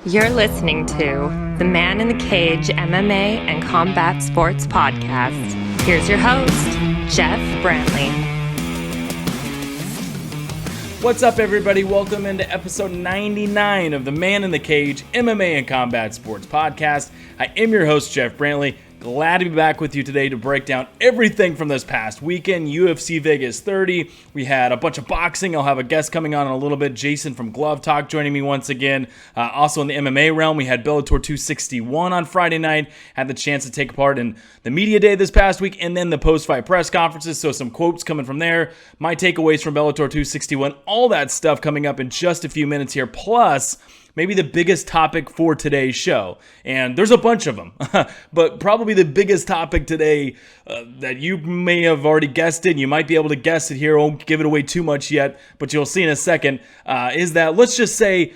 You're listening to the Man in the Cage MMA and Combat Sports Podcast. Here's your host, Jeff Brantley. What's up, everybody? Welcome into episode 99 of the Man in the Cage MMA and Combat Sports Podcast. I am your host, Jeff Brantley. Glad to be back with you today to break down everything from this past weekend. UFC Vegas 30. We had a bunch of boxing. I'll have a guest coming on in a little bit. Jayson from Glove Talk joining me once again. Also in the MMA realm, we had Bellator 261 on Friday night. Had the chance to take part in the media day this past week and then the post-fight press conferences. So some quotes coming from there. My takeaways from Bellator 261. All that stuff coming up in just a few minutes here. Plus, maybe the biggest topic for today's show. And there's a bunch of them. But probably the biggest topic today that you may have already guessed it, and you might be able to guess it here, won't give it away too much yet, but you'll see in a second, is that, let's just say,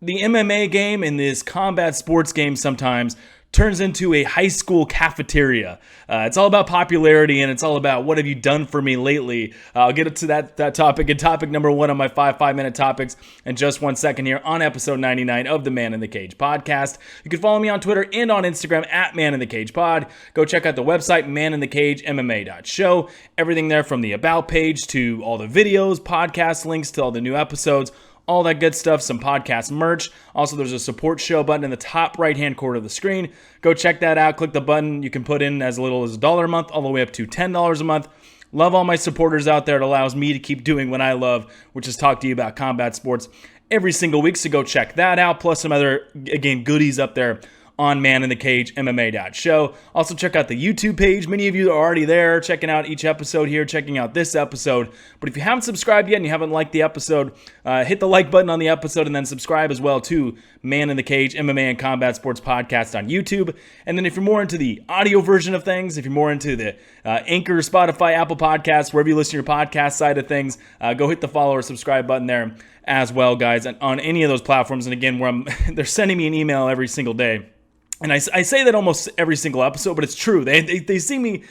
the MMA game and this combat sports game sometimes turns into a high school cafeteria. It's all about popularity, and it's all about what have you done for me lately. I'll get to that topic and topic number one on my five-minute topics in just 1 second here on episode 99 of the Man in the Cage podcast. You can follow me on Twitter and on Instagram at Man in the Cage Pod. Go check out the website, maninthecagemmma.show. Everything there from the About page to all the videos, podcast links to all the new episodes, all that good stuff, some podcast merch. Also, there's a support show button in the top right-hand corner of the screen. Go check that out. Click the button. You can put in as little as $1 a month, all the way up to $10 a month. Love all my supporters out there. It allows me to keep doing what I love, which is talk to you about combat sports every single week. So go check that out. Plus some other, again, goodies up there on maninthecagemmma.show. Also check out the YouTube page. Many of you are already there checking out each episode here, checking out this episode. But if you haven't subscribed yet and you haven't liked the episode, hit the like button on the episode and then subscribe as well to Man in the Cage MMA and Combat Sports Podcast on YouTube. And then if you're more into the audio version of things, if you're more into the Anchor, Spotify, Apple Podcasts, wherever you listen to your podcast side of things, go hit the follow or subscribe button there as well, guys, on any of those platforms. And again, they're sending me an email every single day. And I say that almost every single episode, but it's true. They send me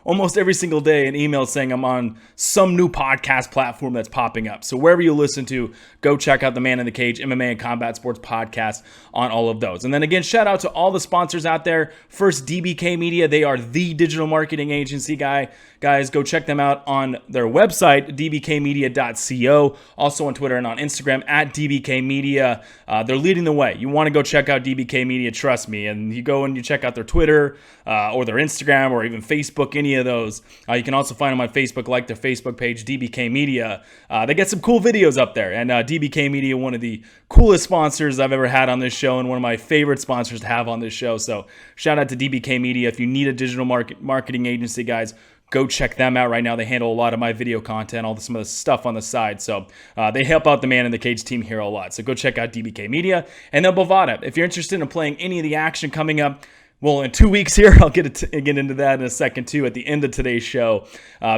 almost every single day an email saying I'm on some new podcast platform that's popping up. So wherever you listen to, go check out the Man in the Cage MMA and Combat Sports Podcast on all of those. And then again, shout out to all the sponsors out there. First, DBK Media. They are the digital marketing agency guys. Go check them out on their website, dbkmedia.co. Also on Twitter and on Instagram at dbkmedia. They're leading the way. You want to go check out DBK Media, trust me. And you go and you check out their Twitter or their Instagram or even Facebook, any of those. You can also find them on Facebook, like their Facebook page, DBK Media. They get some cool videos up there. And DBK Media, one of the coolest sponsors I've ever had on this show and one of my favorite sponsors to have on this show. So shout out to DBK Media. If you need a digital marketing agency, guys, go check them out right now. They handle a lot of my video content, some of the stuff on the side. So they help out the Man in the Cage team here a lot. So go check out DBK Media. And then Bovada. If you're interested in playing any of the action coming up, well, in 2 weeks here, I'll get into that in a second too at the end of today's show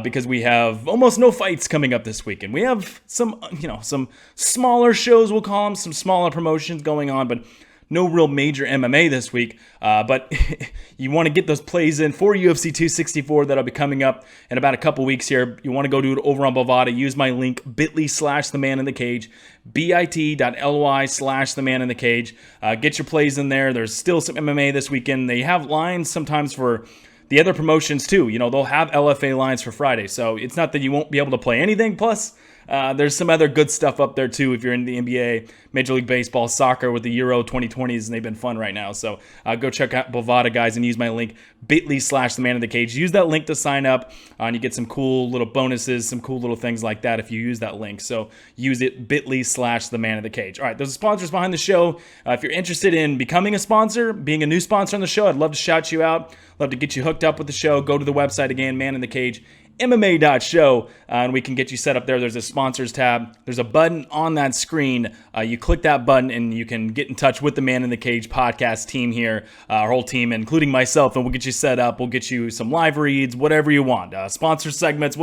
because we have almost no fights coming up this weekend. We have some smaller shows, we'll call them, some smaller promotions going on, but no real major MMA this week, but you want to get those plays in for UFC 264 that'll be coming up in about a couple weeks here. You want to go do it over on Bovada. Use my link, bit.ly/themanintthecage, bit.ly/themanintthecage. Get your plays in there. There's still some MMA this weekend. They have lines sometimes for the other promotions too. They'll have LFA lines for Friday, so it's not that you won't be able to play anything. Plus, there's some other good stuff up there too if you're in the NBA, Major League Baseball, soccer with the Euro 2020s, and they've been fun right now. So go check out Bovada, guys, and use my link, bit.ly/themanintthecage. Use that link to sign up, and you get some cool little bonuses, some cool little things like that if you use that link. So use it, bit.ly/themanintthecage. All right, those are sponsors behind the show. If you're interested in becoming a sponsor, being a new sponsor on the show, I'd love to shout you out. Love to get you hooked up with the show. Go to the website again, maninthecagemmma.show, and we can get you set up there. There's a sponsors tab. There's a button on that screen. You click that button and you can get in touch with the Man in the Cage podcast team here, our whole team, including myself, and we'll get you set up. We'll get you some live reads, whatever you want, sponsor segments.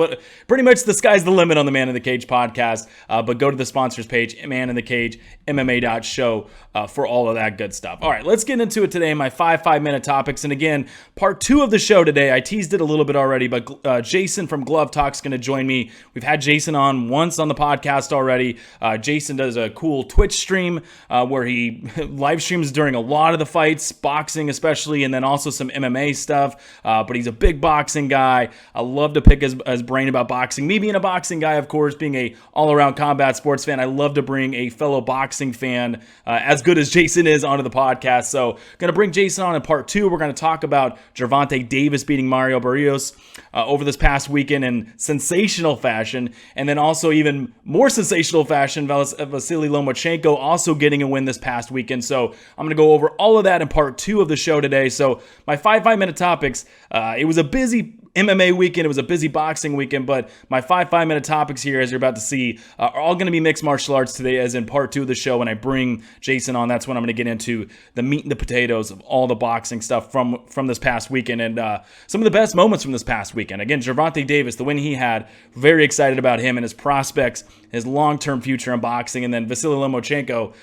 Pretty much the sky's the limit on the Man in the Cage podcast, but go to the sponsors page, maninthecagemmma.show, for all of that good stuff. All right, let's get into it today, my five-minute topics. And again, part 2 of the show today, I teased it a little bit already, but Jayson Jayson from Glove Talk's going to join me. We've had Jayson on once on the podcast already. Jayson does a cool Twitch stream where he live streams during a lot of the fights, boxing especially, and then also some MMA stuff. But he's a big boxing guy. I love to pick his brain about boxing. Me being a boxing guy, of course, being a all-around combat sports fan, I love to bring a fellow boxing fan as good as Jayson is onto the podcast. So going to bring Jayson on in part 2. We're going to talk about Gervonta Davis beating Mario Barrios over this past weekend in sensational fashion, and then also even more sensational fashion, Vasily Lomachenko also getting a win this past weekend. So I'm going to go over all of that in part 2 of the show today. So my 5-minute topics, it was a busy MMA weekend. It was a busy boxing weekend, but my 5-minute topics here, as you're about to see, are all going to be mixed martial arts today, as in part 2 of the show. When I bring Jayson on, that's when I'm going to get into the meat and the potatoes of all the boxing stuff from this past weekend, and some of the best moments from this past weekend. Again, Gervonta Davis, the win he had, very excited about him and his prospects, his long-term future in boxing. And then Vasily Lomachenko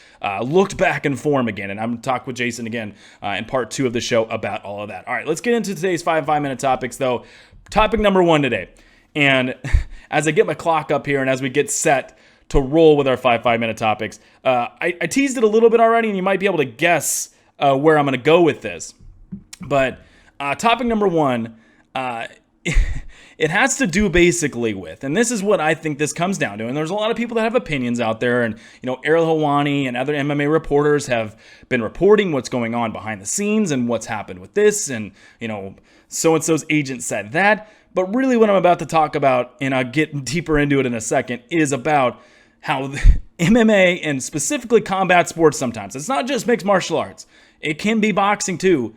looked back in form again, and I'm going to talk with Jayson again in part 2 of the show about all of that. All right, let's get into today's 5-minute topics, though. Topic number 1 today, and as I get my clock up here and as we get set to roll with our 5-minute topics, I teased it a little bit already, and you might be able to guess where I'm going to go with this. But topic number 1, it has to do basically with, and this is what I think this comes down to, and there's a lot of people that have opinions out there, and Ariel Helwani and other MMA reporters have been reporting what's going on behind the scenes and what's happened with this, and so-and-so's agent said that. But really what I'm about to talk about, and I'll get deeper into it in a second, is about how MMA and specifically combat sports sometimes, it's not just mixed martial arts, it can be boxing too.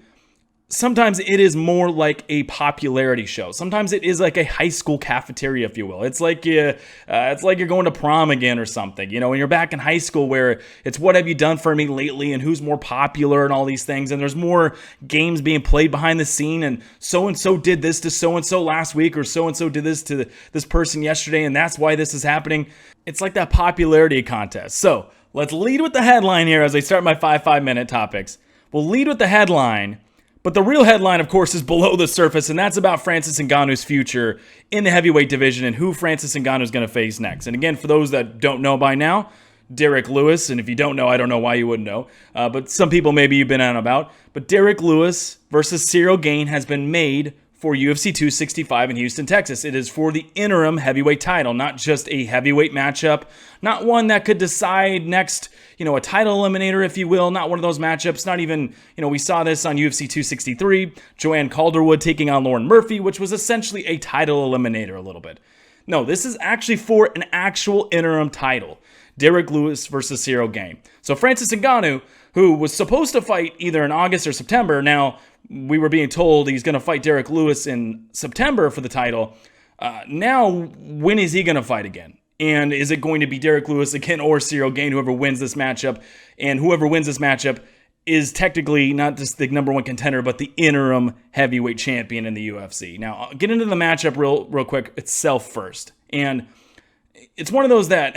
Sometimes it is more like a popularity show. Sometimes it is like a high school cafeteria, if you will. It's like you're going to prom again or something. When you're back in high school, where it's what have you done for me lately, and who's more popular, and all these things. And there's more games being played behind the scene. And so did this to so and so last week, or so did this to this person yesterday, and that's why this is happening. It's like that popularity contest. So let's lead with the headline here as I start my 5-minute topics. We'll lead with the headline. But the real headline, of course, is below the surface, and that's about Francis Ngannou's future in the heavyweight division and who Francis Ngannou is going to face next. And again, for those that don't know by now, Derrick Lewis, and if you don't know, I don't know why you wouldn't know, but some people maybe you've been on about, but Derrick Lewis versus Ciryl Gane has been made for UFC 265 in Houston, Texas. It is for the interim heavyweight title, not just a heavyweight matchup, not one that could decide next, a title eliminator, if you will, not one of those matchups, not even, we saw this on UFC 263, Joanne Calderwood taking on Lauren Murphy, which was essentially a title eliminator a little bit. No, this is actually for an actual interim title. Derrick Lewis versus Ciryl Gane. So Francis Ngannou, who was supposed to fight either in August or September, now we were being told he's going to fight Derrick Lewis in September for the title. Now, when is he going to fight again? And is it going to be Derrick Lewis again or Ciryl Gane, whoever wins this matchup? And whoever wins this matchup is technically not just the number 1 contender, but the interim heavyweight champion in the UFC. Now, I'll get into the matchup real quick itself first. And it's one of those that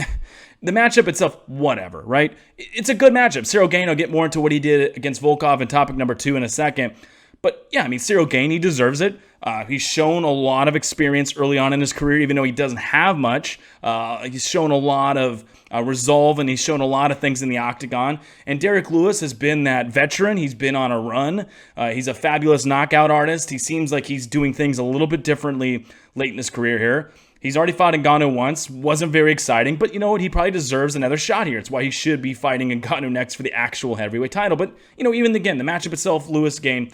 the matchup itself, whatever, right? It's a good matchup. Ciryl Gane, I'll get more into what he did against Volkov in topic number 2 in a second. But yeah, Ciryl Gane, he deserves it. He's shown a lot of experience early on in his career, even though he doesn't have much. He's shown a lot of resolve, and he's shown a lot of things in the octagon. And Derrick Lewis has been that veteran. He's been on a run. He's a fabulous knockout artist. He seems like he's doing things a little bit differently late in his career here. He's already fought Ngannou once. Wasn't very exciting, but you know what? He probably deserves another shot here. It's why he should be fighting Ngannou next for the actual heavyweight title. But, even again, the matchup itself, Lewis, Gane,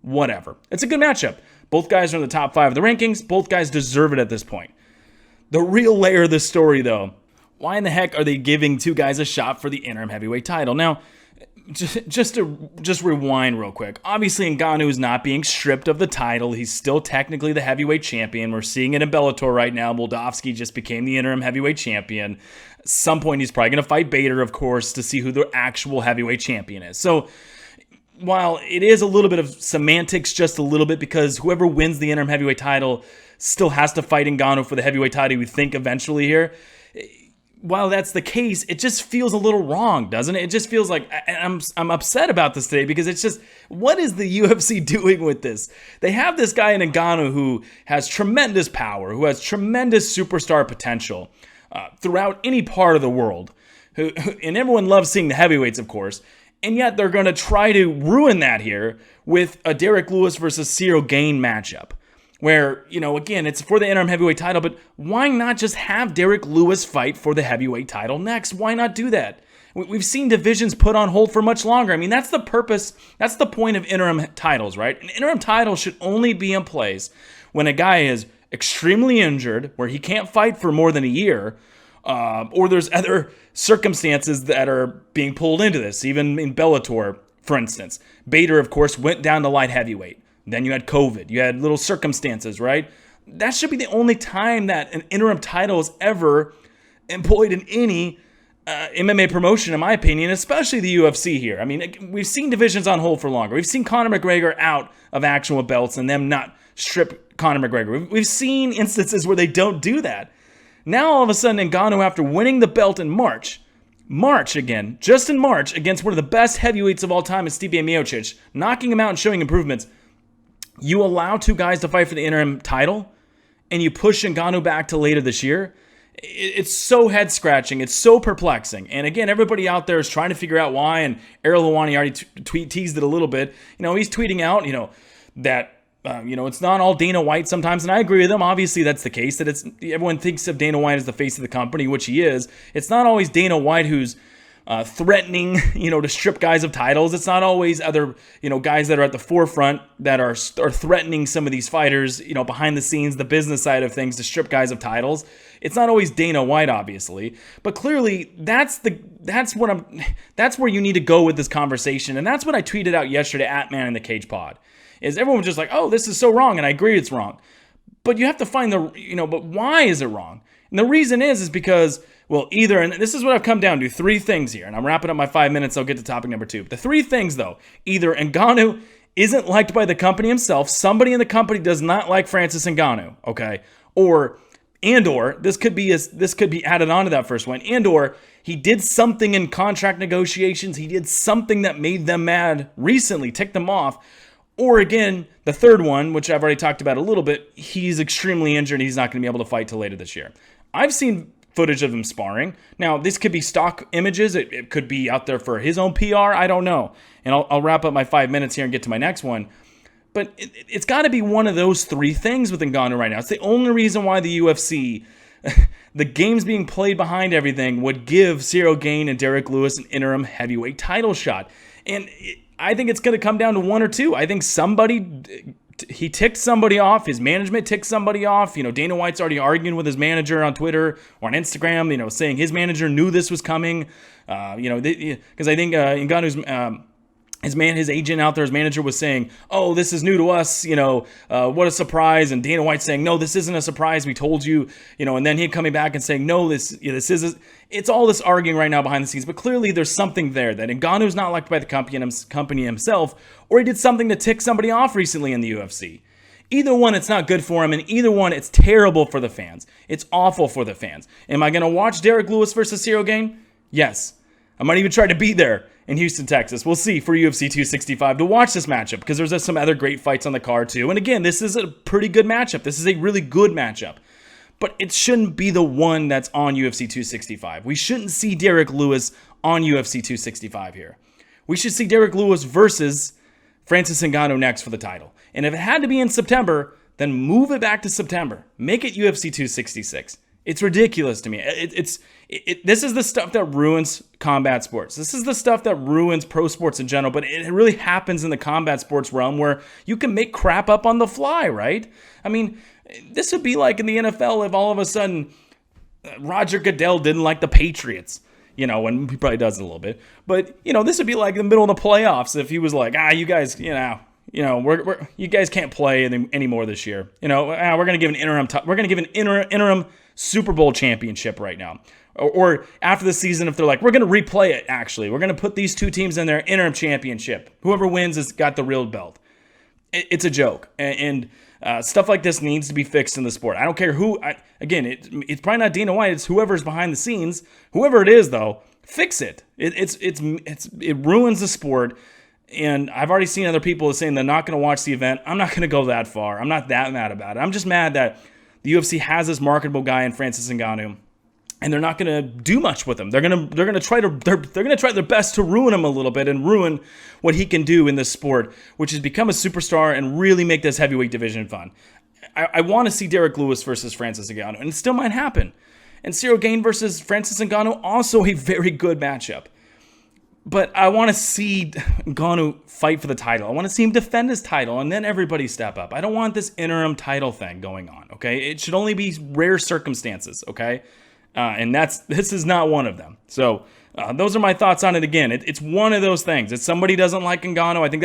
whatever. It's a good matchup. Both guys are in the top 5 of the rankings. Both guys deserve it at this point. The real layer of the story, though, why in the heck are they giving 2 guys a shot for the interim heavyweight title? Now, just rewind real quick. Obviously, Ngannou is not being stripped of the title. He's still technically the heavyweight champion. We're seeing it in Bellator right now. Moldavsky just became the interim heavyweight champion. At some point, he's probably going to fight Bader, of course, to see who the actual heavyweight champion is. So, while it is a little bit of semantics, just a little bit, because whoever wins the interim heavyweight title still has to fight Ngannou for the heavyweight title, we think eventually here. while that's the case, it just feels a little wrong, doesn't it? It just feels like, and I'm upset about this today because it's just, what is the UFC doing with this? They have this guy in Ngannou who has tremendous power, who has tremendous superstar potential throughout any part of the world, and everyone loves seeing the heavyweights, of course, and yet they're going to try to ruin that here with a Derrick Lewis versus Ciryl Gane matchup. Where, again, it's for the interim heavyweight title, but why not just have Derrick Lewis fight for the heavyweight title next? Why not do that? We've seen divisions put on hold for much longer. I mean, that's the purpose, that's the point of interim titles, right? An interim title should only be in place when a guy is extremely injured, where he can't fight for more than a year, or there's other circumstances that are being pulled into this, even in Bellator, for instance. Bader, of course, went down to light heavyweight. Then you had COVID. You had little circumstances, right? That should be the only time that an interim title is ever employed in any MMA promotion, in my opinion, especially the UFC here. I mean, we've seen divisions on hold for longer. We've seen Conor McGregor out of actual belts and them not strip Conor McGregor. We've seen instances where they don't do that. Now, all of a sudden, Ngannou, after winning the belt in March again, just in March, against one of the best heavyweights of all time, is Stipe Miocic, knocking him out and showing improvements, you allow two guys to fight for the interim title, and you push Ngannou back to later this year. It's so head-scratching. It's so perplexing. And again, everybody out there is trying to figure out why, and Ariel Helwani already teased it a little bit. He's tweeting out, that, it's not all Dana White sometimes, and I agree with him. Obviously, that's the case, that everyone thinks of Dana White as the face of the company, which he is. It's not always Dana White who's threatening, to strip guys of titles. It's not always other, guys that are at the forefront that are threatening some of these fighters, behind the scenes, the business side of things, to strip guys of titles. It's not always Dana White, obviously, but clearly that's where you need to go with this conversation, and that's what I tweeted out yesterday at Man in the Cage Pod. Is everyone was just like, oh, this is so wrong, and I agree it's wrong, but you have to find but why is it wrong? And the reason is because, well, either, and this is what I've come down to, three things here, and I'm wrapping up my 5 minutes, I'll get to topic number 2. The three things, though, either Ngannou isn't liked by the company himself, somebody in the company does not like Francis Ngannou, okay, or this could be added on to that first one, or he did something in contract negotiations, he did something that made them mad recently, ticked them off, or again, the third one, which I've already talked about a little bit, he's extremely injured and he's not going to be able to fight till later this year. I've seen footage of him sparring. Now, this could be stock images. It could be out there for his own PR. I don't know. And I'll wrap up my 5 minutes here and get to my next one. But it's got to be one of those three things with Ngannou right now. It's the only reason why the UFC, the games being played behind everything, would give Ciryl Gane and Derrick Lewis an interim heavyweight title shot. And I think it's going to come down to one or two. I think he ticked somebody off. His management ticked somebody off. Dana White's already arguing with his manager on Twitter or on Instagram, saying his manager knew this was coming. Because I think Ngannou's his agent out there, his manager was saying, oh, this is new to us, what a surprise. And Dana White saying, no, this isn't a surprise. We told you, and then he coming back and saying, no, this is, it's all this arguing right now behind the scenes. But clearly there's something there that Ngannou's not liked by the company himself, or he did something to tick somebody off recently in the UFC. Either one, it's not good for him, and either one, it's terrible for the fans. It's awful for the fans. Am I going to watch Derrick Lewis versus Ciryl Gane? Yes. I might even try to be there in Houston, Texas. We'll see for UFC 265 to watch this matchup, because there's some other great fights on the card too. And again, this is a pretty good matchup. This is a really good matchup. But it shouldn't be the one that's on UFC 265. We shouldn't see Derrick Lewis on UFC 265 here. We should see Derrick Lewis versus Francis Ngannou next for the title. And if it had to be in September, then move it back to September. Make it UFC 266. It's ridiculous to me. This is the stuff that ruins combat sports. This is the stuff that ruins pro sports in general, but it really happens in the combat sports realm where you can make crap up on the fly, right? I mean, this would be like in the NFL if all of a sudden Roger Goodell didn't like the Patriots, and he probably does a little bit. But, this would be like in the middle of the playoffs if he was like, you guys, you guys can't play anymore this year. We're going to give an interim Super Bowl championship right now. Or after the season, if they're like, we're going to replay it, actually. We're going to put these two teams in their interim championship. Whoever wins has got the real belt. It's a joke. And Stuff like this needs to be fixed in the sport. I don't care who. It's probably not Dana White. It's whoever's behind the scenes. Whoever it is, though, fix it. It ruins the sport. And I've already seen other people saying they're not going to watch the event. I'm not going to go that far. I'm not that mad about it. I'm just mad that the UFC has this marketable guy in Francis Ngannou, and they're not going to do much with him. They're going to try their best to ruin him a little bit and ruin what he can do in this sport, which has become a superstar and really make this heavyweight division fun. I want to see Derrick Lewis versus Francis Ngannou, and it still might happen. And Ciryl Gane versus Francis Ngannou, also a very good matchup. But I want to see Ngannou fight for the title. I want to see him defend his title, and then everybody step up. I don't want this interim title thing going on, okay? It should only be rare circumstances, okay? And this is not one of them. So those are my thoughts on it. Again, it's one of those things. If somebody doesn't like Ngannou, I think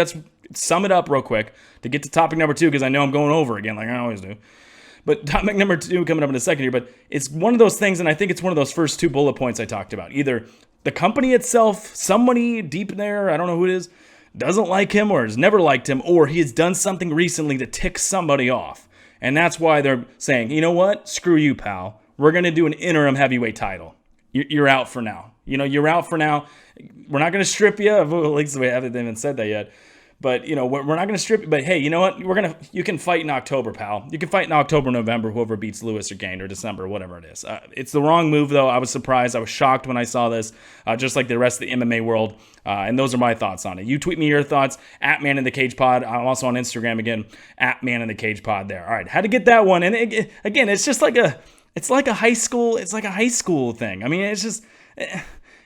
sum it up real quick to get to topic number 2, because I know I'm going over again like I always do. But topic number 2 coming up in a second here. But it's one of those things, and I think it's one of those first 2 bullet points I talked about. Either the company itself, somebody deep in there, I don't know who it is, doesn't like him or has never liked him, or he has done something recently to tick somebody off. And that's why they're saying, you know what? Screw you, pal. We're going to do an interim heavyweight title. You're out for now. You're out for now. We're not going to strip you. At least we haven't even said that yet. But, we're not going to strip you. But, hey, you know what? You can fight in October, pal. You can fight in October, November, whoever beats Lewis or Gane, or December, whatever it is. It's the wrong move, though. I was surprised. I was shocked when I saw this, just like the rest of the MMA world. And those are my thoughts on it. You tweet me your thoughts, at Man in the Cage Pod. I'm also on Instagram, again, at Man in the Cage Pod there. All right, had to get that one. And, again, it's just like a high school thing. I mean,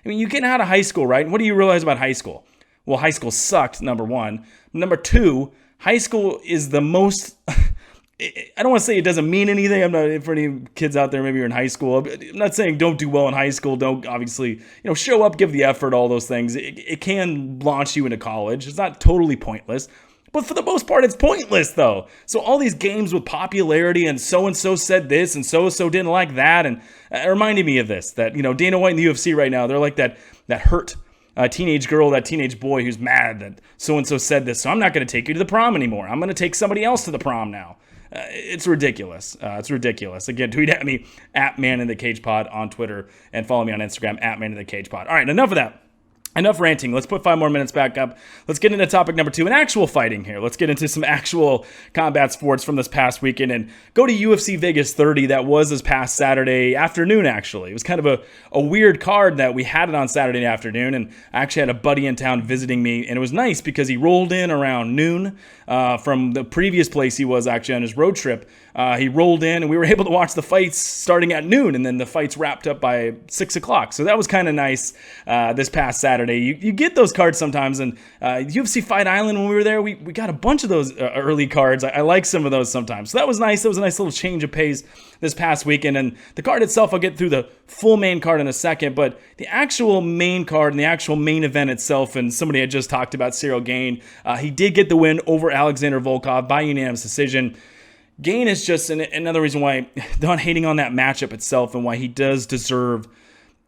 you get out of high school, right? And what do you realize about high school? Well, high school sucked, number 1. Number 2, high school is the most... I don't want to say it doesn't mean anything. I'm not, for any kids out there, maybe you're in high school. I'm not saying don't do well in high school. Don't, obviously, show up, give the effort, all those things. It can launch you into college. It's not totally pointless. But for the most part, it's pointless, though. So all these games with popularity and so-and-so said this and so-and-so didn't like that. And it reminded me of this, that, Dana White and the UFC right now, they're like that hurt teenage girl, that teenage boy who's mad that so-and-so said this. So I'm not going to take you to the prom anymore. I'm going to take somebody else to the prom now. It's ridiculous. It's ridiculous. Again, tweet at me, at Man in the Cage Pod on Twitter, and follow me on Instagram, at Man in the Cage Pod. All right, enough of that. Enough ranting. Let's put 5 more minutes back up. Let's get into topic number 2, an actual fighting here. Let's get into some actual combat sports from this past weekend and go to UFC Vegas 30. That was this past Saturday afternoon, actually. It was kind of a weird card that we had it on Saturday afternoon, and I actually had a buddy in town visiting me, and it was nice because he rolled in around noon from the previous place he was actually on his road trip. He rolled in, and we were able to watch the fights starting at noon, and then the fights wrapped up by 6 o'clock. So that was kind of nice this past Saturday. You get those cards sometimes, and UFC Fight Island, when we were there, we got a bunch of those early cards. I like some of those sometimes. So that was nice. That was a nice little change of pace this past weekend. And the card itself, I'll get through the full main card in a second, but the actual main card and the actual main event itself, and somebody had just talked about Ciryl Gane, he did get the win over Alexander Volkov by unanimous decision. Gane is just another reason why, not hating on that matchup itself, and why he does deserve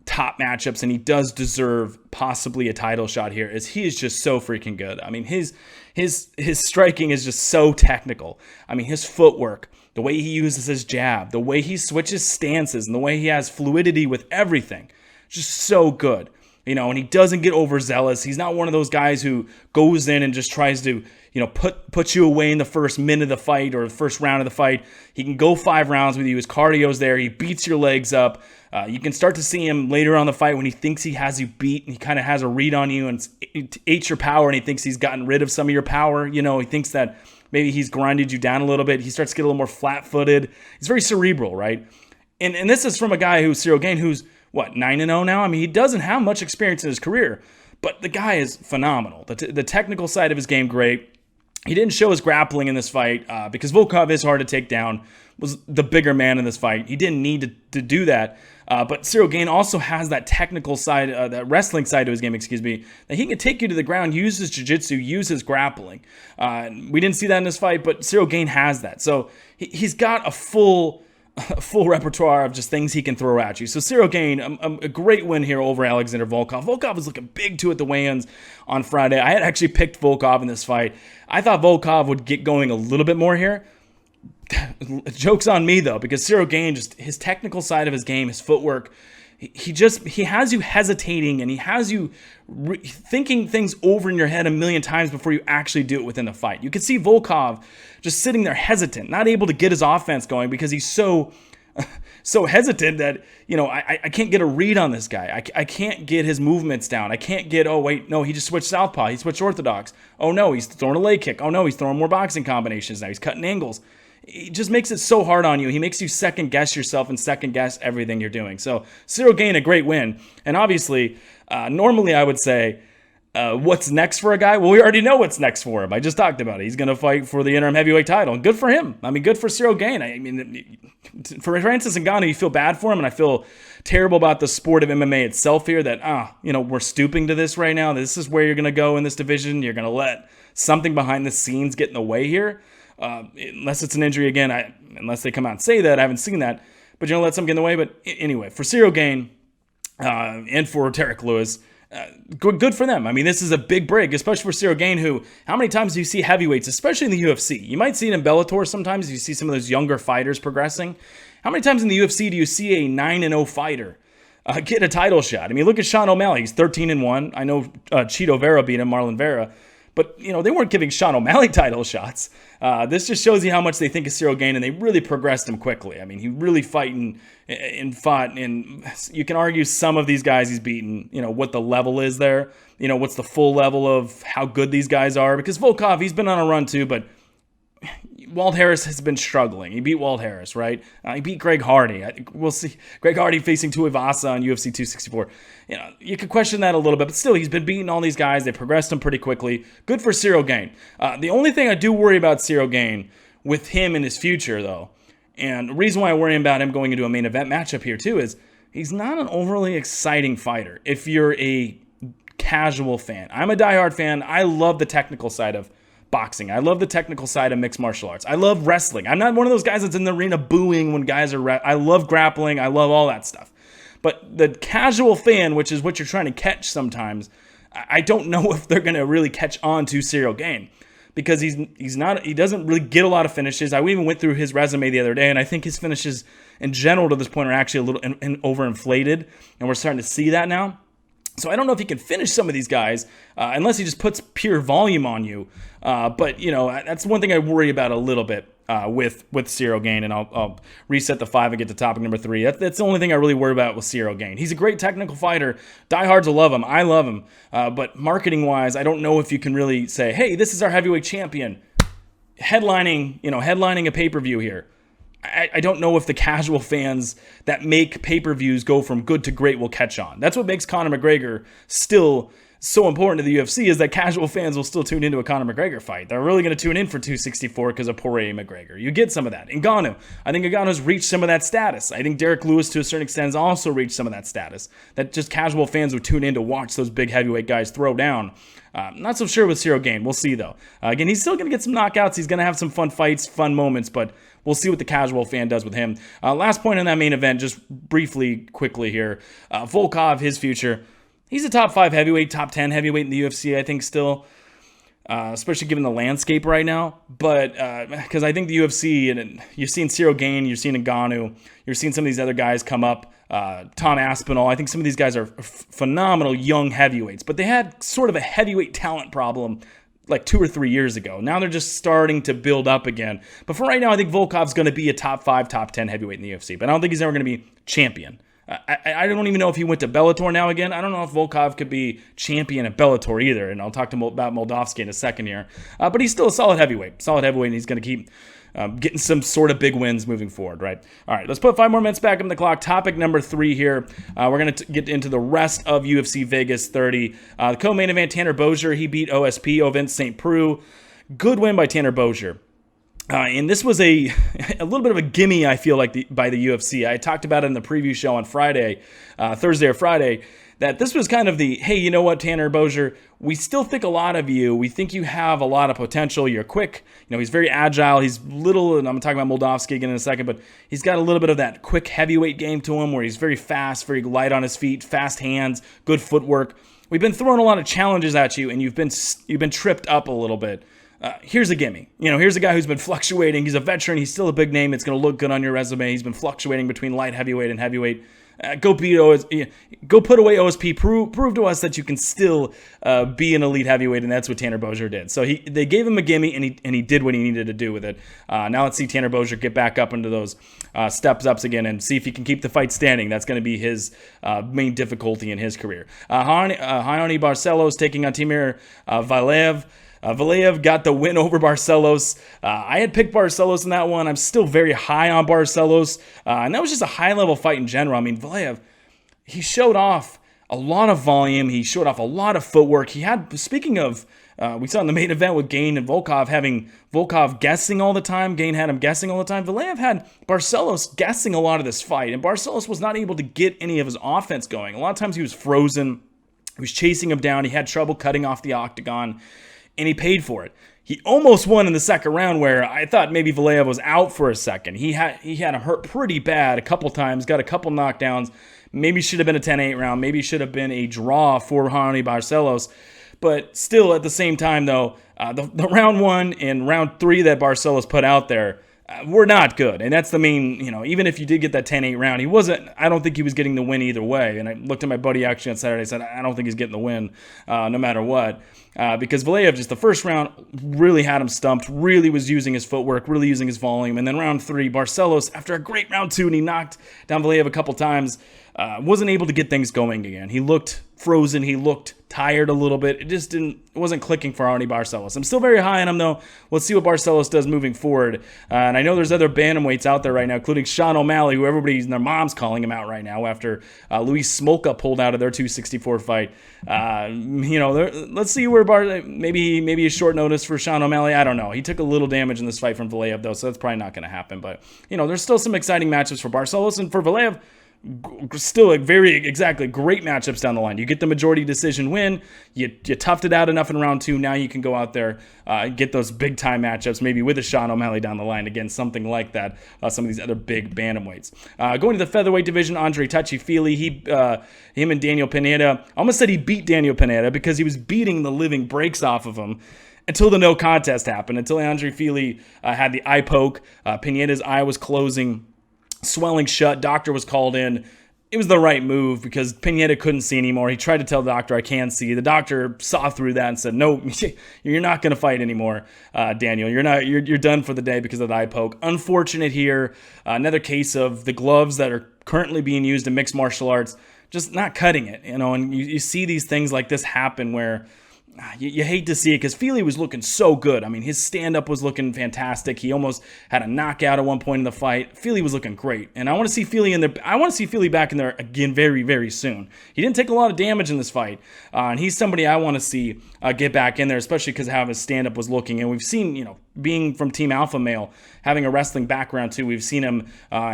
top matchups and he does deserve possibly a title shot here, is he is just so freaking good. I mean, his striking is just so technical. I mean, his footwork, the way he uses his jab, the way he switches stances, and the way he has fluidity with everything, just so good. And he doesn't get overzealous. He's not one of those guys who goes in and just tries to, put you away in the first minute of the fight or the first round of the fight. He can go 5 rounds with you. His cardio's there. He beats your legs up. You can start to see him later on the fight when he thinks he has you beat and he kind of has a read on you and ate your power, and he thinks he's gotten rid of some of your power. He thinks that maybe he's grinded you down a little bit. He starts to get a little more flat-footed. He's very cerebral, right? And this is from a guy who's Ciryl Gane, who's, 9-0 now? I mean, he doesn't have much experience in his career, but the guy is phenomenal. The technical side of his game, great. He didn't show his grappling in this fight because Volkov is hard to take down, was the bigger man in this fight. He didn't need to do that. But Ciryl Gane also has that technical side, that wrestling side to his game, that he can take you to the ground, use his jiu-jitsu, use his grappling. We didn't see that in this fight, but Ciryl Gane has that. So he's got a full repertoire of just things he can throw at you. So Ciryl Gane, a great win here over Alexander Volkov. Volkov was looking big too at the weigh-ins on Friday. I had actually picked Volkov in this fight. I thought Volkov would get going a little bit more here. joke's on me though, because Ciryl Gane, just his technical side of his game, his footwork, he has you hesitating, and he has you thinking things over in your head a million times before you actually do it within the fight. You can see Volkov just sitting there hesitant, not able to get his offense going because he's so hesitant that, I can't get a read on this guy. I can't get his movements down. I can't get, oh, wait, no, he just switched southpaw. He switched orthodox. Oh, no, he's throwing a leg kick. Oh, no, he's throwing more boxing combinations now. He's cutting angles. He just makes it so hard on you. He makes you second guess yourself and second guess everything you're doing. So Ciryl Gane, a great win. And obviously, normally I would say, what's next for a guy? Well, we already know what's next for him. I just talked about it. He's going to fight for the interim heavyweight title. And good for him. I mean, good for Ciryl Gane. I mean, for Francis Ngannou, you feel bad for him, and I feel terrible about the sport of MMA itself here that, we're stooping to this right now. This is where you're going to go in this division. You're going to let something behind the scenes get in the way here. Unless it's an injury again, unless they come out and say that, I haven't seen that. But you're going to let something get in the way. But anyway, for Ciryl Gane and for Derrick Lewis, good for them. I mean, this is a big break, especially for Ciryl Gane, who, how many times do you see heavyweights, especially in the UFC? You might see it in Bellator sometimes. You see some of those younger fighters progressing. How many times in the UFC do you see a 9-0 fighter get a title shot? I mean, look at Sean O'Malley. He's 13-1. I know Chito Vera beat him, Marlon Vera. But, they weren't giving Sean O'Malley title shots. This just shows you how much they think of Ciryl Gane, and they really progressed him quickly. I mean, he really fought, and you can argue some of these guys he's beaten, what the level is there, what's the full level of how good these guys are. Because Volkov, he's been on a run too, but Walt Harris has been struggling. He beat Walt Harris, right? He beat Greg Hardy. I think we'll see Greg Hardy facing Tuivasa on UFC 264. You could question that a little bit, but still, he's been beating all these guys. They progressed him pretty quickly. Good for Ciryl Gane. The only thing I do worry about Ciryl Gane with him in his future, though, and the reason why I worry about him going into a main event matchup here, too, is he's not an overly exciting fighter if you're a casual fan. I'm a diehard fan. I love the technical side of boxing. I love the technical side of mixed martial arts. I love wrestling. I'm not one of those guys that's in the arena booing when guys are I love grappling. I love all that stuff. But the casual fan, which is what you're trying to catch sometimes, I don't know if they're going to really catch on to Ciryl Gane, because he doesn't really get a lot of finishes. I even went through his resume the other day, and I think his finishes in general to this point are actually a little overinflated, and we're starting to see that now. So I don't know if he can finish some of these guys unless he just puts pure volume on you. But that's one thing I worry about a little bit with Ciryl Gane, and I'll reset the 5 and get to topic number 3. That's the only thing I really worry about with Ciryl Gane. He's a great technical fighter. Diehards will love him. I love him. But marketing-wise, I don't know if you can really say, hey, this is our heavyweight champion, headlining a pay-per-view here. I don't know if the casual fans that make pay-per-views go from good to great will catch on. That's what makes Conor McGregor still so important to the UFC, is that casual fans will still tune into a Conor McGregor fight. They're really going to tune in for 264 because of Poirier McGregor. You get some of that. Ngannou, I think Ngannou's reached some of that status. I think Derrick Lewis, to a certain extent, has also reached some of that status, that just casual fans would tune in to watch those big heavyweight guys throw down. Not so sure with Ciryl Gane. We'll see, though. Again, he's still going to get some knockouts. He's going to have some fun fights, fun moments, but we'll see what the casual fan does with him. Last point on that main event, just briefly, quickly here. Volkov, his future. He's a top 5 heavyweight, top 10 heavyweight in the UFC, I think, still. Especially given the landscape right now. But because I think the UFC, and you've seen Ciryl Gane, you've seen Ngannou, you're seeing some of these other guys come up. Tom Aspinall, I think some of these guys are phenomenal young heavyweights. But they had sort of a heavyweight talent problem like 2 or 3 years ago. Now they're just starting to build up again. But for right now, I think Volkov's going to be a top 5, top 10 heavyweight in the UFC. But I don't think he's ever going to be champion. I don't even know if he went to Bellator now again. I don't know if Volkov could be champion at Bellator either. And I'll talk to him about Moldavsky in a second here. But he's still a solid heavyweight. And he's going to keep getting some sort of big wins moving forward, right? All right, let's put 5 more minutes back on the clock. Topic number 3 here. We're going to get into the rest of UFC Vegas 30. The co-main event, Tanner Bozier, he beat OSP, Ovin St. Preux. Good win by Tanner Bozier. And this was a little bit of a gimme, I feel like, by the UFC. I talked about it in the preview show on Thursday or Friday, that this was kind of the, hey, you know what, Tanner Bozier, we still think a lot of you. We think you have a lot of potential. You're quick. He's very agile. He's little, and I'm talking about Moldavsky again in a second, but he's got a little bit of that quick heavyweight game to him where he's very fast, very light on his feet, fast hands, good footwork. We've been throwing a lot of challenges at you, and you've been tripped up a little bit. here's a gimme. Here's a guy who's been fluctuating. He's a veteran. He's still a big name. It's going to look good on your resume. He's been fluctuating between light heavyweight and heavyweight. Go put away OSP. Prove to us that you can still be an elite heavyweight, and that's what Tanner Bozier did. So they gave him a gimme, and he did what he needed to do with it. Now let's see Tanner Bozier get back up into those steps again and see if he can keep the fight standing. That's going to be his main difficulty in his career. Raoni Barcelos taking on Timur Valiev. Valiev got the win over Barcelos. I had picked Barcelos in that one. I'm still very high on Barcelos. And that was just a high-level fight in general. I mean, Valiev, he showed off a lot of volume. He showed off a lot of footwork. Speaking of, we saw in the main event with Gane and Volkov, having Volkov guessing all the time. Gane had him guessing all the time. Valiev had Barcelos guessing a lot of this fight. And Barcelos was not able to get any of his offense going. A lot of times he was frozen. He was chasing him down. He had trouble cutting off the octagon. And he paid for it. He almost won in the second round, where I thought maybe Valiev was out for a second. He had him hurt pretty bad a couple times, got a couple knockdowns. Maybe should have been a 10-8 round. Maybe should have been a draw for Raoni Barcelos. But still, at the same time, though, the round 1 and round 3 that Barcelos put out there were not good. And that's the main, even if you did get that 10-8 round, I don't think he was getting the win either way. And I looked at my buddy actually on Saturday and said, I don't think he's getting the win no matter what. Because Valiev, just the first round, really had him stumped, really was using his footwork, really using his volume. And then round 3, Barcelos, after a great round 2, and he knocked down Valiev a couple times, wasn't able to get things going again. He looked frozen. He looked tired a little bit. It wasn't clicking for Raoni Barcelos. I'm still very high on him, though. Let's see what Barcelos does moving forward. And I know there's other bantamweights out there right now, including Sean O'Malley, who everybody's and their mom's calling him out right now after Luis Smolka pulled out of their 264 fight. Let's see where maybe a short notice for Sean O'Malley. I don't know. He took a little damage in this fight from Valiev, though, so that's probably not going to happen. But, there's still some exciting matchups for Barcelos, and for Valiev, still great matchups down the line. You get the majority decision win. You toughed it out enough in round 2. Now you can go out there and get those big time matchups, maybe with a Sean O'Malley down the line. Again, something like that. Some of these other big bantamweights. Going to the featherweight division, Andre Touchy-Feely, him and Daniel Pineda. I almost said he beat Daniel Pineda because he was beating the living breaks off of him until the no contest happened. Until Andre Feely had the eye poke. Pineda's eye was closing, swelling shut. Doctor was called in. It was the right move because Pineda couldn't see anymore. He tried to tell the doctor, I can't see. The doctor saw through that and said, no, you're not going to fight anymore, Daniel. You're done for the day because of the eye poke. Unfortunate here. Another case of the gloves that are currently being used in mixed martial arts just not cutting it. And you see these things like this happen where you hate to see it because Feely was looking so good. I mean, his stand-up was looking fantastic. He almost had a knockout at one point in the fight. Feely was looking great. And I want to see Feely in there. I want to see Feely back in there again very, very soon. He didn't take a lot of damage in this fight. And he's somebody I want to see get back in there, especially because of how his stand-up was looking. And we've seen, being from Team Alpha Male, having a wrestling background too, we've seen him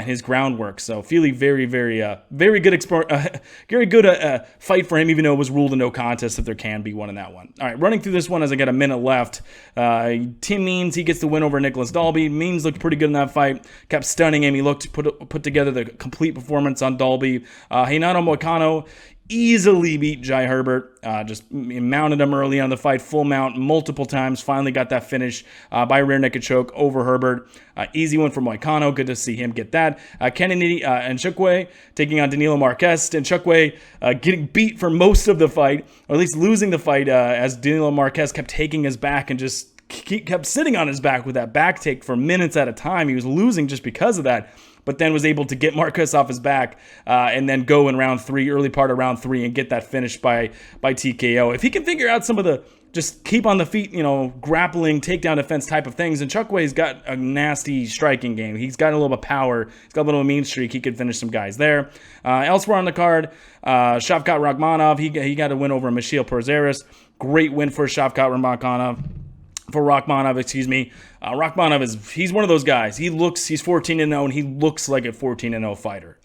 his groundwork. So Feely, very, very, very good fight for him, even though it was ruled a no contest if there can be one in that one. All right, running through this one as I got a minute left. Tim Means, he gets the win over Nicholas Dalby. Means looked pretty good in that fight, kept stunning him. He put together the complete performance on Dalby. Renato Moicano easily beat Jai Herbert, just mounted him early on the fight, full mount multiple times, finally got that finish by rear naked choke over Herbert. Easy one for Moicano, good to see him get that. Kennedy Nchukwu taking on Danilo Marquez. Nchukwu getting beat for most of the fight, or at least losing the fight as Danilo Marquez kept taking his back and just kept sitting on his back with that back take for minutes at a time. He was losing just because of that, but then was able to get Marquez off his back and then go in round 3, early part of round 3, and get that finish by TKO. If he can figure out some of the just keep on the feet, grappling, takedown defense type of things, and Nchukwu's got a nasty striking game. He's got a little bit of power. He's got a little mean streak. He could finish some guys there. Elsewhere on the card, Shavkat Rakhmonov, he got a win over Michel Perzeris. Great win for Shavkat Rakhmonov. Rakhmonov he's one of those guys. He's 14-0 and he looks like a 14-0 fighter.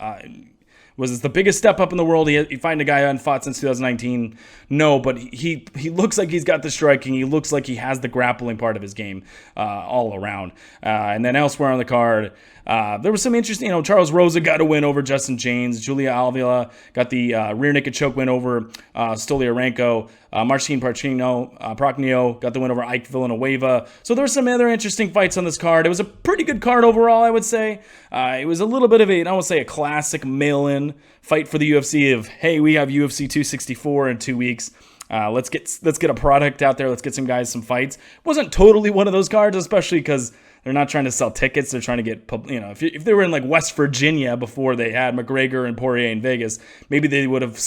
Was this the biggest step up in the world? He find a guy who hadn't fought since 2019? No, but he looks like he's got the striking. He looks like he has the grappling part of his game all around. And then elsewhere on the card, there was some interesting, Charles Rosa got a win over Justin James. Julia Avila got the rear naked choke win over Stoliarenko. Marcin Prochnio got the win over Ike Villanueva. So there were some other interesting fights on this card. It was a pretty good card overall, I would say. It was a little bit of I won't say a classic mail-in fight for the UFC of, hey, we have UFC 264 in 2 weeks. Let's get a product out there. Let's get some guys some fights. It wasn't totally one of those cards, especially because they're not trying to sell tickets. They're trying to get, if they were in like West Virginia before they had McGregor and Poirier in Vegas, maybe they would have,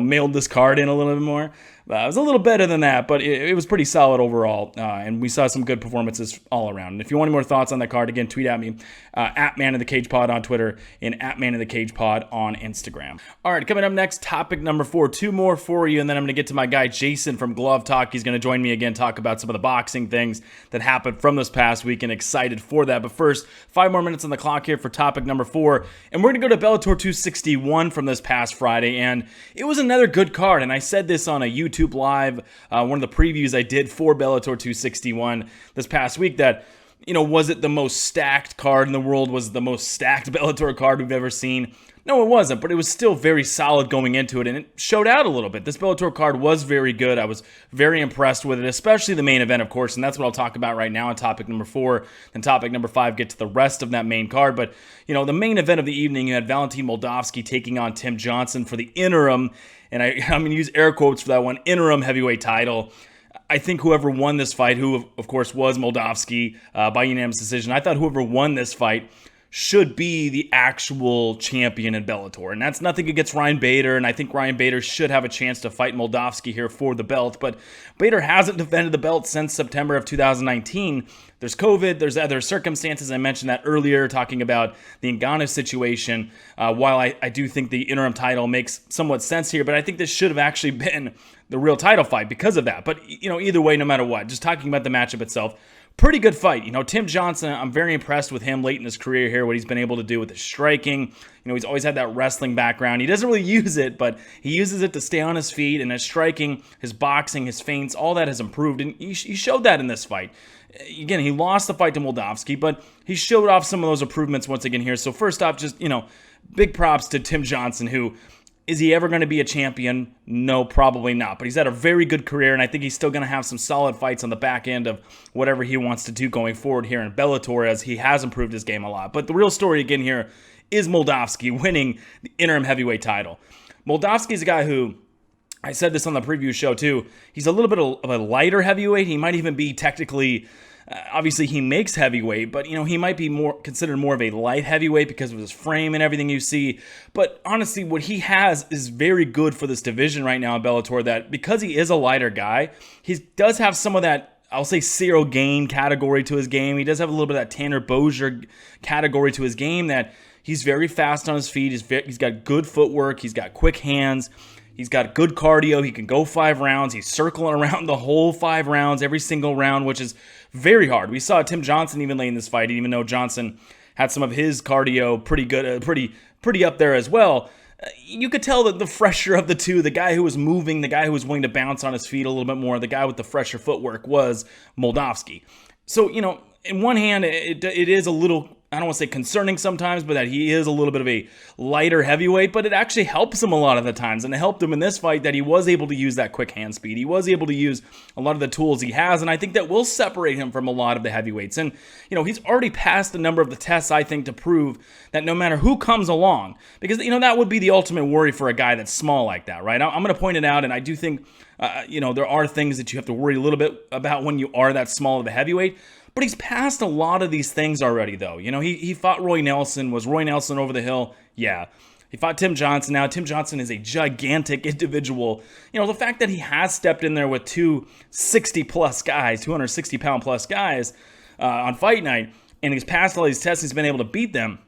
mailed this card in a little bit more. It was a little better than that, but it was pretty solid overall, and we saw some good performances all around. And if you want any more thoughts on that card, again, tweet at me, at Man in the Cage Pod on Twitter and at Man in the Cage Pod on Instagram. All right, coming up next, topic number 4, 2 more for you, and then I'm going to get to my guy Jayson from Glove Talk. He's going to join me again, talk about some of the boxing things that happened from this past week, and excited for that. But first, 5 more minutes on the clock here for topic number 4, and we're going to go to Bellator 261 from this past Friday, and it was another good card, and I said this on a YouTube Live, one of the previews I did for Bellator 261 this past week, that, was it the most stacked card in the world? Was it the most stacked Bellator card we've ever seen? No, it wasn't, but it was still very solid going into it, and it showed out a little bit. This Bellator card was very good. I was very impressed with it, especially the main event, of course, and that's what I'll talk about right now on topic number 4. Then topic number 5, get to the rest of that main card. But, the main event of the evening, you had Valentin Moldavsky taking on Tim Johnson for the interim, and I'm going to use air quotes for that one, interim heavyweight title. I think whoever won this fight, who of course was Moldavsky by unanimous decision, I thought whoever won this fight should be the actual champion in Bellator. And that's nothing against Ryan Bader, and I think Ryan Bader should have a chance to fight Moldavsky here for the belt, but Bader hasn't defended the belt since September of 2019. There's COVID, there's other circumstances. I mentioned that earlier, talking about the Ngannou situation. While I do think the interim title makes somewhat sense here, but I think this should have actually been the real title fight because of that. But, either way, no matter what, just talking about the matchup itself, pretty good fight. Tim Johnson, I'm very impressed with him late in his career here, what he's been able to do with his striking. He's always had that wrestling background. He doesn't really use it, but he uses it to stay on his feet, and his striking, his boxing, his feints, all that has improved, and he showed that in this fight. Again, he lost the fight to Moldavsky, but he showed off some of those improvements once again here. So first off, just, big props to Tim Johnson, who, is he ever going to be a champion? No, probably not. But he's had a very good career, and I think he's still going to have some solid fights on the back end of whatever he wants to do going forward here in Bellator, as he has improved his game a lot. But the real story again here is Moldavsky winning the interim heavyweight title. Moldavsky's a guy who, I said this on the preview show too, he's a little bit of a lighter heavyweight. He might even be technically, obviously he makes heavyweight, but he might be considered more of a light heavyweight because of his frame and everything you see. But honestly, what he has is very good for this division right now in Bellator, that because he is a lighter guy, he does have some of that, I'll say, Ciryl Gane category to his game. He does have a little bit of that Tanner Bozier category to his game, that he's very fast on his feet. He's got good footwork. He's got quick hands. He's got good cardio. He can go 5 rounds. He's circling around the whole 5 rounds, every single round, which is very hard. We saw Tim Johnson even late in this fight, even though Johnson had some of his cardio pretty good, pretty up there as well. You could tell that the fresher of the two, the guy who was moving, the guy who was willing to bounce on his feet a little bit more, the guy with the fresher footwork was Moldavsky. So, in one hand, it is a little, I don't want to say concerning sometimes, but that he is a little bit of a lighter heavyweight, but it actually helps him a lot of the times. And it helped him in this fight that he was able to use that quick hand speed. He was able to use a lot of the tools he has, and I think that will separate him from a lot of the heavyweights. And, he's already passed a number of the tests, I think, to prove that no matter who comes along, because, that would be the ultimate worry for a guy that's small like that, right? I'm going to point it out, and I do think, there are things that you have to worry a little bit about when you are that small of a heavyweight. But he's passed a lot of these things already, though. He fought Roy Nelson. Was Roy Nelson over the hill? Yeah. He fought Tim Johnson. Now, Tim Johnson is a gigantic individual. The fact that he has stepped in there with 260-plus guys, 260-pound-plus guys on fight night, and he's passed all these tests, he's been able to beat them,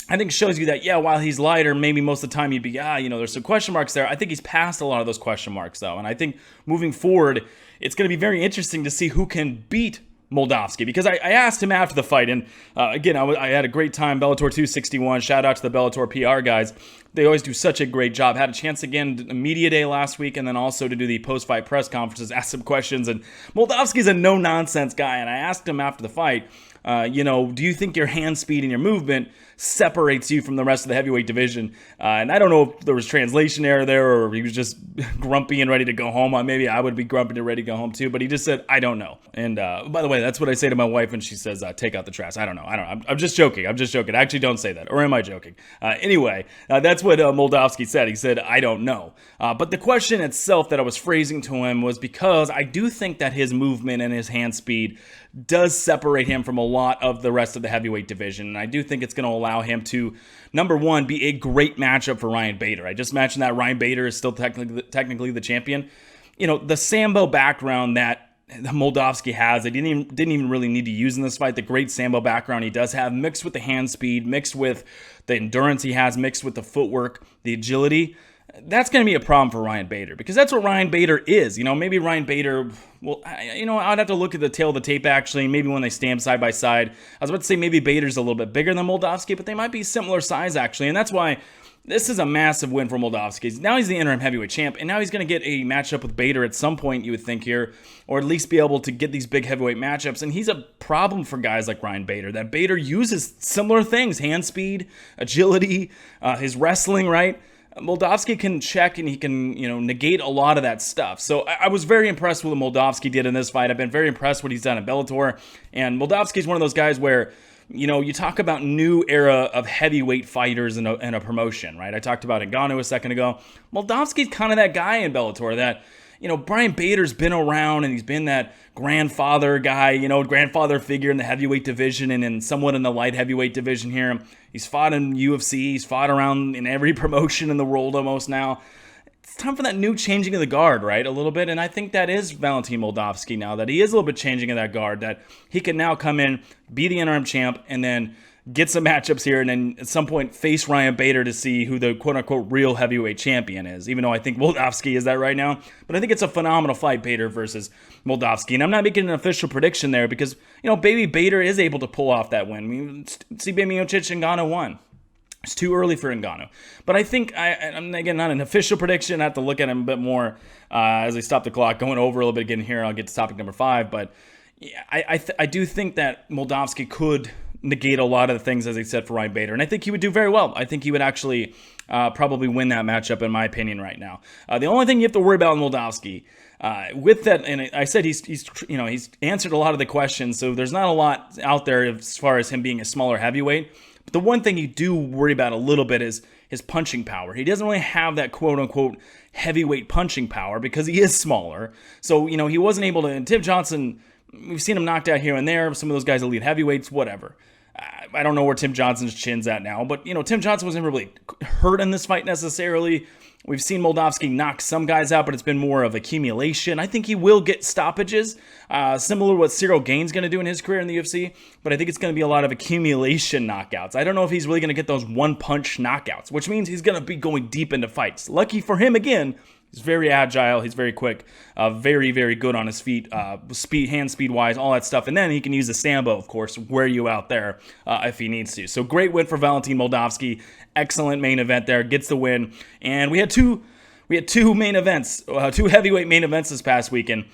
I think shows you that, while he's lighter, maybe most of the time you'd be, there's some question marks there. I think he's passed a lot of those question marks, though. And I think moving forward, it's going to be very interesting to see who can beat Moldavsky, because I asked him after the fight, and again, I had a great time, Bellator 261, shout out to the Bellator PR guys. They always do such a great job. Had a chance again the media day last week, and then also to do the post-fight press conferences, ask some questions. And Moldavsky's a no-nonsense guy, and I asked him after the fight, do you think your hand speed and your movement separates you from the rest of the heavyweight division? And I don't know if there was translation error there or he was just grumpy and ready to go home. Maybe I would be grumpy and ready to go home too, but he just said, I don't know. And by the way, that's what I say to my wife when she says, take out the trash. I don't know. I'm just joking. I actually don't say that. Or am I joking? Anyway, that's what Moldavsky said. He said, I don't know. But the question itself that I was phrasing to him was because I do think that his movement and his hand speed does separate him from a lot of the rest of the heavyweight division. And I do think it's going to allow him to, number one, be a great matchup for Ryan Bader. I just mentioned that Ryan Bader is still technically the champion. The Sambo background that Moldavsky has, they didn't even really need to use in this fight. The great Sambo background he does have, mixed with the hand speed, mixed with the endurance he has, mixed with the footwork, the agility. That's going to be a problem for Ryan Bader because that's what Ryan Bader is. Maybe Ryan Bader, I'd have to look at the tail of the tape actually, maybe when they stand side by side. I was about to say maybe Bader's a little bit bigger than Moldavsky, but they might be similar size actually, and that's why this is a massive win for Moldavsky. Now he's the interim heavyweight champ, and now he's going to get a matchup with Bader at some point, you would think here, or at least be able to get these big heavyweight matchups, and he's a problem for guys like Ryan Bader, that Bader uses similar things, hand speed, agility, his wrestling, right? Moldavsky can check and he can, negate a lot of that stuff. So I was very impressed with what Moldavsky did in this fight. I've been very impressed with what he's done at Bellator. And Moldavsky's one of those guys where, you talk about new era of heavyweight fighters in a promotion, right? I talked about Ngannou a second ago. Moldavsky's kind of that guy in Bellator that, Brian Bader's been around and he's been that grandfather guy, grandfather figure in the heavyweight division and somewhat in the light heavyweight division here. He's fought in UFC. He's fought around in every promotion in the world almost now. It's time for that new changing of the guard, right? A little bit. And I think that is Valentin Moldavsky now, that he is a little bit changing of that guard, that he can now come in, be the interim champ, and then get some matchups here, and then at some point face Ryan Bader to see who the quote-unquote real heavyweight champion is, even though I think Moldavsky is that right now. But I think it's a phenomenal fight, Bader versus Moldavsky. And I'm not making an official prediction there because, baby Bader is able to pull off that win. See, baby Miocic Ngannou won. It's too early for Ngannou. But I think, I'm again, not an official prediction. I have to look at him a bit more as I stop the clock, going over a little bit again here. I'll get to topic number 5. But yeah, I do think that Moldavsky could negate a lot of the things, as I said, for Ryan Bader. And I think he would do very well. I think he would actually probably win that matchup, in my opinion, right now. The only thing you have to worry about in Moldavsky, with that, and I said he's answered a lot of the questions, so there's not a lot out there as far as him being a smaller heavyweight. But the one thing you do worry about a little bit is his punching power. He doesn't really have that quote-unquote heavyweight punching power because he is smaller. So, he wasn't able to, and Tim Johnson, we've seen him knocked out here and there. Some of those guys elite heavyweights, whatever. I don't know where Tim Johnson's chin's at now, but, Tim Johnson wasn't really hurt in this fight necessarily. We've seen Moldavsky knock some guys out, but it's been more of accumulation. I think he will get stoppages, similar to what Ciryl Gane's going to do in his career in the UFC, but I think it's going to be a lot of accumulation knockouts. I don't know if he's really going to get those one-punch knockouts, which means he's going to be going deep into fights. Lucky for him, again, he's very agile, he's very quick, very, very good on his feet, hand speed-wise, all that stuff. And then he can use the Sambo, of course, wear you out there if he needs to. So great win for Valentin Moldavsky. Excellent main event there, gets the win. And we had two main events, two heavyweight main events this past weekend.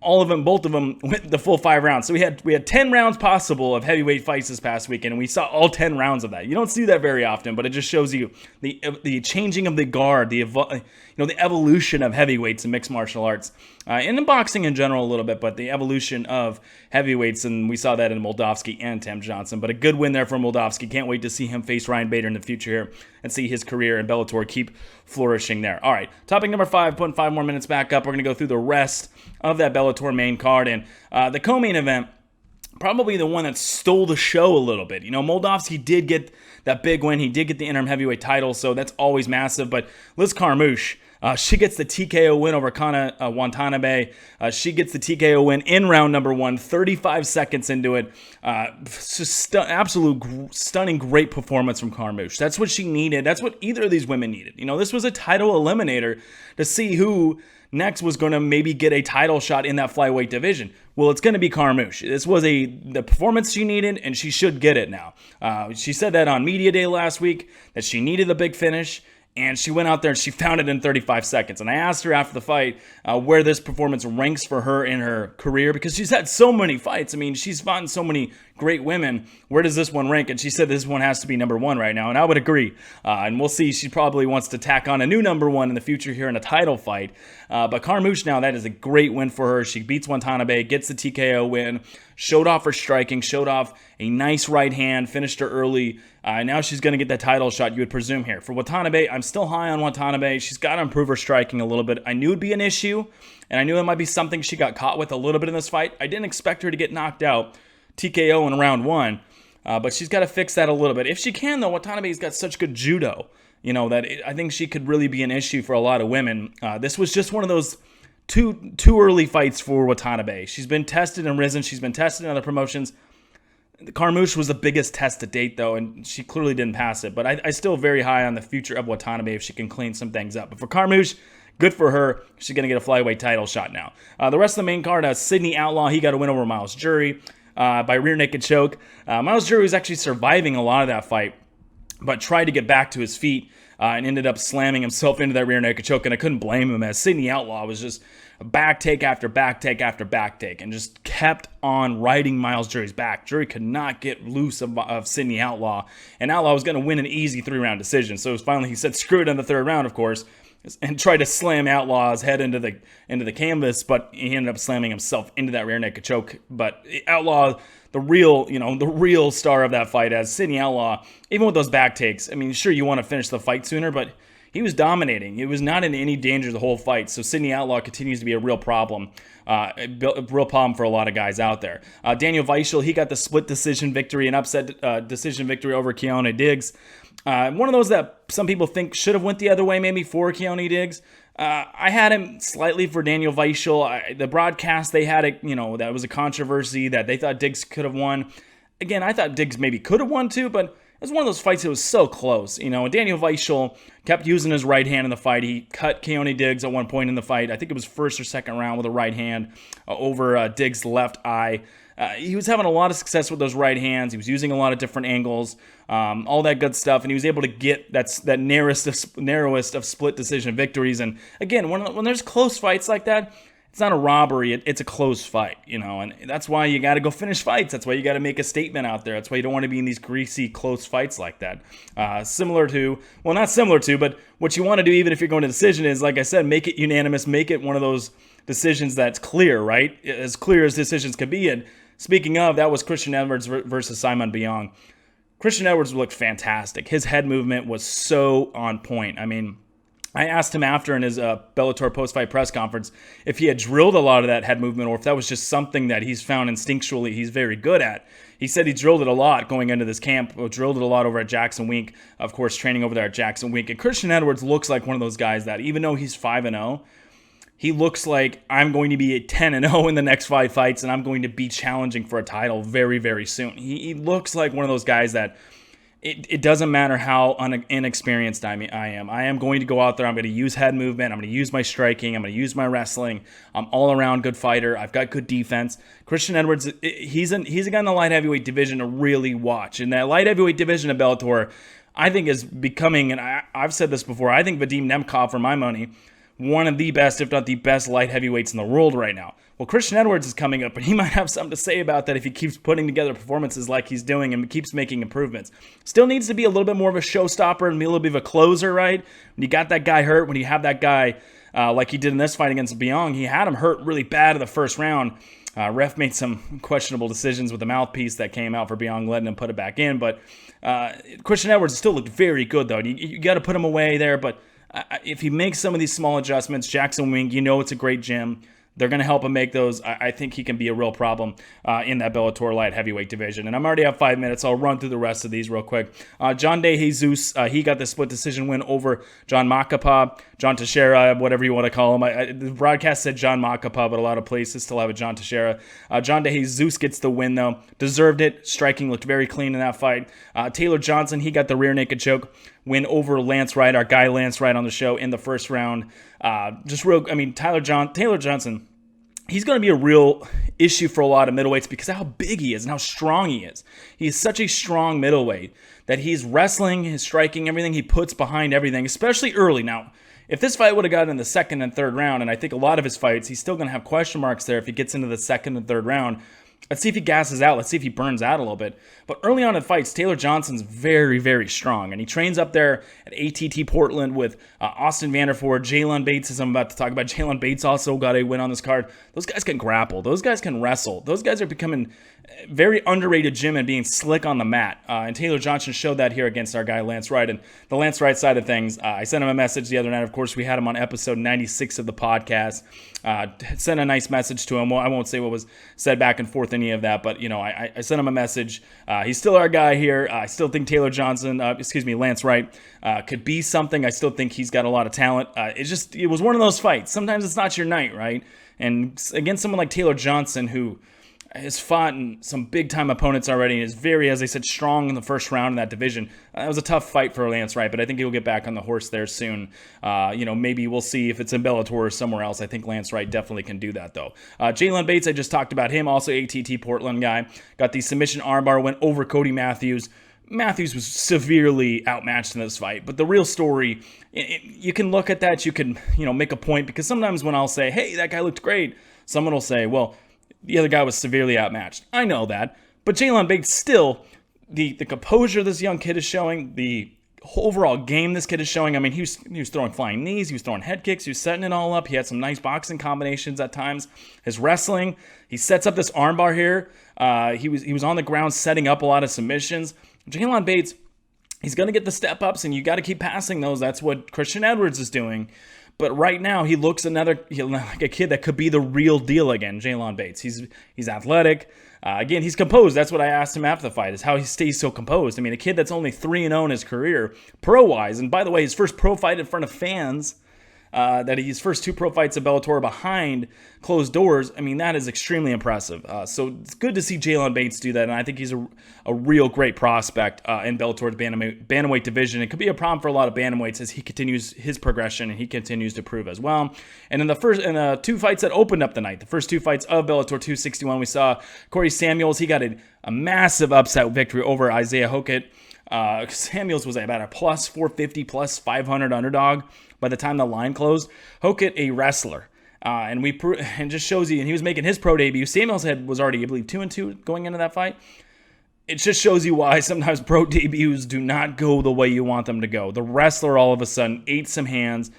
Both of them went the full 5 rounds. So we had 10 rounds possible of heavyweight fights this past weekend, and we saw all 10 rounds of that. You don't see that very often, but it just shows you the changing of the guard, the evolution of heavyweights in mixed martial arts, and in boxing in general a little bit, but the evolution of heavyweights, and we saw that in Moldavsky and Tim Johnson. But a good win there for Moldavsky. Can't wait to see him face Ryan Bader in the future here and see his career in Bellator keep flourishing there. All right, topic number 5, putting 5 more minutes back up. We're going to go through the rest of that Bellator main card, and the co-main event, probably the one that stole the show a little bit. Moldavsky did get that big win. He did get the interim heavyweight title, so that's always massive. But Liz Carmouche, she gets the TKO win over Kana Watanabe. She gets the TKO win in round number 1, 35 seconds into it. Just absolute stunning, great performance from Carmouche. That's what she needed. That's what either of these women needed. This was a title eliminator to see who next was going to maybe get a title shot in that flyweight division. Well, it's going to be Carmouche. This was the performance she needed, and she should get it now. She said that on Media Day last week, that she needed a big finish, And she went out there and she found it in 35 seconds. And I asked her after the fight where this performance ranks for her in her career, because she's had so many fights. I mean, she's fought so many great women. Where does this one rank? And she said this one has to be number one right now. And I would agree. And we'll see. She probably wants to tack on a new number one in the future here in a title fight. But Carmouche now, that is a great win for her. She beats Watanabe, gets the TKO win, showed off her striking, showed off a nice right hand, finished her early. Now she's going to get that title shot, you would presume here. For Watanabe, I'm still high on Watanabe. She's got to improve her striking a little bit. I knew it'd be an issue, and I knew it might be something she got caught with a little bit in this fight. I didn't expect her to get knocked out, TKO in round one, but she's got to fix that a little bit. If she can, though, Watanabe's got such good judo, I think she could really be an issue for a lot of women. This was just one of those too early fights for Watanabe. She's been tested and risen. She's been tested in other promotions. Carmouche was the biggest test to date, though, and she clearly didn't pass it. But I still very high on the future of Watanabe if she can clean some things up. But for Carmouche, good for her. She's going to get a flyweight title shot now. The rest of the main card, Sydney Outlaw, he got a win over Miles Jury by rear naked choke. Miles Jury was actually surviving a lot of that fight, but tried to get back to his feet and ended up slamming himself into that rear naked choke. And I couldn't blame him, as Sydney Outlaw was just back take after back take after back take and just kept on riding Miles Jury's back. Jury could not get loose of Sydney Outlaw, and Outlaw was going to win an easy 3-round decision. So finally he said screw it in the third round, of course, and tried to slam Outlaw's head into the canvas, but he ended up slamming himself into that rear naked choke. But Outlaw, the real star of that fight, as Sydney Outlaw, even with those back takes, I mean, sure, you want to finish the fight sooner, but he was dominating. He was not in any danger the whole fight. So Sydney Outlaw continues to be a real problem. A real problem for a lot of guys out there. Daniel Weichel, he got the split decision victory, an upset decision victory over Keone Diggs. One of those that some people think should have went the other way, maybe for Keone Diggs. I had him slightly for Daniel Weichel. The broadcast, they had it, that was a controversy that they thought Diggs could have won. Again, I thought Diggs maybe could have won too, but it was one of those fights that was so close. And Daniel Weichel kept using his right hand in the fight. He cut Keone Diggs at one point in the fight. I think it was first or second round with a right hand over Diggs' left eye. He was having a lot of success with those right hands. He was using a lot of different angles, all that good stuff, and he was able to get that narrowest of split decision victories. And again, when there's close fights like that, it's not a robbery. It's a close fight, and that's why you got to go finish fights. That's why you got to make a statement out there. That's why you don't want to be in these greasy, close fights like that. Not similar to, but what you want to do, even if you're going to decision, is, like I said, make it unanimous. Make it one of those decisions that's clear, right? As clear as decisions can be. And speaking of, that was Christian Edwards versus Simon Biong. Christian Edwards looked fantastic. His head movement was so on point. I mean, I asked him after in his Bellator post-fight press conference if he had drilled a lot of that head movement or if that was just something that he's found instinctually he's very good at. He said he drilled it a lot going into this camp, drilled it a lot over at Jackson Wink, of course, training over there at Jackson Wink. And Christian Edwards looks like one of those guys that, even though he's 5-0, he looks like, I'm going to be at 10-0 in the next 5 fights, and I'm going to be challenging for a title very, very soon. He looks like one of those guys that it doesn't matter how inexperienced I am. I am going to go out there. I'm going to use head movement. I'm going to use my striking. I'm going to use my wrestling. I'm all around good fighter. I've got good defense. Christian Edwards, he's a guy in the light heavyweight division to really watch. And that light heavyweight division of Bellator, I think, is becoming, and I've said this before, I think Vadim Nemkov, for my money, one of the best, if not the best, light heavyweights in the world right now. Well, Christian Edwards is coming up, and he might have something to say about that if he keeps putting together performances like he's doing and keeps making improvements. Still needs to be a little bit more of a showstopper and be a little bit of a closer, right? When you got that guy hurt, when you have that guy like he did in this fight against Biong, he had him hurt really bad in the first round. Ref made some questionable decisions with the mouthpiece that came out for Biong, letting him put it back in. But Christian Edwards still looked very good, though. You got to put him away there, but if he makes some of these small adjustments, Jackson Wink, it's a great gym. They're going to help him make those. I think he can be a real problem in that Bellator light heavyweight division. And I'm already at 5 minutes. I'll run through the rest of these real quick. John De Jesus, he got the split decision win over John Makapa, John Teixeira, whatever you want to call him. The broadcast said John Makapa, but a lot of places still have a John Teixeira. John De Jesus gets the win, though. Deserved it. Striking looked very clean in that fight. Taylor Johnson, he got the rear naked choke win over Lance Wright, our guy Lance Wright on the show in the first round. Taylor Johnson, he's going to be a real issue for a lot of middleweights because of how big he is and how strong he is. He is such a strong middleweight that he's wrestling, his striking, everything he puts behind everything, especially early. Now, if this fight would have gotten in the second and third round, and I think a lot of his fights, he's still going to have question marks there if he gets into the second and third round. Let's see if he gasses out. Let's see if he burns out a little bit. But early on in fights, Taylor Johnson's very, very strong. And he trains up there at ATT Portland with Austin Vanderford, Jalen Bates, as I'm about to talk about. Jalen Bates also got a win on this card. Those guys can grapple. Those guys can wrestle. Those guys are becoming very underrated gym and being slick on the mat. And Taylor Johnson showed that here against our guy Lance Wright. And the Lance Wright side of things, I sent him a message the other night. Of course, we had him on episode 96 of the podcast. Sent a nice message to him. Well, I won't say what was said back and forth, any of that, but I sent him a message. He's still our guy here. I still think Taylor Johnson, Lance Wright, could be something. I still think he's got a lot of talent. It was one of those fights. Sometimes it's not your night, right? And against someone like Taylor Johnson, who has fought some big-time opponents already and is very, as I said, strong in the first round in that division. That was a tough fight for Lance Wright, but I think he'll get back on the horse there soon. Maybe we'll see if it's in Bellator or somewhere else. I think Lance Wright definitely can do that, though. Jalen Bates, I just talked about him, also ATT Portland guy. Got the submission armbar, went over Cody Matthews. Matthews was severely outmatched in this fight, but the real story, you can look at that, you can make a point, because sometimes when I'll say, hey, that guy looked great, someone will say, well, the other guy was severely outmatched. I know that. But Jalen Bates still, the composure this young kid is showing, the overall game this kid is showing. I mean, he was throwing flying knees, he was throwing head kicks, he was setting it all up. He had some nice boxing combinations at times. His wrestling, he sets up this armbar here. He was on the ground setting up a lot of submissions. Jalen Bates, he's going to get the step-ups, and you got to keep passing those. That's what Christian Edwards is doing. But right now, he looks like a kid that could be the real deal again, Jalen Bates. He's athletic. Again, he's composed. That's what I asked him after the fight, is how he stays so composed. I mean, a kid that's only 3-0 in his career, pro-wise. And by the way, his first pro fight in front of fans, his first 2 pro fights at Bellator behind closed doors, I mean, that is extremely impressive. So it's good to see Jalen Bates do that, and I think he's a real great prospect in Bellator's bantamweight division. It could be a problem for a lot of bantamweights as he continues his progression and he continues to prove as well. And in the 2 fights that opened up the night, the first 2 fights of Bellator 261, we saw Corey Samuels. He got a massive upset victory over Isaiah Hokit. Samuels was about a plus 450, plus 500 underdog by the time the line closed. Hokit, a wrestler. And just shows you, and he was making his pro debut. Samuels was already, I believe, 2-2 going into that fight. It just shows you why sometimes pro debuts do not go the way you want them to go. The wrestler all of a sudden ate some hands,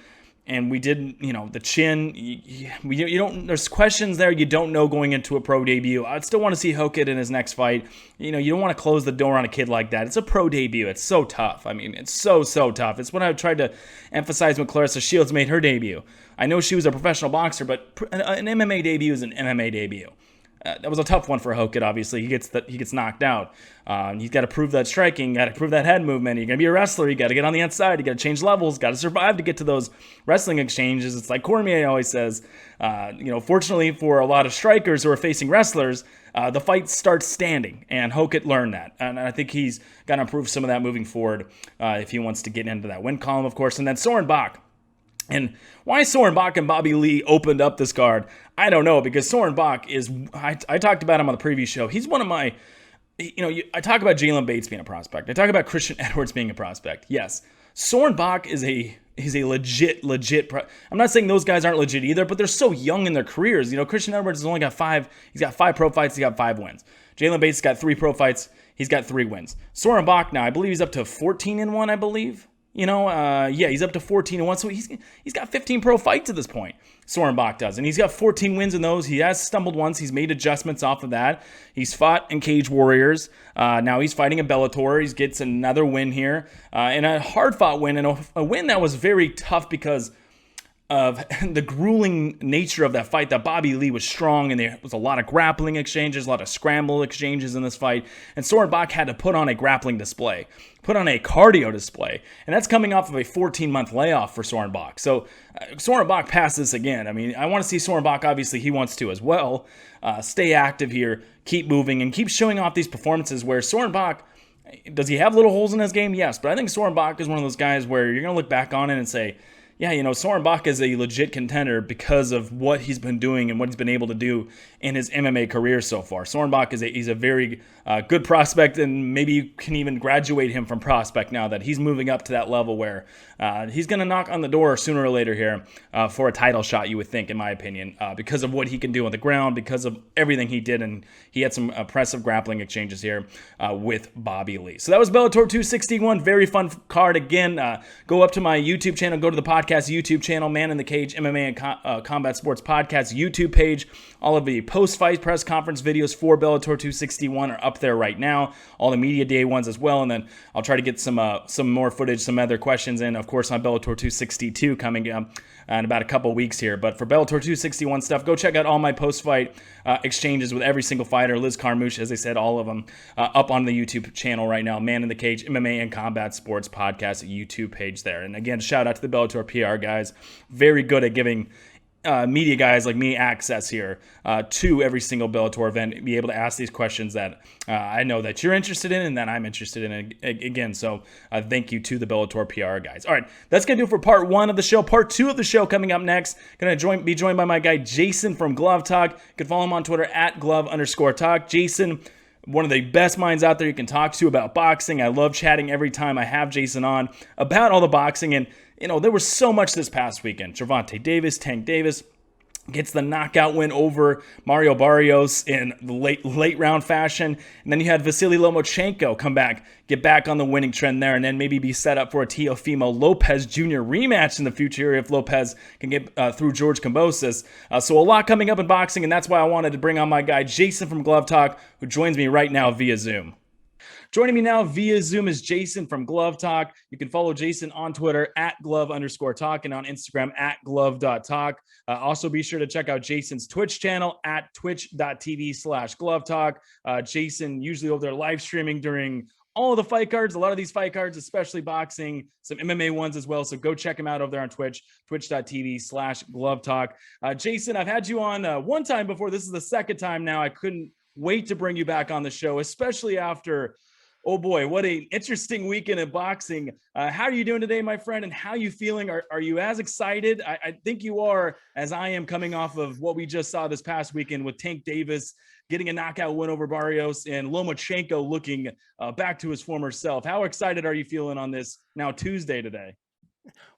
and we didn't, the chin, you don't, there's questions there you don't know going into a pro debut. I'd still want to see Hokit in his next fight. You don't want to close the door on a kid like that. It's a pro debut. It's so tough. I mean, it's so tough. It's what I tried to emphasize when Clarissa Shields made her debut. I know she was a professional boxer, but an MMA debut is an MMA debut. That was a tough one for Hokit, obviously. He gets knocked out. He's got to prove that striking, got to prove that head movement. You're going to be a wrestler. You got to get on the outside. You got to change levels. Got to survive to get to those wrestling exchanges. It's like Cormier always says, fortunately for a lot of strikers who are facing wrestlers, the fight starts standing, and Hokit learned that. And I think he's got to improve some of that moving forward if he wants to get into that win column, of course. And then Soren Bach. And why Soren Bach and Bobby Lee opened up this card, I don't know, because Soren Bach is, I talked about him on the previous show. He's one of my, I talk about Jalen Bates being a prospect. I talk about Christian Edwards being a prospect. Yes, Soren Bach is a legit, I'm not saying those guys aren't legit either, but they're so young in their careers. Christian Edwards has only got 5, he's got 5 pro fights, he's got 5 wins. Jalen Bates has got 3 pro fights, he's got 3 wins. Soren Bach now, I believe he's up to 14-1, I believe. He's up to 14-1, so he's got 15 pro fights at this point. Soren Bach does, and he's got 14 wins in those. He has stumbled once. He's made adjustments off of that. He's fought in Cage Warriors. Now he's fighting in Bellator. He gets another win here, and a hard-fought win, and a win that was very tough because of the grueling nature of that fight. That Bobby Lee was strong, and there was a lot of grappling exchanges, a lot of scramble exchanges in this fight, and Soren Bach had to put on a grappling display, put on a cardio display, and that's coming off of a 14-month layoff for Soren Bach. So Soren Bach passed this again. I mean, I want to see Soren Bach, obviously he wants to as well, stay active here, keep moving, and keep showing off these performances where Soren Bach, does he have little holes in his game? Yes, but I think Soren Bach is one of those guys where you're going to look back on it and say, yeah, Soren Bach is a legit contender because of what he's been doing and what he's been able to do in his MMA career so far. Soren Bach he's a very good prospect, and maybe you can even graduate him from prospect now that he's moving up to that level where he's going to knock on the door sooner or later here for a title shot, you would think, in my opinion, because of what he can do on the ground, because of everything he did, and he had some impressive grappling exchanges here with Bobby Lee. So that was Bellator 261, very fun card. Again, go up to my YouTube channel, go to the podcast YouTube channel, Man in the Cage MMA and Combat Sports Podcast YouTube page. All of the post-fight press conference videos for Bellator 261 are up there right now. All the media day ones as well, and then I'll try to get some more footage, some other questions in, of course, on Bellator 262 coming up in about a couple weeks here. But for Bellator 261 stuff, go check out all my post-fight exchanges with every single fighter. Liz Carmouche, as I said, all of them up on the YouTube channel right now. Man in the Cage MMA and Combat Sports Podcast YouTube page there. And again, shout out to the Bellator PR guys. Very good at giving media guys like me access here to every single Bellator event, be able to ask these questions that I know that you're interested in and that I'm interested in again. So thank you to the Bellator PR guys. All right, that's going to do it for part one of the show. Part two of the show coming up next. Going to be joined by my guy Jayson from Glove Talk. You can follow him on Twitter at glove_talk. Jayson, one of the best minds out there you can talk to about boxing. I love chatting every time I have Jayson on about all the boxing. And, there was so much this past weekend. Gervonta Davis, Tank Davis, gets the knockout win over Mario Barrios in the late round fashion. And then you had Vasily Lomachenko come back, get back on the winning trend there, and then maybe be set up for a Teofimo Lopez Jr. rematch in the future if Lopez can get through George Kambosos. So a lot coming up in boxing, and that's why I wanted to bring on my guy Jayson from Glove Talk, who joins me right now via Zoom. Joining me now via Zoom is Jayson from Glove Talk. You can follow Jayson on Twitter at glove_talk and on Instagram at glove.talk. Also, be sure to check out Jayson's Twitch channel at twitch.tv/glovetalk. Jayson usually over there live streaming during all of the fight cards, a lot of these fight cards, especially boxing, some MMA ones as well. So go check him out over there on Twitch, twitch.tv/glovetalk. Jayson, I've had you on one time before. This is the second time now. I couldn't wait to bring you back on the show, especially after, oh boy, what an interesting weekend in boxing. How are you doing today, my friend? And how are you feeling? Are you as excited? I think you are, as I am, coming off of what we just saw this past weekend with Tank Davis getting a knockout win over Barrios and Lomachenko looking back to his former self. How excited are you feeling on this now Tuesday today?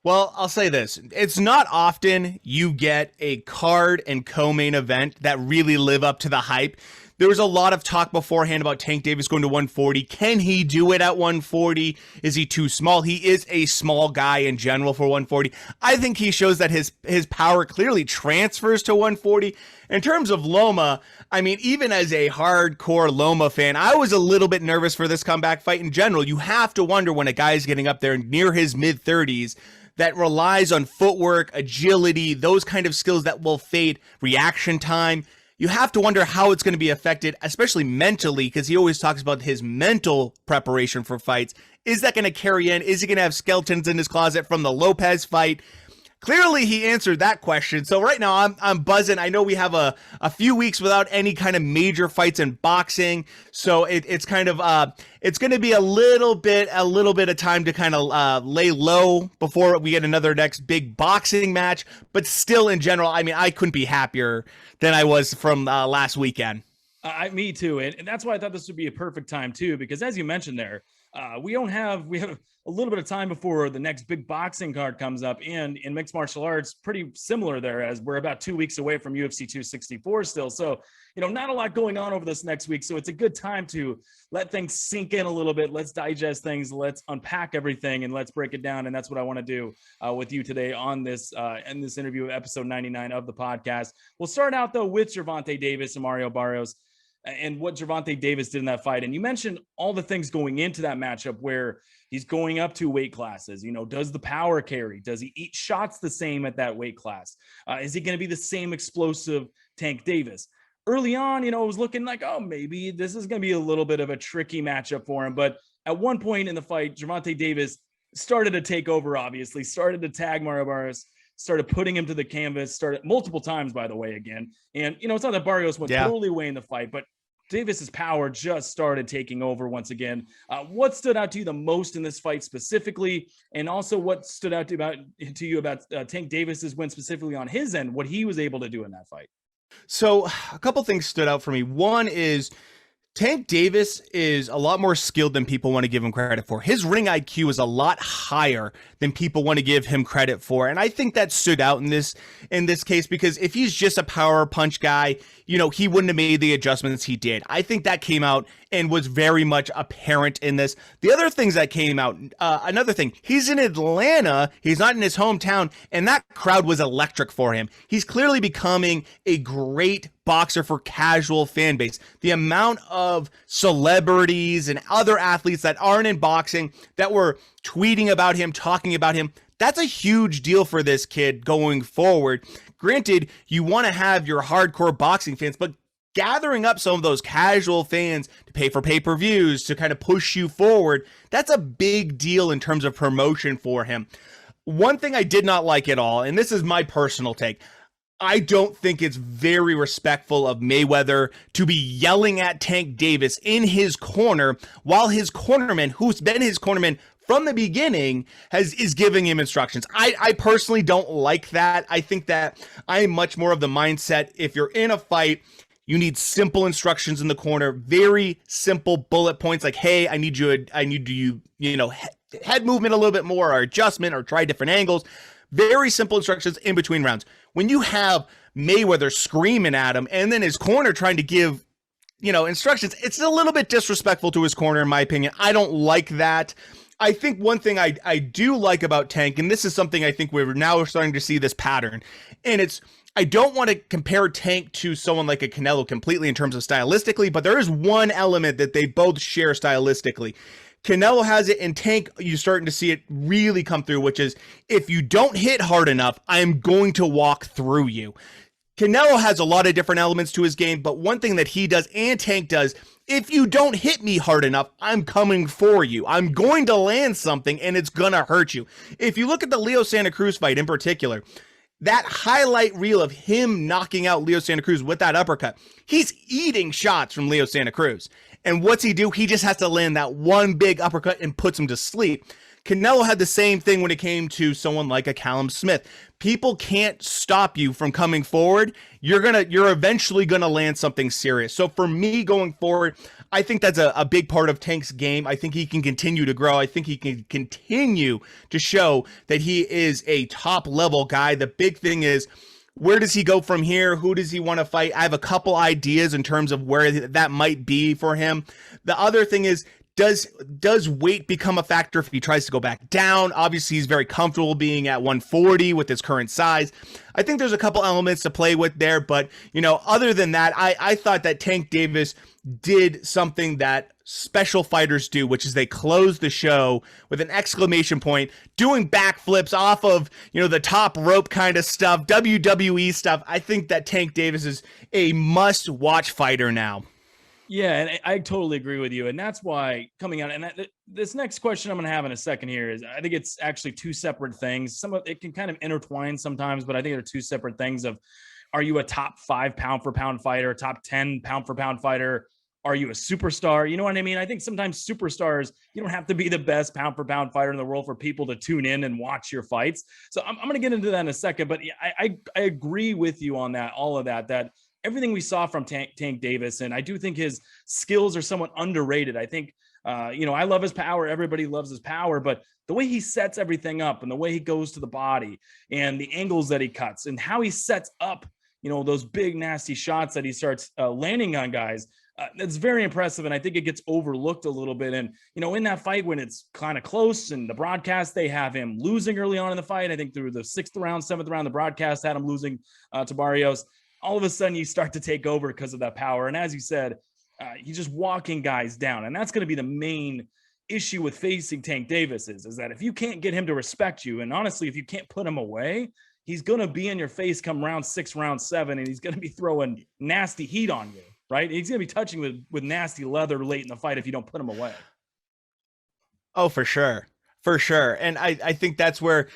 Well, I'll say this. It's not often you get a card and co-main event that really live up to the hype. There was a lot of talk beforehand about Tank Davis going to 140. Can he do it at 140? Is he too small? He is a small guy in general for 140. I think he shows that his power clearly transfers to 140. In terms of Loma, I mean, even as a hardcore Loma fan, I was a little bit nervous for this comeback fight in general. You have to wonder when a guy is getting up there near his mid-30s that relies on footwork, agility, those kind of skills that will fade, reaction time. You have to wonder how it's going to be affected, especially mentally, because he always talks about his mental preparation for fights. Is that going to carry in? Is he going to have skeletons in his closet from the Lopez fight? Clearly, he answered that question. So right now, I'm buzzing. I know we have a few weeks without any kind of major fights in boxing, so it's kind of it's going to be a little bit of time to kind of lay low before we get another next big boxing match. But still, in general, I mean, I couldn't be happier than I was from last weekend. Me too, and that's why I thought this would be a perfect time too, because as you mentioned there, we have a little bit of time before the next big boxing card comes up, and in mixed martial arts, pretty similar there, as we're about 2 weeks away from UFC 264 still. So, not a lot going on over this next week. So it's a good time to let things sink in a little bit. Let's digest things. Let's unpack everything and let's break it down. And that's what I want to do with you today on this in this interview, episode 99 of the podcast. We'll start out though with Gervonta Davis and Mario Barrios and what Gervonta Davis did in that fight. And you mentioned all the things going into that matchup where he's going up 2 weight classes. Does the power carry? Does he eat shots the same at that weight class? Is he going to be the same explosive Tank Davis? Early on, it was looking like, oh, maybe this is going to be a little bit of a tricky matchup for him. But at one point in the fight, Gervonta Davis started to take over, obviously, started to tag Mario Barrios, started putting him to the canvas, started multiple times, by the way, again. And, it's not that Barrios went totally away in the fight, but Davis's power just started taking over once again. What stood out to you the most in this fight specifically? And also what stood out to you about Tank Davis's win specifically on his end, what he was able to do in that fight? So a couple things stood out for me. One is Tank Davis is a lot more skilled than people want to give him credit for. His ring IQ is a lot higher than people want to give him credit for. And I think that stood out in this case, because if he's just a power punch guy, he wouldn't have made the adjustments he did. I think that came out and was very much apparent in this. The other things that came out, another thing, he's in Atlanta, he's not in his hometown, and that crowd was electric for him. He's clearly becoming a great boxer for casual fan base. The amount of celebrities and other athletes that aren't in boxing that were tweeting about him, talking about him, that's a huge deal for this kid going forward. Granted, you want to have your hardcore boxing fans, but gathering up some of those casual fans to pay for pay-per-views to kind of push you forward, that's a big deal in terms of promotion for him. One thing I did not like at all, and this is my personal take, I don't think it's very respectful of Mayweather to be yelling at Tank Davis in his corner while his cornerman, who's been his cornerman from the beginning, is giving him instructions. I personally don't like that. I think that I'm much more of the mindset, if you're in a fight, you need simple instructions in the corner, very simple bullet points like, hey, I need you, head movement a little bit more, or adjustment, or try different angles. Very simple instructions in between rounds. When you have Mayweather screaming at him and then his corner trying to give, instructions, it's a little bit disrespectful to his corner, in my opinion. I don't like that. I think one thing I do like about Tank, and this is something I think we're now starting to see this pattern, and I don't want to compare Tank to someone like a Canelo completely in terms of stylistically, but there is one element that they both share stylistically. Canelo has it, and Tank, you're starting to see it really come through, which is, if you don't hit hard enough, I'm going to walk through you. Canelo has a lot of different elements to his game, but one thing that he does and Tank does, if you don't hit me hard enough, I'm coming for you. I'm going to land something, and it's going to hurt you. If you look at the Leo Santa Cruz fight in particular, that highlight reel of him knocking out Leo Santa Cruz with that uppercut, he's eating shots from Leo Santa Cruz. And what's he do? He just has to land that one big uppercut and puts him to sleep. Canelo had the same thing when it came to someone like a Callum Smith. People can't stop you from coming forward. You're eventually gonna land something serious. So for me going forward, I think that's a big part of Tank's game. I think he can continue to grow. I think he can continue to show that he is a top level guy. The big thing is, where does he go from here? Who does he want to fight? I have a couple ideas in terms of where that might be for him. The other thing is, does weight become a factor if he tries to go back down? Obviously, he's very comfortable being at 140 with his current size. I think there's a couple elements to play with there, but, other than that, I thought that Tank Davis did something that special fighters do, which is they close the show with an exclamation point, doing backflips off of, the top rope kind of stuff, WWE stuff. I think that Tank Davis is a must-watch fighter now. Yeah, and I totally agree with you. And that's why coming out, and this next question I'm going to have in a second here is, I think it's actually two separate things. Some of it can kind of intertwine sometimes, but I think they're two separate things of, are you a top 5 pound for pound fighter, top 10 pound for pound fighter? Are you a superstar? You know what I mean? I think sometimes superstars, you don't have to be the best pound for pound fighter in the world for people to tune in and watch your fights. So I'm going to get into that in a second, but I agree with you on that, all of that everything we saw from Tank Davis, and I do think his skills are somewhat underrated. I think, I love his power. Everybody loves his power, but the way he sets everything up and the way he goes to the body and the angles that he cuts and how he sets up, those big, nasty shots that he starts landing on guys, that's very impressive. And I think it gets overlooked a little bit. And, in that fight, when it's kind of close and the broadcast, they have him losing early on in the fight. I think through the 6th round, 7th round, the broadcast had him losing to Barrios. All of a sudden you start to take over because of that power. And as you said, he's just walking guys down. And that's going to be the main issue with facing Tank Davis is that if you can't get him to respect you, and honestly, if you can't put him away, he's going to be in your face come round 6, round 7, and he's going to be throwing nasty heat on you, right? He's going to be touching with nasty leather late in the fight if you don't put him away. Oh, for sure. For sure. And I think that's where,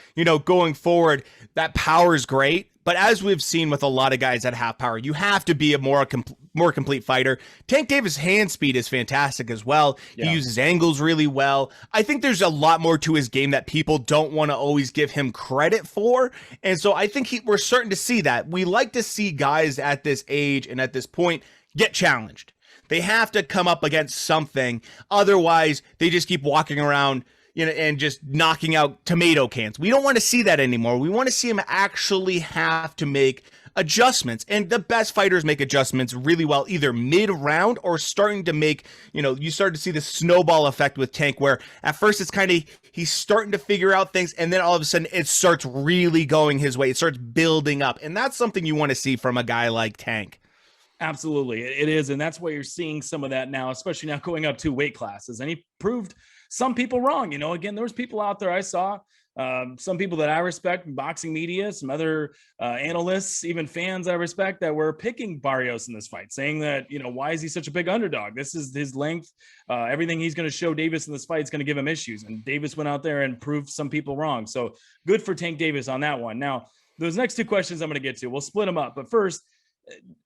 going forward, that power is great. But as we've seen with a lot of guys that have power, you have to be a more complete fighter. Tank Davis' hand speed is fantastic as well. Yeah. He uses angles really well. I think there's a lot more to his game that people don't want to always give him credit for. And so I think we're starting to see that. We like to see guys at this age and at this point get challenged. They have to come up against something. Otherwise, they just keep walking around, and just knocking out tomato cans. We don't want to see that anymore. We want to see him actually have to make adjustments. And the best fighters make adjustments really well, either mid-round or starting to make, you start to see the snowball effect with Tank, where at first it's kind of, he's starting to figure out things, and then all of a sudden it starts really going his way. It starts building up. And that's something you want to see from a guy like Tank. Absolutely. It is. And that's why you're seeing some of that now, especially now going up 2 weight classes. And he proved some people wrong. Again, there was people out there I saw, some people that I respect in boxing media, some other analysts, even fans I respect, that were picking Barrios in this fight, saying that, why is he such a big underdog? This is his length. Everything he's going to show Davis in this fight is going to give him issues. And Davis went out there and proved some people wrong. So good for Tank Davis on that one. Now, those next 2 questions I'm going to get to, we'll split them up. But first,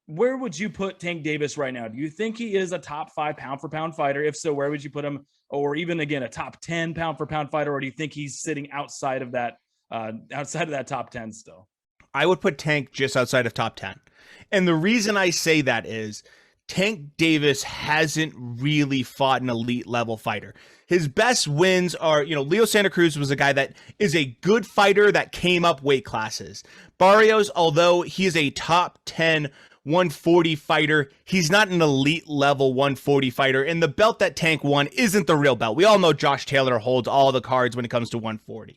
where would you put Tank Davis right now? Do you think he is a top 5 pound for pound fighter? If so, where would you put him? Or even, again, a top 10 pound for pound fighter? Or do you think he's sitting outside of that top 10 still? I would put Tank just outside of top 10. And the reason I say that is Tank Davis hasn't really fought an elite level fighter. His best wins are, Leo Santa Cruz was a guy that is a good fighter that came up weight classes. Barrios, although he is a top 10 140 fighter, he's not an elite level 140 fighter. And the belt that Tank won isn't the real belt. We all know Josh Taylor holds all the cards when it comes to 140.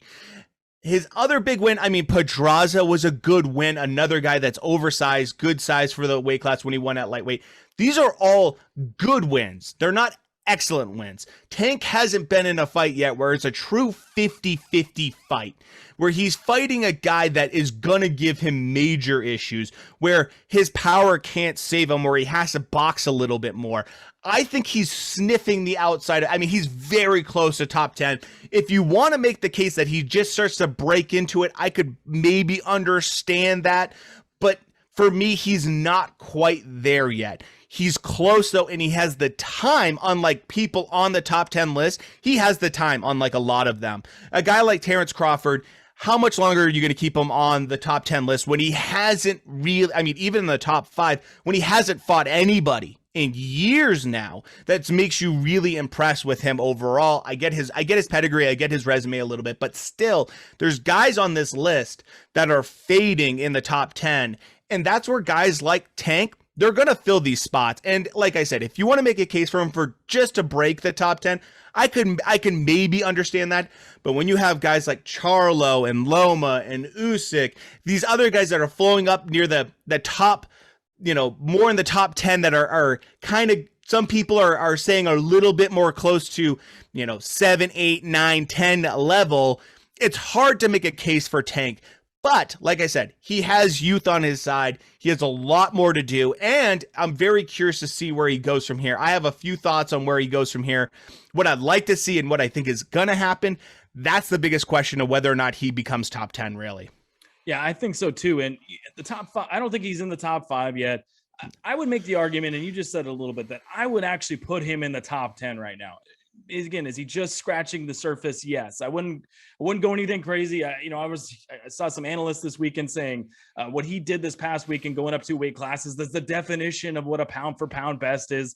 His other big win, Pedraza was a good win. Another guy that's oversized, good size for the weight class when he won at lightweight. These are all good wins. They're not excellent wins. Tank hasn't been in a fight yet where it's a true 50-50 fight, where he's fighting a guy that is gonna give him major issues, where his power can't save him, where he has to box a little bit more. I think he's sniffing the outside. He's very close to top 10. If you want to make the case that he just starts to break into it, I could maybe understand that. But for me, he's not quite there yet. He's close, though, and he has the time, unlike people on the top 10 list. He has the time, unlike a lot of them. A guy like Terrence Crawford, how much longer are you going to keep him on the top 10 list when he hasn't really, even in the top 5, when he hasn't fought anybody in years now? That makes you really impressed with him overall. I get his pedigree, I get his resume a little bit, but still, there's guys on this list that are fading in the top 10, and that's where guys like Tank, they're going to fill these spots. And like I said, if you want to make a case for him for just to break the top 10, I can maybe understand that. But when you have guys like Charlo and Loma and Usyk, these other guys that are flowing up near the top, more in the top 10 that are kind of, some people are saying are a little bit more close to, 7, 8, 9, 10 level, it's hard to make a case for Tank. But like I said, he has youth on his side. He has a lot more to do, and I'm very curious to see where he goes from here. I have a few thoughts on where he goes from here, what I'd like to see and what I think is going to happen. That's the biggest question of whether or not he becomes top 10, really. Yeah, I think so too. And the top 5, I don't think he's in the top 5 yet. I would make the argument, and you just said a little bit, that I would actually put him in the top 10 right now. Again, is he just scratching the surface? Yes. I wouldn't go anything crazy. I saw some analysts this weekend saying what he did this past weekend, going up 2 weight classes, that's the definition of what a pound for pound best is.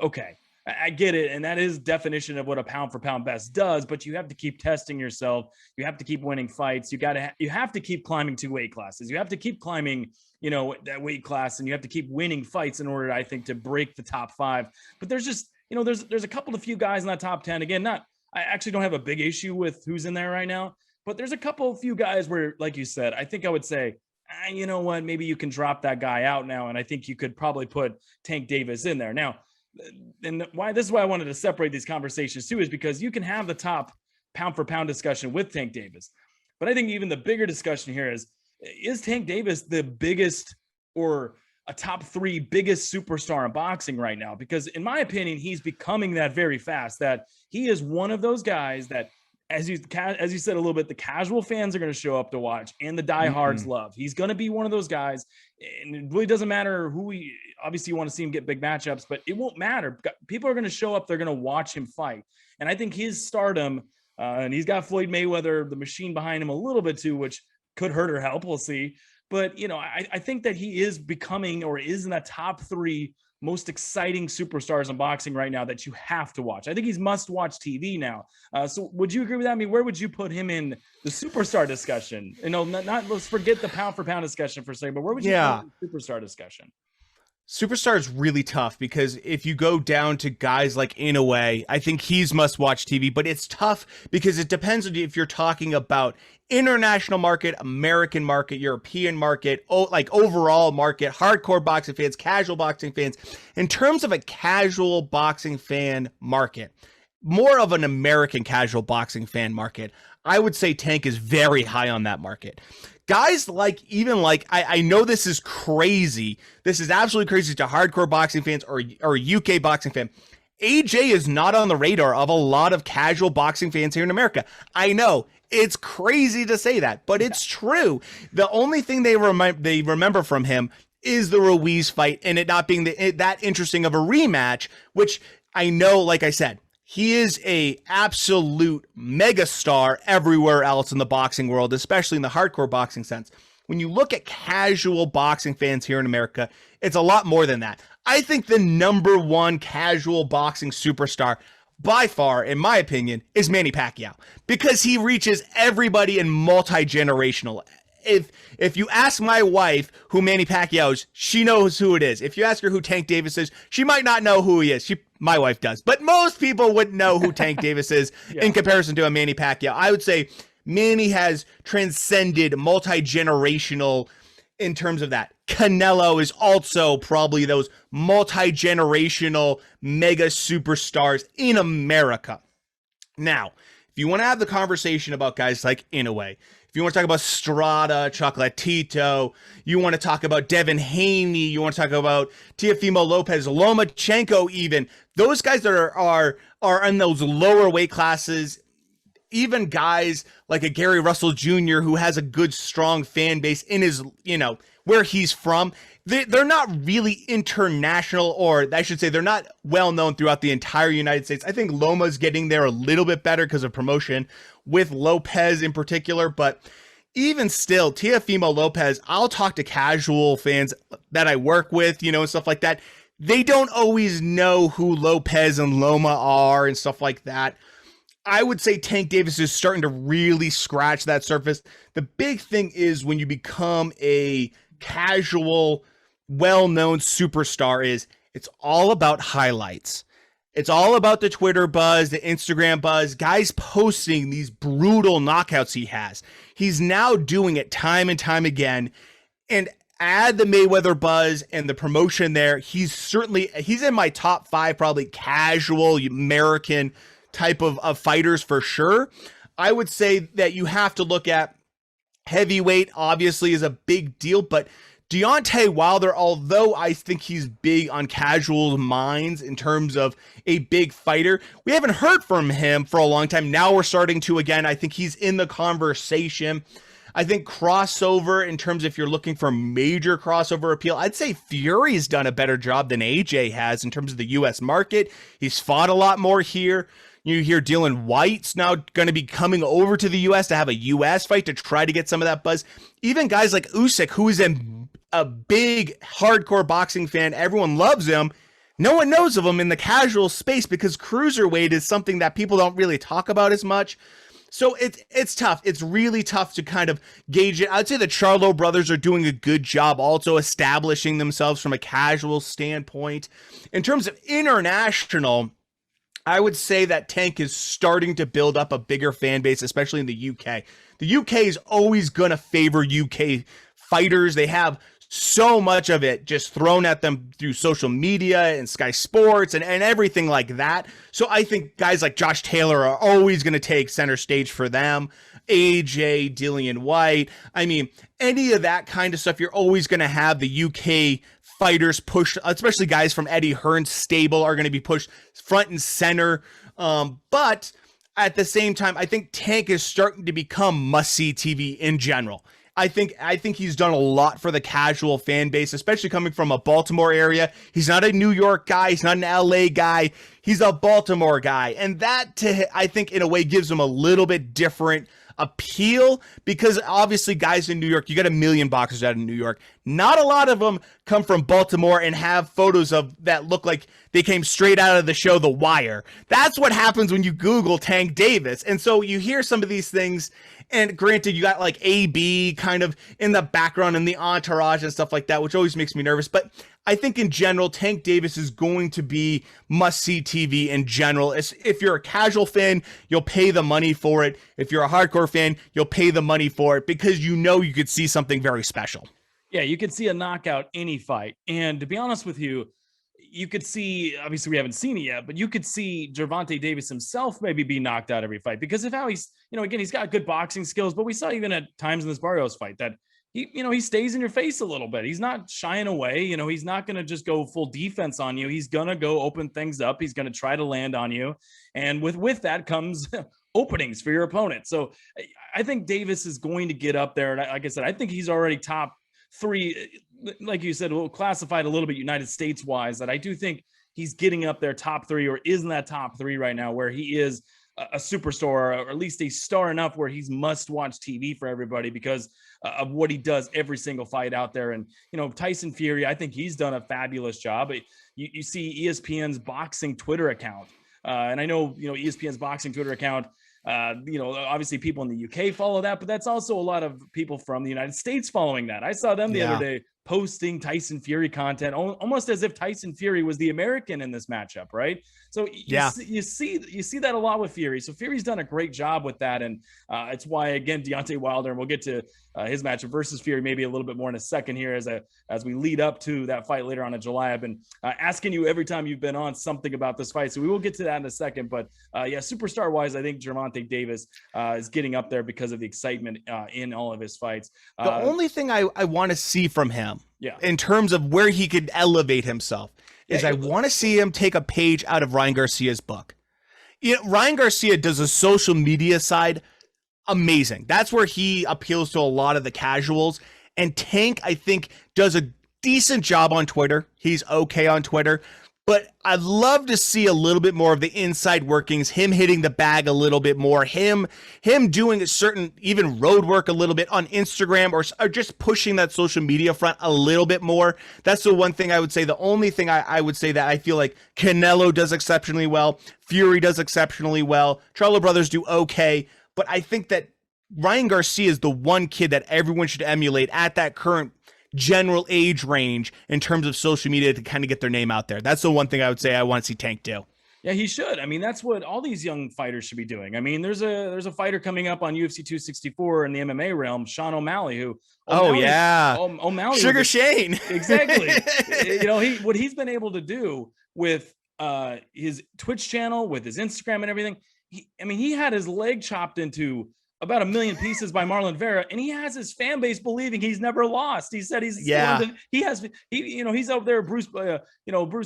Okay, I get it. And that is definition of what a pound for pound best does, but you have to keep testing yourself. You have to keep winning fights. You have to keep climbing 2 weight classes. You have to keep climbing, that weight class, and you have to keep winning fights in order, I think, to break the top 5. But there's just, there's a couple of few guys in that top 10. Again, I actually don't have a big issue with who's in there right now, but there's a couple of few guys where, like you said, I think I would say, you know what, maybe you can drop that guy out now. And I think you could probably put Tank Davis in there. Now, and this is why I wanted to separate these conversations too, is because you can have the top pound for pound discussion with Tank Davis. But I think even the bigger discussion here is Tank Davis the biggest or a top 3 biggest superstar in boxing right now? Because in my opinion, he's becoming that very fast, that he is one of those guys that as you said a little bit, the casual fans are going to show up to watch, and the diehards love. He's going to be one of those guys, and it really doesn't matter who he. Obviously, you want to see him get big matchups, but it won't matter. People are going to show up. They're going to watch him fight, and I think his stardom, and he's got Floyd Mayweather, the machine behind him a little bit too, which could hurt or help. We'll see. But I think that he is becoming, or is in the top 3 most exciting superstars in boxing right now that you have to watch. I think he's must-watch TV now. So would you agree with that? I mean, where would you put him in the superstar discussion? Not let's forget the pound-for-pound discussion for a second, but where would you put him in the superstar discussion? Superstar is really tough because if you go down to guys like Inoue, I think he's must-watch TV, but it's tough because it depends on if you're talking about international market, American market, European market, like overall market, hardcore boxing fans, casual boxing fans. In terms of a casual boxing fan market, more of an American casual boxing fan market, I would say Tank is very high on that market. Guys I know this is crazy. This is absolutely crazy to hardcore boxing fans or UK boxing fan. AJ is not on the radar of a lot of casual boxing fans here in America. I know it's crazy to say that, but it's true. The only thing they remember from him is the Ruiz fight and it not being that interesting of a rematch, which I know, like I said, he is a absolute megastar everywhere else in the boxing world, especially in the hardcore boxing sense. When you look at casual boxing fans here in America, it's a lot more than that. I think the number 1 casual boxing superstar by far, in my opinion, is Manny Pacquiao because he reaches everybody in multi-generational. If you ask my wife who Manny Pacquiao is, she knows who it is. If you ask her who Tank Davis is, she might not know who he is. My wife does, but most people wouldn't know who Tank Davis is in comparison to a Manny Pacquiao. I would say Manny has transcended multi-generational in terms of that. Canelo is also probably those multi-generational mega superstars in America. Now, if you want to have the conversation about guys like Inoue, if you want to talk about Strada, Chocolatito, you want to talk about Devin Haney, you want to talk about Teofimo Lopez, Lomachenko even, those guys that are in those lower weight classes, even guys like a Gary Russell Jr. who has a good, strong fan base in his, where he's from, they're not really international, or I should say they're not well known throughout the entire United States. I think Loma's getting there a little bit better because of promotion with Lopez in particular, but even still, Teofimo Lopez, I'll talk to casual fans that I work with, and stuff like that. They don't always know who Lopez and Loma are and stuff like that. I would say Tank Davis is starting to really scratch that surface. The big thing is when you become a casual, well-known superstar is it's all about highlights. It's all about the Twitter buzz, the Instagram buzz, guys posting these brutal knockouts he has. He's now doing it time and time again. And add the Mayweather buzz and the promotion there, he's in my top 5 probably casual American type of fighters for sure. I would say that you have to look at heavyweight, obviously is a big deal, but Deontay Wilder, although I think he's big on casual minds in terms of a big fighter, we haven't heard from him for a long time. Now we're starting to again. I think he's in the conversation. I think crossover, in terms of if you're looking for major crossover appeal, I'd say Fury's done a better job than AJ has in terms of the U.S. market. He's fought a lot more here. You hear Dylan White's now going to be coming over to the U.S. to have a U.S. fight to try to get some of that buzz. Even guys like Usyk, who is a big hardcore boxing fan, everyone loves him. No one knows of him in the casual space because cruiserweight is something that people don't really talk about as much. So it's tough. It's really tough to kind of gauge it. I'd say the Charlo brothers are doing a good job also establishing themselves from a casual standpoint. In terms of international, I would say that Tank is starting to build up a bigger fan base, especially in the UK. The UK is always going to favor UK fighters. They have so much of it just thrown at them through social media and Sky Sports and everything like that. So I think guys like Josh Taylor are always going to take center stage for them. AJ, Dillian White. I mean, any of that kind of stuff, you're always going to have the UK fighters pushed, especially guys from Eddie Hearn's stable are going to be pushed front and center. But at the same time, I think Tank is starting to become must-see TV in general. I think he's done a lot for the casual fan base, especially coming from a Baltimore area. He's not a New York guy. He's not an LA guy. He's a Baltimore guy. And that, I think, in a way, gives him a little bit different appeal, because obviously guys in New York, you got a million boxers out in New York. Not a lot of them come from Baltimore and have photos of that look like they came straight out of the show The Wire. That's what happens when you Google Tank Davis. And so you hear some of these things, and granted, you got like AB kind of in the background and the entourage and stuff like that, which always makes me nervous. But I think in general, Tank Davis is going to be must-see TV in general. If you're a casual fan, you'll pay the money for it. If you're a hardcore fan, you'll pay the money for it, because you know you could see something very special. Yeah, you could see a knockout any fight. And to be honest with you, you could see, obviously we haven't seen it yet, but you could see Gervonta Davis himself maybe be knocked out every fight because of how he's, again, he's got good boxing skills, but we saw even at times in this Barrios fight that he stays in your face a little bit. He's not shying away. He's not going to just go full defense on you. He's going to go open things up. He's going to try to land on you. And with that comes openings for your opponent. So I think Davis is going to get up there. And like I said, I think he's already top 3, like you said, classified a little bit United States wise, that I do think he's getting up there top 3, or is in that top 3 right now, where he is a superstar, or at least a star enough where he's must watch TV for everybody because of what he does every single fight out there. And, Tyson Fury, I think he's done a fabulous job. You see ESPN's boxing Twitter account. And I know, ESPN's boxing Twitter account, obviously people in the UK follow that, but that's also a lot of people from the United States following that. I saw them the other day posting Tyson Fury content, almost as if Tyson Fury was the American in this matchup, right? So you see that a lot with Fury. So Fury's done a great job with that, and it's why, again, Deontay Wilder, and we'll get to his matchup versus Fury maybe a little bit more in a second here as we lead up to that fight later on in July. I've been asking you every time you've been on something about this fight, so we will get to that in a second. But superstar wise, I think Gervonta Davis is getting up there because of the excitement in all of his fights. The only thing I want to see from him, yeah, in terms of where he could elevate himself, is I want to see him take a page out of Ryan Garcia's book. Ryan Garcia does a social media side amazing. That's where he appeals to a lot of the casuals. And Tank, I think, does a decent job on Twitter. He's okay on Twitter. But I'd love to see a little bit more of the inside workings, him hitting the bag a little bit more, him doing a certain, even road work a little bit on Instagram, or just pushing that social media front a little bit more. That's the one thing I would say. The only thing I would say that I feel like Canelo does exceptionally well, Fury does exceptionally well, Charlo brothers do okay, but I think that Ryan Garcia is the one kid that everyone should emulate at that current general age range in terms of social media to kind of get their name out there. That's the one thing I would say I want to see Tank do. Yeah, he should. I mean, that's what all these young fighters should be doing. I mean, there's a fighter coming up on UFC 264 in the MMA realm, Sean O'Malley, who O'Malley Sugar Shane. Exactly. What he's been able to do with his Twitch channel, with his Instagram and everything. He had his leg chopped into about 1 million pieces by Marlon Vera, and he has his fan base believing he's never lost. He said he's out there. Bruce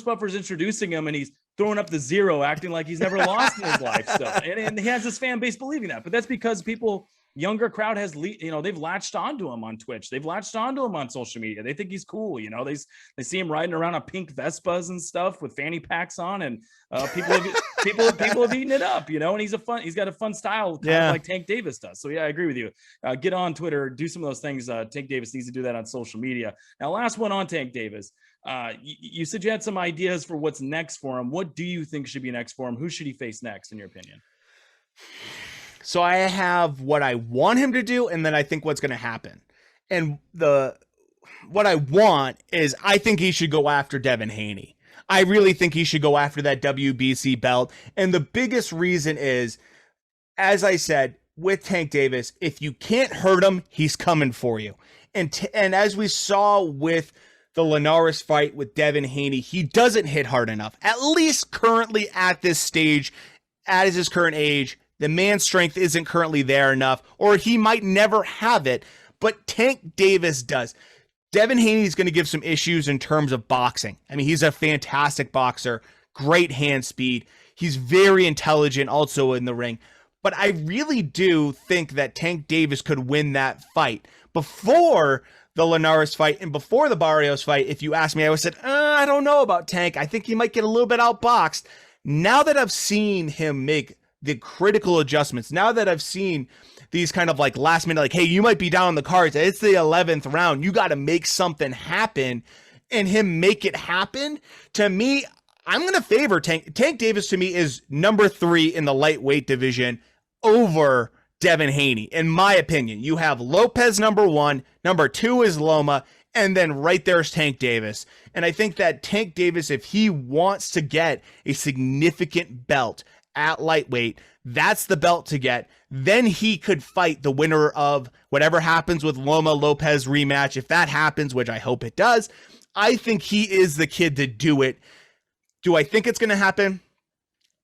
Buffer's introducing him, and he's throwing up the 0, acting like he's never lost in his life. So, and he has his fan base believing that. But that's because younger crowd has, they've latched onto him on Twitch. They've latched onto him on social media. They think he's cool. They see him riding around on pink Vespas and stuff with fanny packs on, and people have eaten it up, and he's got a fun style, kind of like Tank Davis does. So yeah, I agree with you. Get on Twitter, do some of those things. Tank Davis needs to do that on social media. Now, last one on Tank Davis. You said you had some ideas for what's next for him. What do you think should be next for him? Who should he face next, in your opinion? So I have what I want him to do, and then I think what's going to happen. And what I want is, I think he should go after Devin Haney. I really think he should go after that WBC belt. And the biggest reason is, as I said, with Tank Davis, if you can't hurt him, he's coming for you. And as we saw with the Linares fight with Devin Haney, he doesn't hit hard enough, at least currently at this stage, at his current age. The man's strength isn't currently there enough, or he might never have it, but Tank Davis does. Devin Haney is going to give some issues in terms of boxing. He's a fantastic boxer, great hand speed. He's very intelligent also in the ring, but I really do think that Tank Davis could win that fight. Before the Linares fight and before the Barrios fight, if you ask me, I would have said, I don't know about Tank. I think he might get a little bit outboxed. Now that I've seen him make the critical adjustments, now that I've seen these kind of like last minute, like, hey, you might be down on the cards. It's the 11th round. You got to make something happen, and him make it happen. To me, I'm going to favor Tank. Tank Davis to me is number 3 in the lightweight division over Devin Haney. In my opinion, you have Lopez number 1, number 2 is Loma, and then right there's Tank Davis. And I think that Tank Davis, if he wants to get a significant belt at lightweight, that's the belt to get. Then he could fight the winner of whatever happens with Loma Lopez rematch. If that happens, which I hope it does, I think he is the kid to do it. Do I think it's going to happen?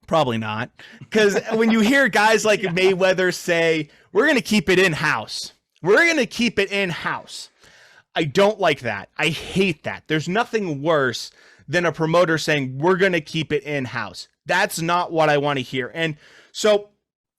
Probably not. Because when you hear guys like Mayweather say, we're going to keep it in-house. We're going to keep it in-house. I don't like that. I hate that. There's nothing worse than a promoter saying, we're going to keep it in-house. That's not what I want to hear. And so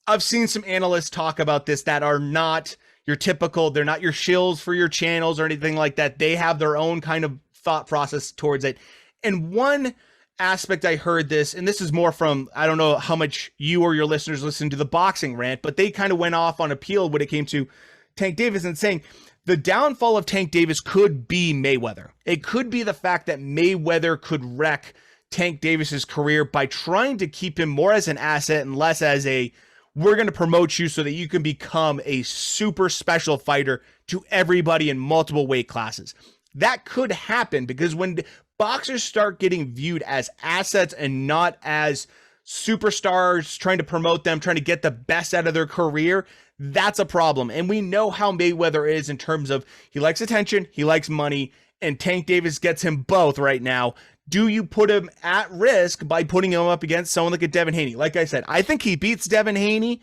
I've seen some analysts talk about this that are not your typical, they're not your shills for your channels or anything like that. They have their own kind of thought process towards it. And one aspect I heard this, and this is more from, I don't know how much you or your listeners listen to the boxing rant, but they kind of went off on appeal when it came to Tank Davis and saying the downfall of Tank Davis could be Mayweather. It could be the fact that Mayweather could wreck Tank Davis's career by trying to keep him more as an asset and less as a, we're going to promote you so that you can become a super special fighter to everybody in multiple weight classes. That could happen because when boxers start getting viewed as assets and not as superstars, trying to promote them, trying to get the best out of their career, that's a problem. And we know how Mayweather is in terms of he likes attention, he likes money, and Tank Davis gets him both right now. Do you put him at risk by putting him up against someone like a Devin Haney? Like I said, I think he beats Devin Haney,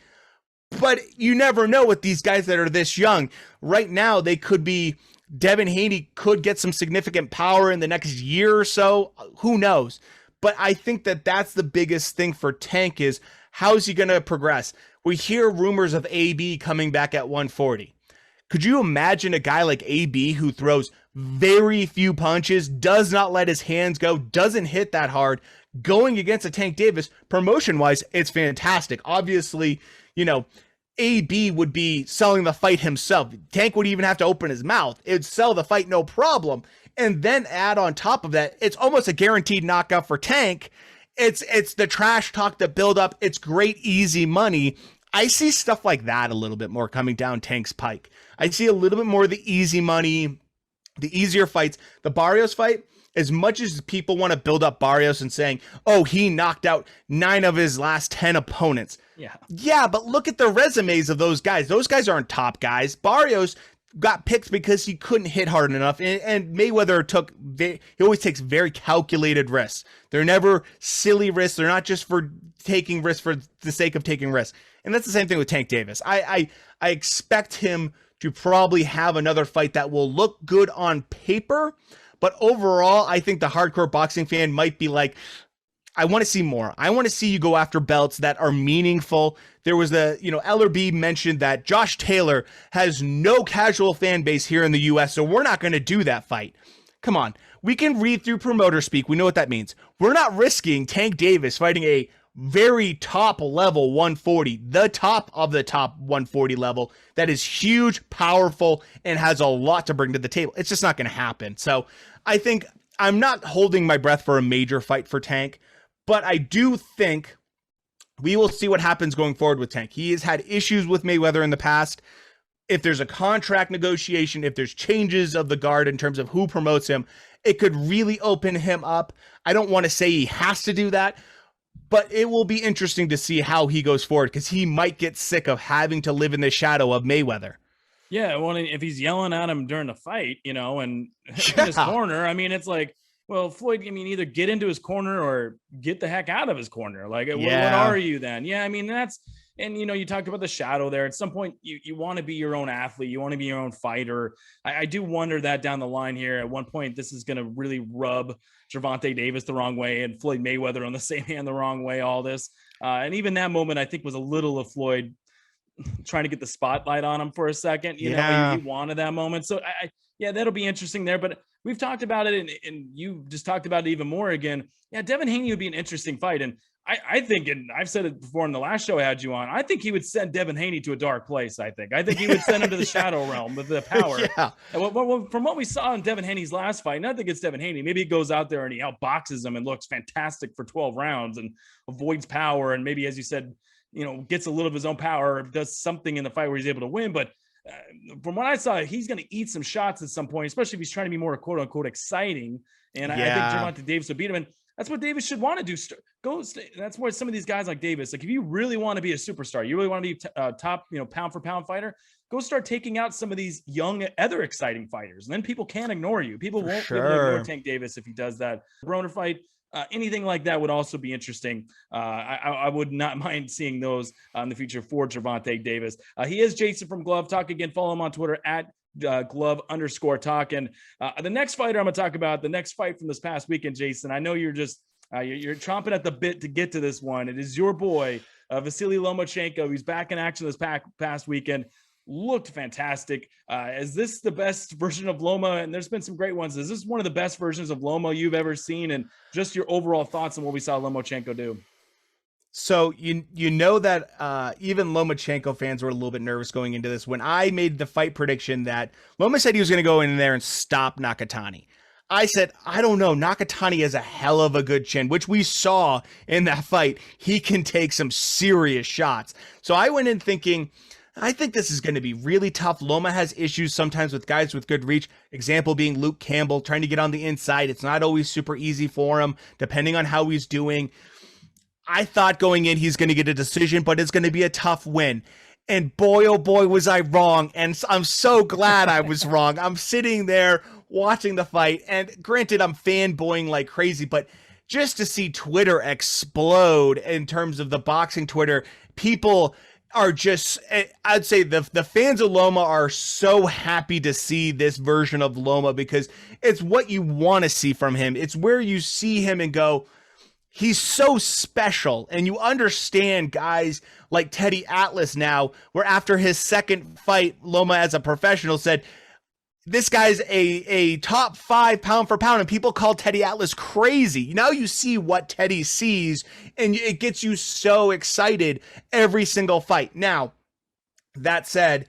but you never know with these guys that are this young. Right now, they could be, Devin Haney could get some significant power in the next year or so. Who knows? But I think that that's the biggest thing for Tank is how is he going to progress? We hear rumors of AB coming back at 140. Could you imagine a guy like AB who throws very few punches, does not let his hands go, doesn't hit that hard, going against a Tank Davis? Promotion-wise, it's fantastic. Obviously, you know, AB would be selling the fight himself. Tank would even have to open his mouth. It would sell the fight, no problem. And then add on top of that, it's almost a guaranteed knockout for Tank. It's the trash talk, the build up. It's great, easy money. I see stuff like that a little bit more coming down Tank's pike. I see a little bit more of the easy money, the easier fights. The Barrios fight, as much as people want to build up Barrios and saying, oh, he knocked out 9 of his last 10 opponents. Yeah, but look at the resumes of those guys. Those guys aren't top guys. Barrios got picked because he couldn't hit hard enough. And Mayweather he always takes very calculated risks. They're never silly risks. They're not just for taking risks for the sake of taking risks. And that's the same thing with Tank Davis. I expect him to probably have another fight that will look good on paper. But overall, I think the hardcore boxing fan might be like, I want to see more. I want to see you go after belts that are meaningful. There was Ellerby mentioned that Josh Taylor has no casual fan base here in the US, so we're not going to do that fight. Come on. We can read through promoter speak. We know what that means. We're not risking Tank Davis fighting a very top level 140, the top of the top 140 level that is huge, powerful, and has a lot to bring to the table. It's just not going to happen. So I think I'm not holding my breath for a major fight for Tank, but I do think we will see what happens going forward with Tank. He has had issues with Mayweather in the past. If there's a contract negotiation, if there's changes of the guard in terms of who promotes him, it could really open him up. I don't want to say he has to do that, but it will be interesting to see how he goes forward because he might get sick of having to live in the shadow of Mayweather. Yeah, well, if he's yelling at him during the fight, and in his corner, I mean, it's like, well, Floyd, either get into his corner or get the heck out of his corner. Like, what are you then? Yeah, I mean, And, you talked about the shadow there. At some point, you want to be your own athlete. You want to be your own fighter. I do wonder that down the line here, at one point, this is going to really rub Gervonta Davis the wrong way and Floyd Mayweather on the same hand the wrong way, all this. And even that moment, I think, was a little of Floyd trying to get the spotlight on him for a second. You know, he wanted that moment. So, yeah, that'll be interesting there. But we've talked about it, and you just talked about it even more again. Yeah, Devin Haney would be an interesting fight. And I think, and I've said it before in the last show I had you on, I think he would send Devin Haney to a dark place, I think he would send him to the shadow realm with the power. Yeah. And from what we saw in Devin Haney's last fight, nothing against Devin Haney. Maybe he goes out there and he outboxes him and looks fantastic for 12 rounds and avoids power. And maybe, as you said, gets a little of his own power, does something in the fight where he's able to win. But from what I saw, he's going to eat some shots at some point, especially if he's trying to be more quote unquote exciting. And I think Gervonta Davis would beat him. And that's what Davis should want to do. That's where some of these guys like Davis, like if you really want to be a superstar, you really want to be top, pound for pound fighter, go start taking out some of these young, other exciting fighters. And then people can't ignore you. People won't be able to ignore Tank Davis if he does that. Broner fight. Anything like that would also be interesting. I would not mind seeing those in the future for Gervonta Davis. He is Jayson from Glove Talk. Again, follow him on Twitter at glove_talk. And the next fighter I'm going to talk about, the next fight from this past weekend, Jayson, I know you're just you're chomping at the bit to get to this one. It is your boy, Vasily Lomachenko. He's back in action this past weekend. Looked fantastic. Is this the best version of Loma? And there's been some great ones. Is this one of the best versions of Loma you've ever seen? And just your overall thoughts on what we saw Lomachenko do? So you know that even Lomachenko fans were a little bit nervous going into this. When I made the fight prediction that Loma said he was going to go in there and stop Nakatani, I said, I don't know. Nakatani has a hell of a good chin, which we saw in that fight. He can take some serious shots. So I went in thinking, I think this is going to be really tough. Loma has issues sometimes with guys with good reach. Example being Luke Campbell trying to get on the inside. It's not always super easy for him, depending on how he's doing. I thought going in, he's going to get a decision, but it's going to be a tough win. And boy, oh boy, was I wrong. And I'm so glad I was wrong. I'm sitting there watching the fight. And granted, I'm fanboying like crazy, but just to see Twitter explode in terms of the boxing Twitter, people are just, I'd say the fans of Loma are so happy to see this version of Loma because it's what you want to see from him. It's where you see him and go, he's so special. And you understand guys like Teddy Atlas now, where after his second fight, Loma as a professional said, this guy's a top 5 pound for pound, and people call Teddy Atlas crazy. Now you see what Teddy sees, and it gets you so excited every single fight. Now, that said,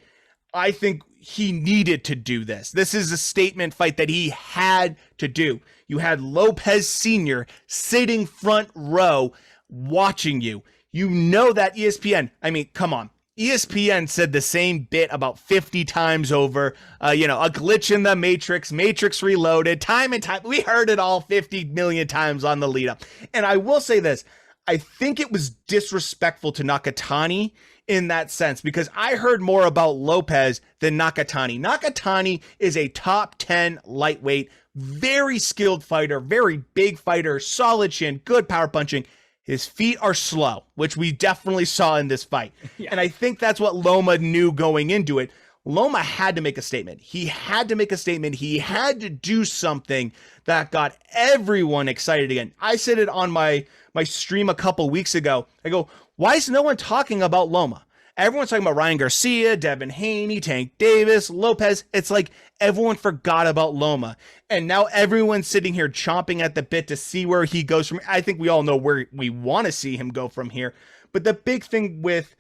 I think he needed to do this. This is a statement fight that he had to do. You had Lopez Sr. sitting front row watching you. You know that ESPN, I mean, come on. ESPN said the same bit about 50 times over, a glitch in the Matrix, Matrix Reloaded, time and time. We heard it all 50 million times on the lead up. And I will say this, I think it was disrespectful to Nakatani in that sense, because I heard more about Lopez than Nakatani. Nakatani is a top 10 lightweight, very skilled fighter, very big fighter, solid chin, good power punching. His feet are slow, which we definitely saw in this fight. Yeah. And I think that's what Loma knew going into it. Loma had to make a statement. He had to make a statement. He had to do something that got everyone excited again. I said it on my stream a couple weeks ago. I go, why is no one talking about Loma? Everyone's talking about Ryan Garcia, Devin Haney, Tank Davis, Lopez. It's like everyone forgot about Loma. And now everyone's sitting here chomping at the bit to see where he goes from. I think we all know where we want to see him go from here. But the big thing with,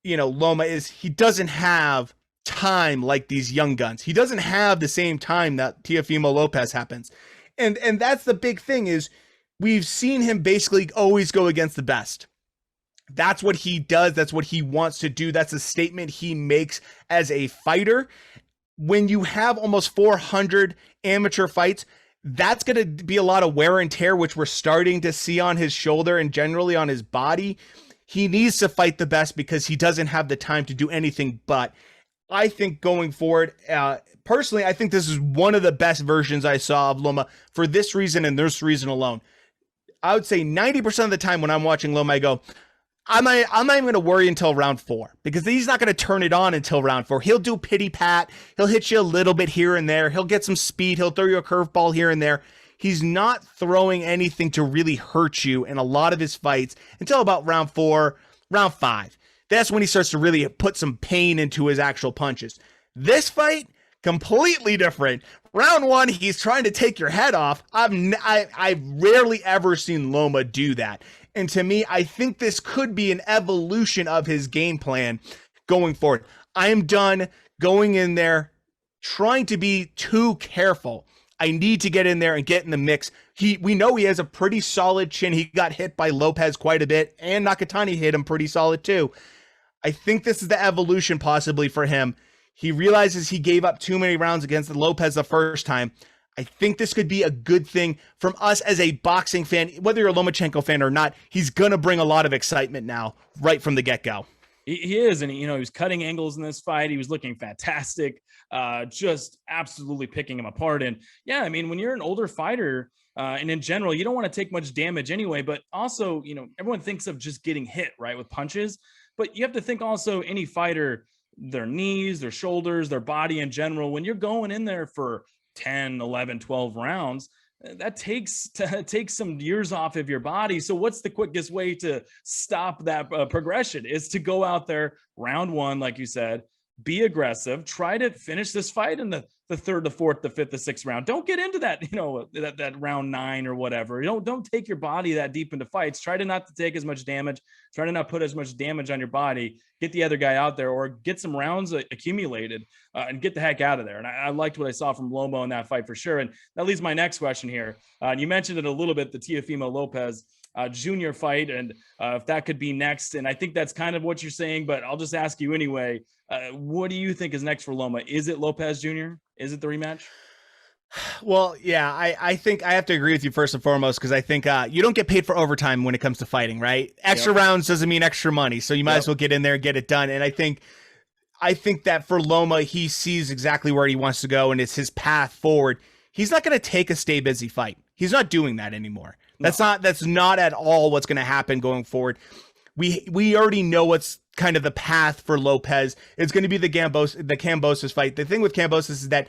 Loma is he doesn't have time like these young guns. He doesn't have the same time that Teofimo Lopez happens. And that's the big thing is we've seen him basically always go against the best. That's what he does. That's what he wants to do. That's a statement he makes as a fighter. When you have almost 400 amateur fights, that's going to be a lot of wear and tear, which we're starting to see on his shoulder and generally on his body. He needs to fight the best because he doesn't have the time to do anything but. I think going forward, personally, I think this is one of the best versions I saw of Loma for this reason and this reason alone. I would say 90% of the time when I'm watching Loma, I go, I'm not even going to worry until round 4 because he's not going to turn it on until round 4. He'll do pity pat. He'll hit you a little bit here and there. He'll get some speed. He'll throw you a curveball here and there. He's not throwing anything to really hurt you in a lot of his fights until about round 4, round 5. That's when he starts to really put some pain into his actual punches. This fight, completely different. Round 1, he's trying to take your head off. I've rarely ever seen Loma do that. And to me, I think this could be an evolution of his game plan going forward. I am done going in there trying to be too careful. I need to get in there and get in the mix. We know he has a pretty solid chin. He got hit by Lopez quite a bit, and Nakatani hit him pretty solid too. I think this is the evolution possibly for him. He realizes he gave up too many rounds against Lopez the first time. I think this could be a good thing from us as a boxing fan, whether you're a Lomachenko fan or not. He's going to bring a lot of excitement now, right from the get-go. He is, and he was cutting angles in this fight. He was looking fantastic, just absolutely picking him apart. And yeah, I mean, when you're an older fighter, and in general, you don't want to take much damage anyway, but also, everyone thinks of just getting hit, right, with punches. But you have to think also any fighter, their knees, their shoulders, their body in general, when you're going in there for 10, 11, 12 rounds, that takes some years off of your body. So what's the quickest way to stop that progression is to go out there round 1, like you said, be aggressive, try to finish this fight in the 3rd, the 4th, the 5th, the 6th round. Don't get into that, that round 9 or whatever. Don't take your body that deep into fights. Try to not to take as much damage. Try to not put as much damage on your body. Get the other guy out there or get some rounds accumulated and get the heck out of there. And I liked what I saw from Lomo in that fight for sure. And that leads my next question here. You mentioned it a little bit, the Teofimo Lopez junior fight, and if that could be next. And I think that's kind of what you're saying, but I'll just ask you anyway. What do you think is next for Loma? Is it Lopez Jr.? Is it the rematch? Well, yeah, I think I have to agree with you first and foremost, because I think you don't get paid for overtime when it comes to fighting, right? Extra rounds doesn't mean extra money, so you might as well get in there and get it done. And I think that for Loma, he sees exactly where he wants to go, and it's his path forward. He's not going to take a stay busy fight. He's not doing that anymore. No. That's not at all what's going to happen going forward. We already know what's kind of the path for Lopez. It's going to be the Kambosos fight. The thing with Kambosos is that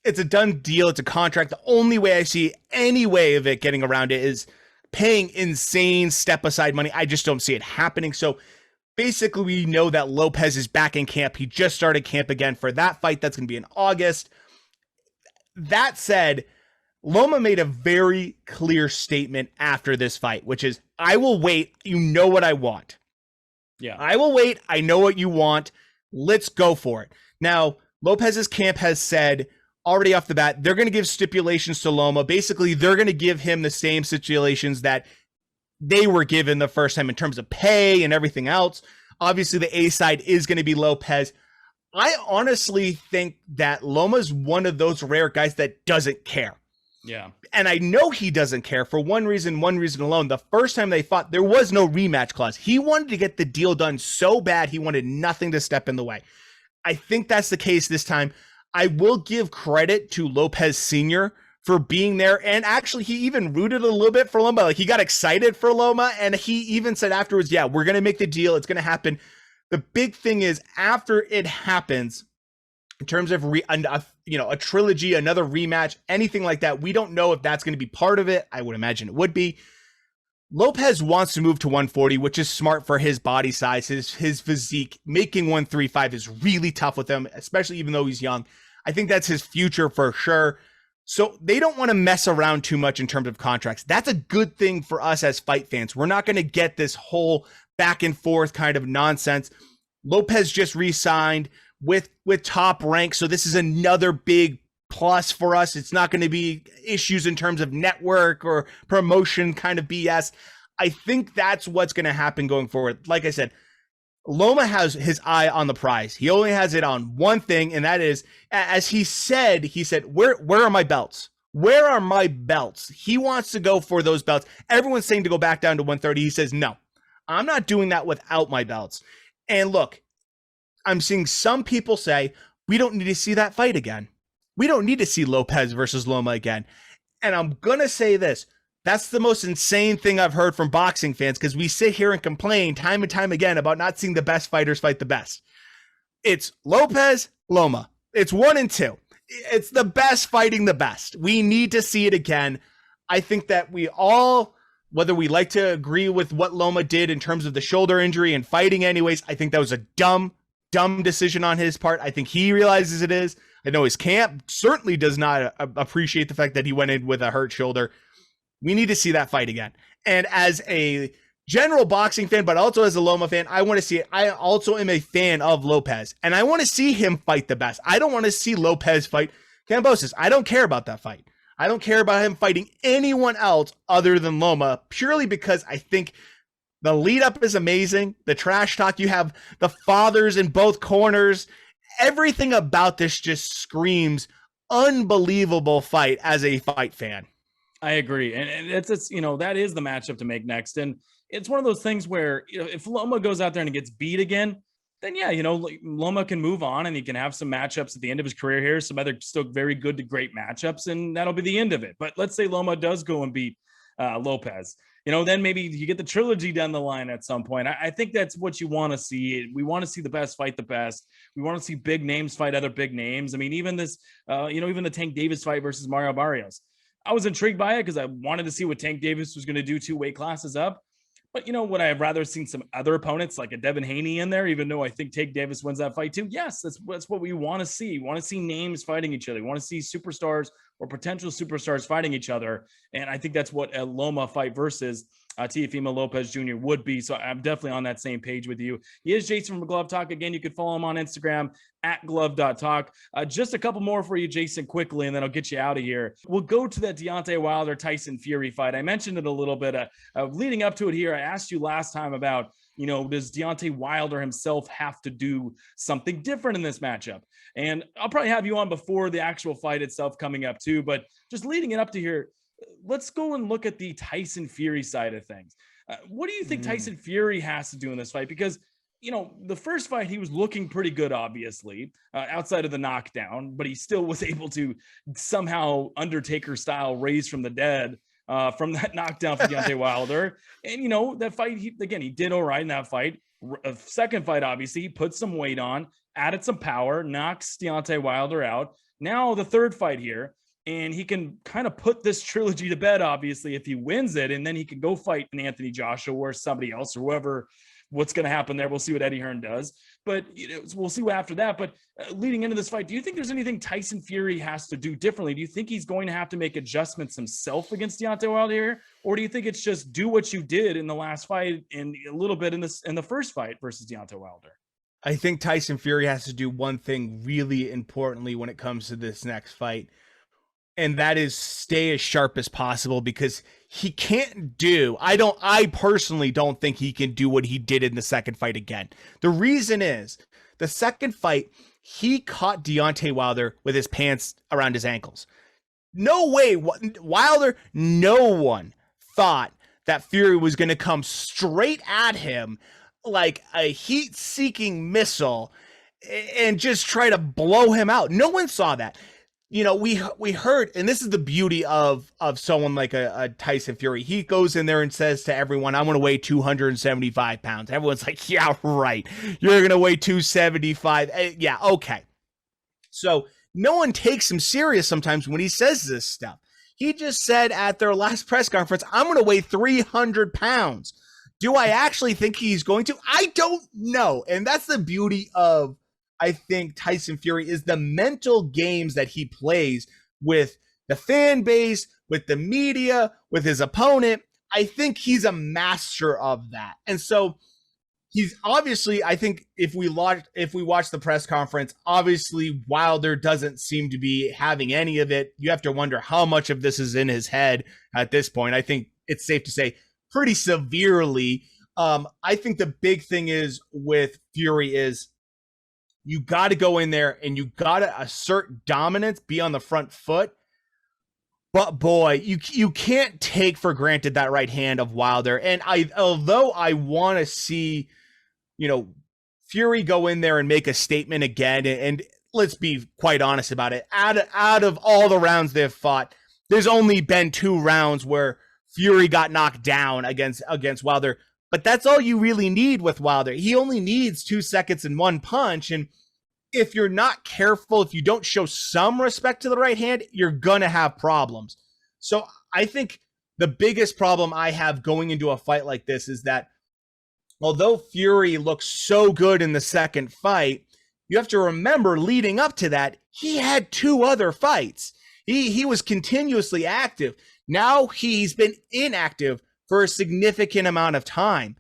it's a done deal. It's a contract. The only way I see any way of it getting around it is paying insane step aside money. I just don't see it happening. So basically we know that Lopez is back in camp. He just started camp again for that fight. That's going to be in August. That said, Loma made a very clear statement after this fight, which is, I will wait. You know what I want. Yeah, I will wait. I know what you want. Let's go for it. Now, Lopez's camp has said already off the bat, they're going to give stipulations to Loma. Basically, they're going to give him the same stipulations that they were given the first time in terms of pay and everything else. Obviously, the A side is going to be Lopez. I honestly think that Loma's one of those rare guys that doesn't care. Yeah. And I know he doesn't care for one reason alone. The first time they fought, there was no rematch clause. He wanted to get the deal done so bad, he wanted nothing to step in the way. I think that's the case this time. I will give credit to Lopez Sr. for being there. And actually, he even rooted a little bit for Loma. Like, he got excited for Loma. And he even said afterwards, yeah, we're going to make the deal. It's going to happen. The big thing is, after it happens, in terms of a trilogy, another rematch, anything like that, we don't know if that's going to be part of it. I would imagine it would be. Lopez wants to move to 140, which is smart for his body size, his physique. Making 135 is really tough with him, especially even though he's young. I think that's his future for sure. So they don't want to mess around too much in terms of contracts. That's a good thing for us as fight fans. We're not going to get this whole back and forth kind of nonsense. Lopez just re-signed with Top Rank, so this is another big plus for us. It's not going to be issues in terms of network or promotion kind of BS. I think that's what's going to happen going forward. Like I said, Loma has his eye on the prize. He only has it on one thing, and that is, as he said, where are my belts? Where are my belts? He wants to go for those belts. Everyone's saying to go back down to 130. He says, no, I'm not doing that without my belts. And look, I'm seeing some people say, we don't need to see that fight again. We don't need to see Lopez versus Loma again. And I'm going to say this. That's the most insane thing I've heard from boxing fans, because we sit here and complain time and time again about not seeing the best fighters fight the best. It's Lopez, Loma. It's 1 and 2. It's the best fighting the best. We need to see it again. I think that we all, whether we like to agree with what Loma did in terms of the shoulder injury and fighting anyways, I think that was a dumb decision on his part. I think he realizes it is. I know his camp certainly does not appreciate the fact that he went in with a hurt shoulder. We need to see that fight again. And as a general boxing fan, but also as a Loma fan, I want to see it. I also am a fan of Lopez, and I want to see him fight the best. I don't want to see Lopez fight Kambosos. I don't care about that fight. I don't care about him fighting anyone else other than Loma, purely because I think the lead up is amazing. The trash talk, you have the fathers in both corners. Everything about this just screams unbelievable fight as a fight fan. I agree. And it's that is the matchup to make next. And it's one of those things where, if Loma goes out there and gets beat again, then yeah, Loma can move on and he can have some matchups at the end of his career here, some other still very good to great matchups, and that'll be the end of it. But let's say Loma does go and beat Lopez, then maybe you get the trilogy down the line at some point. I think that's what you want to see. We want to see the best fight the best. We want to see big names fight other big names. I mean, even this, even the Tank Davis fight versus Mario Barrios. I was intrigued by it because I wanted to see what Tank Davis was going to do 2 weight classes up. But would I have rather seen some other opponents like a Devin Haney in there, even though I think Tank Davis wins that fight too? Yes, that's what we want to see. We want to see names fighting each other. We want to see superstars or potential superstars fighting each other. And I think that's what a Loma fight versus Teofimo Lopez Jr. would be. So I'm definitely on that same page with you. He is Jayson from Glove Talk. Again, you can follow him on Instagram at glove.talk. Just a couple more for you, Jayson, quickly, and then I'll get you out of here. We'll go to that Deontay Wilder-Tyson Fury fight. I mentioned it a little bit leading up to it here. I asked you last time about, does Deontay Wilder himself have to do something different in this matchup? And I'll probably have you on before the actual fight itself coming up too, but just leading it up to here, let's go and look at the Tyson Fury side of things. What do you think Tyson Fury has to do in this fight? Because, the first fight, he was looking pretty good, obviously, outside of the knockdown, but he still was able to somehow Undertaker style raise from the dead from that knockdown for Deontay Wilder. And, that fight, he did all right in that fight. Second fight, obviously, he put some weight on, added some power, knocks Deontay Wilder out. Now the third fight here, and he can kind of put this trilogy to bed, obviously, if he wins it, and then he can go fight an Anthony Joshua or somebody else or whoever. What's going to happen there? We'll see what Eddie Hearn does, but we'll see what after that. But leading into this fight, do you think there's anything Tyson Fury has to do differently? Do you think he's going to have to make adjustments himself against Deontay Wilder here? Or do you think it's just do what you did in the last fight and a little bit in the first fight versus Deontay Wilder? I think Tyson Fury has to do one thing really importantly when it comes to this next fight, and that is stay as sharp as possible, because he can't do, I personally don't think he can do what he did in the second fight again. The reason is, the second fight, he caught Deontay Wilder with his pants around his ankles. No way, Wilder, no one thought that Fury was going to come straight at him like a heat-seeking missile and just try to blow him out. No one saw that. We heard, and this is the beauty of someone like a Tyson Fury. He goes in there and says to everyone, I'm going to weigh 275 pounds. Everyone's like, yeah, right. You're going to weigh 275. Yeah, okay. So no one takes him serious sometimes when he says this stuff. He just said at their last press conference, I'm going to weigh 300 pounds. Do I actually think he's going to? I don't know. And that's the beauty of, I think, Tyson Fury, is the mental games that he plays with the fan base, with the media, with his opponent. I think he's a master of that. And so he's obviously, I think if we watch the press conference, obviously Wilder doesn't seem to be having any of it. You have to wonder how much of this is in his head at this point. I think it's safe to say pretty severely. I think the big thing is with Fury is, you got to go in there and you got to assert dominance, be on the front foot. But boy, you can't take for granted that right hand of Wilder. And although I want to see, Fury go in there and make a statement again, and let's be quite honest about it, out of all the rounds they've fought, there's only been 2 rounds where Fury got knocked down against Wilder. But that's all you really need with Wilder. He only needs 2 seconds and one punch. And if you're not careful, if you don't show some respect to the right hand, you're going to have problems. So I think the biggest problem I have going into a fight like this is that although Fury looks so good in the second fight, you have to remember leading up to that, he had 2 other fights. He was continuously active. Now he's been inactive for a significant amount of time.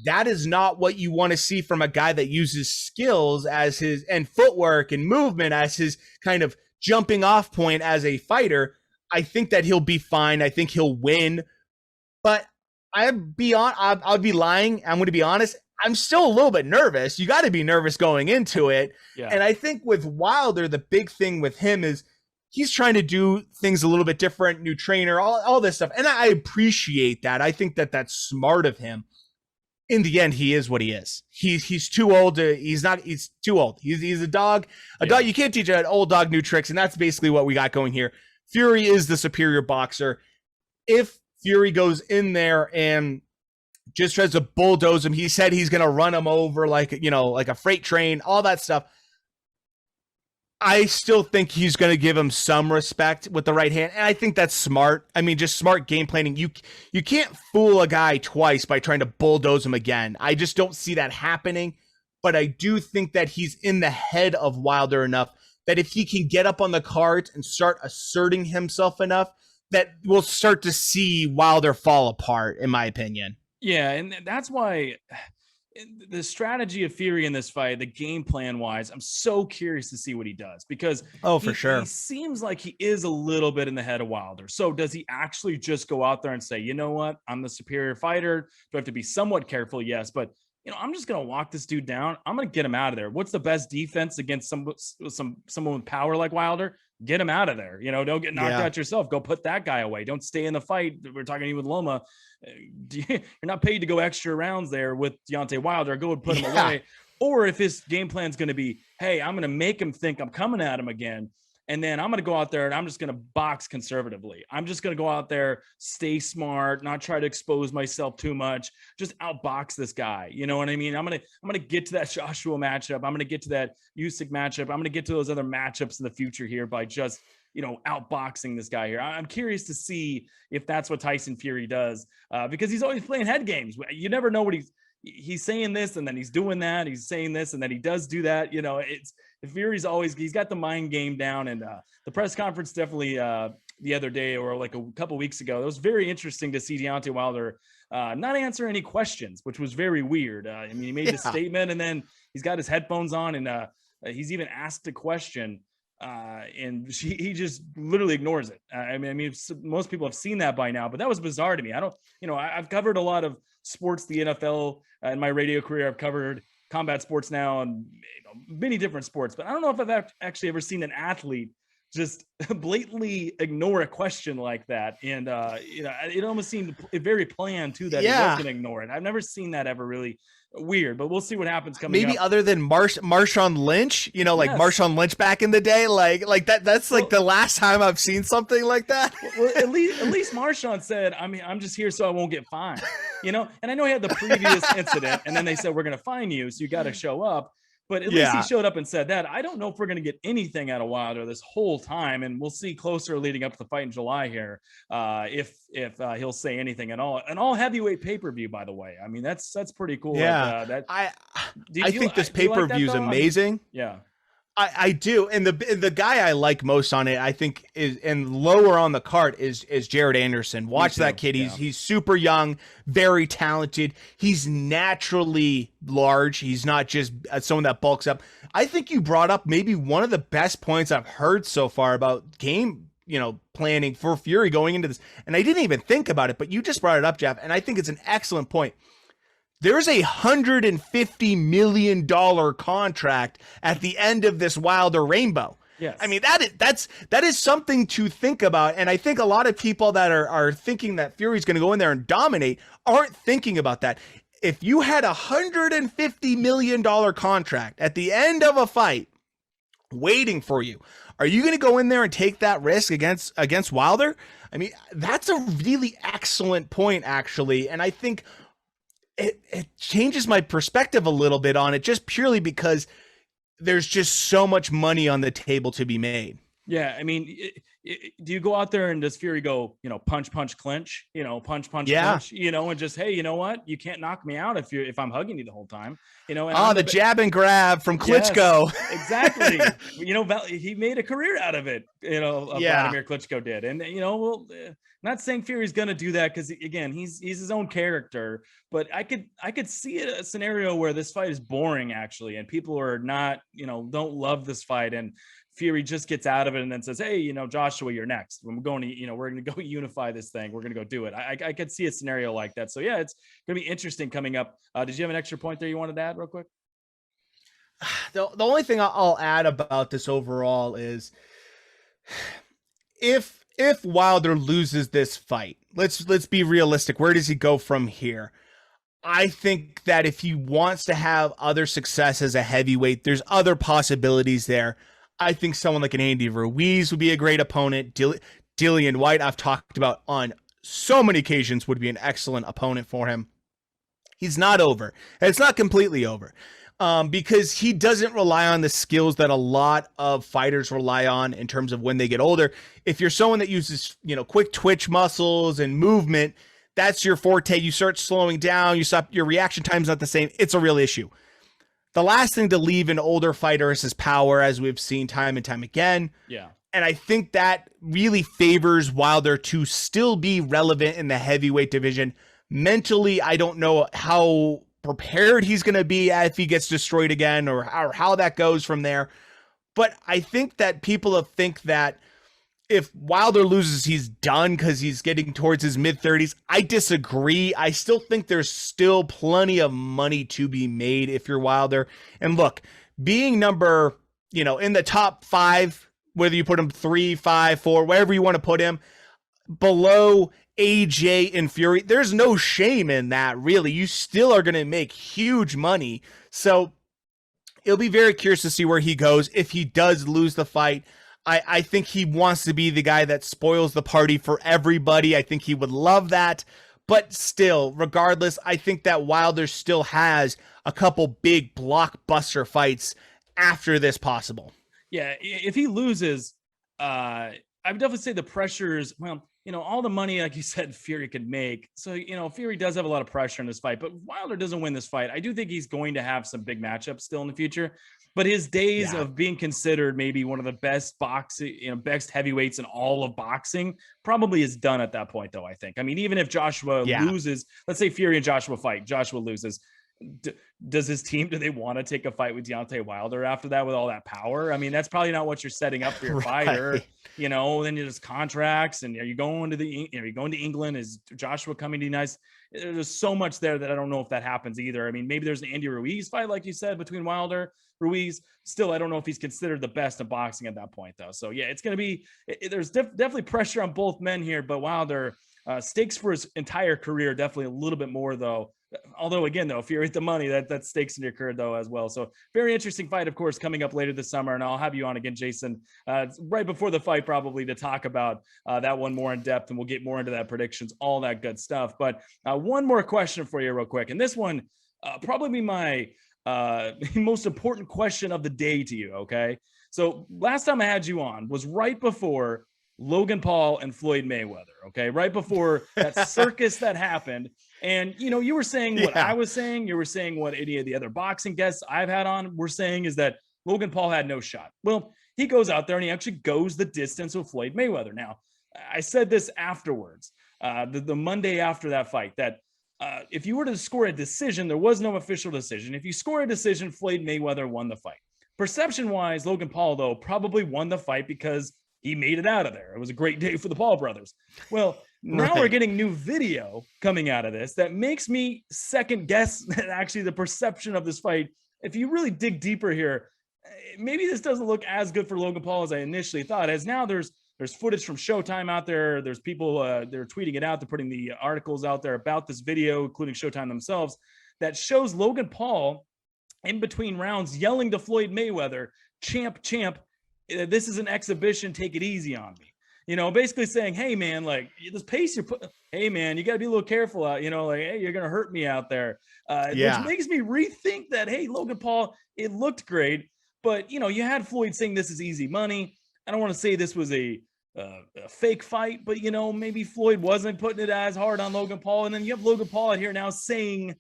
That is not what you want to see from a guy that uses skills as his and footwork and movement as his kind of jumping off point as a fighter. I think that he'll be fine. I think he'll win. But I'll be lying. I'm going to be honest. I'm still a little bit nervous. You got to be nervous going into it. Yeah. And I think with Wilder, the big thing with him is he's trying to do things a little bit different, new trainer, all this stuff. And I appreciate that. I think that that's smart of him. In the end, he is what he is. He's too old. He's too old. He's a dog. Dog. You can't teach an old dog new tricks. And that's basically what we got going here. Fury is the superior boxer. If Fury goes in there and just tries to bulldoze him, he said he's going to run him over like a freight train, all that stuff. I still think he's going to give him some respect with the right hand. And I think that's smart. I mean, just smart game planning. You can't fool a guy twice by trying to bulldoze him again. I just don't see that happening. But I do think that he's in the head of Wilder enough that if he can get up on the cards and start asserting himself enough, that we'll start to see Wilder fall apart, in my opinion. Yeah, and that's why the strategy of Fury in this fight, the game plan wise, I'm so curious to see what he does because for sure, he seems like he is a little bit in the head of Wilder. So does he actually just go out there and say, you know what, I'm the superior fighter? Do I have to be somewhat careful? Yes, but I'm just going to walk this dude down. I'm going to get him out of there. What's the best defense against someone with power like Wilder? Get him out of there. Don't get knocked out yourself. Go put that guy away. Don't stay in the fight. We're talking to you with Loma. You're not paid to go extra rounds there with Deontay Wilder. Go and put him away. Or if his game plan is going to be, hey, I'm going to make him think I'm coming at him again. And then I'm going to go out there and I'm just going to box conservatively. I'm just going to go out there, stay smart, not try to expose myself too much, just outbox this guy. You know what I mean? I'm going to get to that Joshua matchup. I'm going to get to that Usyk matchup. I'm going to get to those other matchups in the future here by just, outboxing this guy here. I'm curious to see if that's what Tyson Fury does because he's always playing head games. You never know what he's saying this and then he's doing that. He's saying this and then he does do that. Fury's he's got the mind game down. And the press conference definitely the other day or like a couple weeks ago, it was very interesting to see Deontay Wilder not answer any questions, which was very weird. He made the statement and then he's got his headphones on and he's even asked a question and he just literally ignores it. Most people have seen that by now, but that was bizarre to me. I've covered a lot of sports, the NFL in my radio career. I've covered combat sports now and many different sports, but I don't know if I've actually ever seen an athlete just blatantly ignore a question like that. And, it almost seemed very planned too, that he was going to ignore it. I've never seen that ever really weird, but we'll see what happens coming maybe up. Other than Marshawn Lynch, Marshawn Lynch back in the day, like that's like the last time I've seen something like that. Well, at least Marshawn said, I'm just here so I won't get fined, and I know he had the previous incident and then they said, we're going to fine you. So you got to show up. But at least he showed up and said that. I don't know if we're going to get anything out of Wilder this whole time, and we'll see closer leading up to the fight in July here if he'll say anything at all. An all heavyweight pay-per-view, by the way. That's pretty cool. Yeah, I think this pay-per-view is amazing. I do, and the guy I like most on it, I think, is and lower on the card is Jared Anderson. Watch that kid. He's super young, very talented. He's naturally large. He's not just someone that bulks up. I think you brought up maybe one of the best points I've heard so far about game, planning for Fury going into this. And I didn't even think about it, but you just brought it up, Jeff, and I think it's an excellent point. There's a $150 million contract at the end of this Wilder rainbow. Yes. That is something to think about. And I think a lot of people that are thinking that Fury's going to go in there and dominate aren't thinking about that. If you had a $150 million contract at the end of a fight, waiting for you. Are you going to go in there and take that risk against Wilder? I mean, that's a really excellent point, actually. And I think it changes my perspective a little bit on it, just purely because there's just so much money on the table to be made. Yeah, I mean, do you go out there and does Fury go, punch, punch, clinch, punch, punch, clinch, and just, hey, you know what? You can't knock me out if I'm hugging you the whole time, and the jab and grab from Klitschko. Yes, exactly. He made a career out of it, Vladimir Klitschko did. And, not saying Fury's going to do that because, again, he's his own character, but I could see a scenario where this fight is boring, actually, and people are not, don't love this fight, and Fury just gets out of it and then says, hey, Joshua, you're next. We're going to go unify this thing. We're going to go do it. I could see a scenario like that. So yeah, it's going to be interesting coming up. Did you have an extra point there you wanted to add real quick? The only thing I'll add about this overall is if Wilder loses this fight, let's be realistic. Where does he go from here? I think that if he wants to have other success as a heavyweight, there's other possibilities there. I think someone like an Andy Ruiz would be a great opponent. Dillian White, I've talked about on so many occasions, would be an excellent opponent for him. He's not over. And it's not completely over because he doesn't rely on the skills that a lot of fighters rely on in terms of when they get older. If you're someone that uses, quick twitch muscles and movement, that's your forte. You start slowing down, your reaction time's not the same. It's a real issue. The last thing to leave an older fighter is his power, as we've seen time and time again. Yeah. And I think that really favors Wilder to still be relevant in the heavyweight division. Mentally, I don't know how prepared he's going to be if he gets destroyed again or how that goes from there. But I think that people think that if Wilder loses, he's done because he's getting towards his mid-30s. I disagree. I still think there's still plenty of money to be made if you're Wilder. And look, being number, in the top 5, whether you put him 3, 5, 4, wherever you want to put him, below AJ and Fury, there's no shame in that, really. You still are going to make huge money. So it'll be very curious to see where he goes if he does lose the fight. I think he wants to be the guy that spoils the party for everybody. I think he would love that. But still, regardless, I think that Wilder still has a couple big blockbuster fights after this possible. Yeah, if he loses, I would definitely say the pressures, all the money, like you said, Fury could make. So, Fury does have a lot of pressure in this fight, but Wilder doesn't win this fight. I do think he's going to have some big matchups still in the future. But his days of being considered maybe one of the best boxing, best heavyweights in all of boxing probably is done at that point, though, I think. I mean, even if Joshua loses, let's say Fury and Joshua fight, Joshua loses. Does his team, do they want to take a fight with Deontay Wilder after that with all that power? I mean, that's probably not what you're setting up for your fighter. Then there's contracts, and are you going to England? Is Joshua coming to the United States? There's so much there that I don't know if that happens either. I mean, maybe there's an Andy Ruiz fight, like you said, between Wilder, Ruiz. Still, I don't know if he's considered the best in boxing at that point, though. So yeah, it's going to be, there's definitely pressure on both men here, but Wilder, stakes for his entire career, definitely a little bit more, though. Although, again, though, if you're at the money, that stakes in your career, though, as well. So very interesting fight, of course, coming up later this summer. And I'll have you on again, Jayson, right before the fight, probably, to talk about that one more in depth. And we'll get more into that predictions, all that good stuff. But one more question for you real quick. And this one probably be my most important question of the day to you, okay? So last time I had you on was right before Logan Paul and Floyd Mayweather, okay? Right before that circus that happened. And, you were saying what I was saying. You were saying what any of the other boxing guests I've had on were saying, is that Logan Paul had no shot. Well, he goes out there and he actually goes the distance with Floyd Mayweather. Now, I said this afterwards, the Monday after that fight, that if you were to score a decision, there was no official decision. If you score a decision, Floyd Mayweather won the fight. Perception-wise, Logan Paul, though, probably won the fight because he made it out of there. It was a great day for the Paul brothers. Well, now we're getting new video coming out of this that makes me second guess that actually the perception of this fight, if you really dig deeper here, maybe this doesn't look as good for Logan Paul as I initially thought. As now there's footage from Showtime out there. There's people, they're tweeting it out. They're putting the articles out there about this video, including Showtime themselves, that shows Logan Paul in between rounds yelling to Floyd Mayweather, champ, champ, this is an exhibition, take it easy on me. Basically saying, hey man, like this pace you're putting, hey man, you got to be a little careful out, like, hey, you're going to hurt me out there. Which makes me rethink that, hey, Logan Paul, it looked great, but you had Floyd saying this is easy money. I don't want to say this was a fake fight, but maybe Floyd wasn't putting it as hard on Logan Paul. And then you have Logan Paul out here now saying,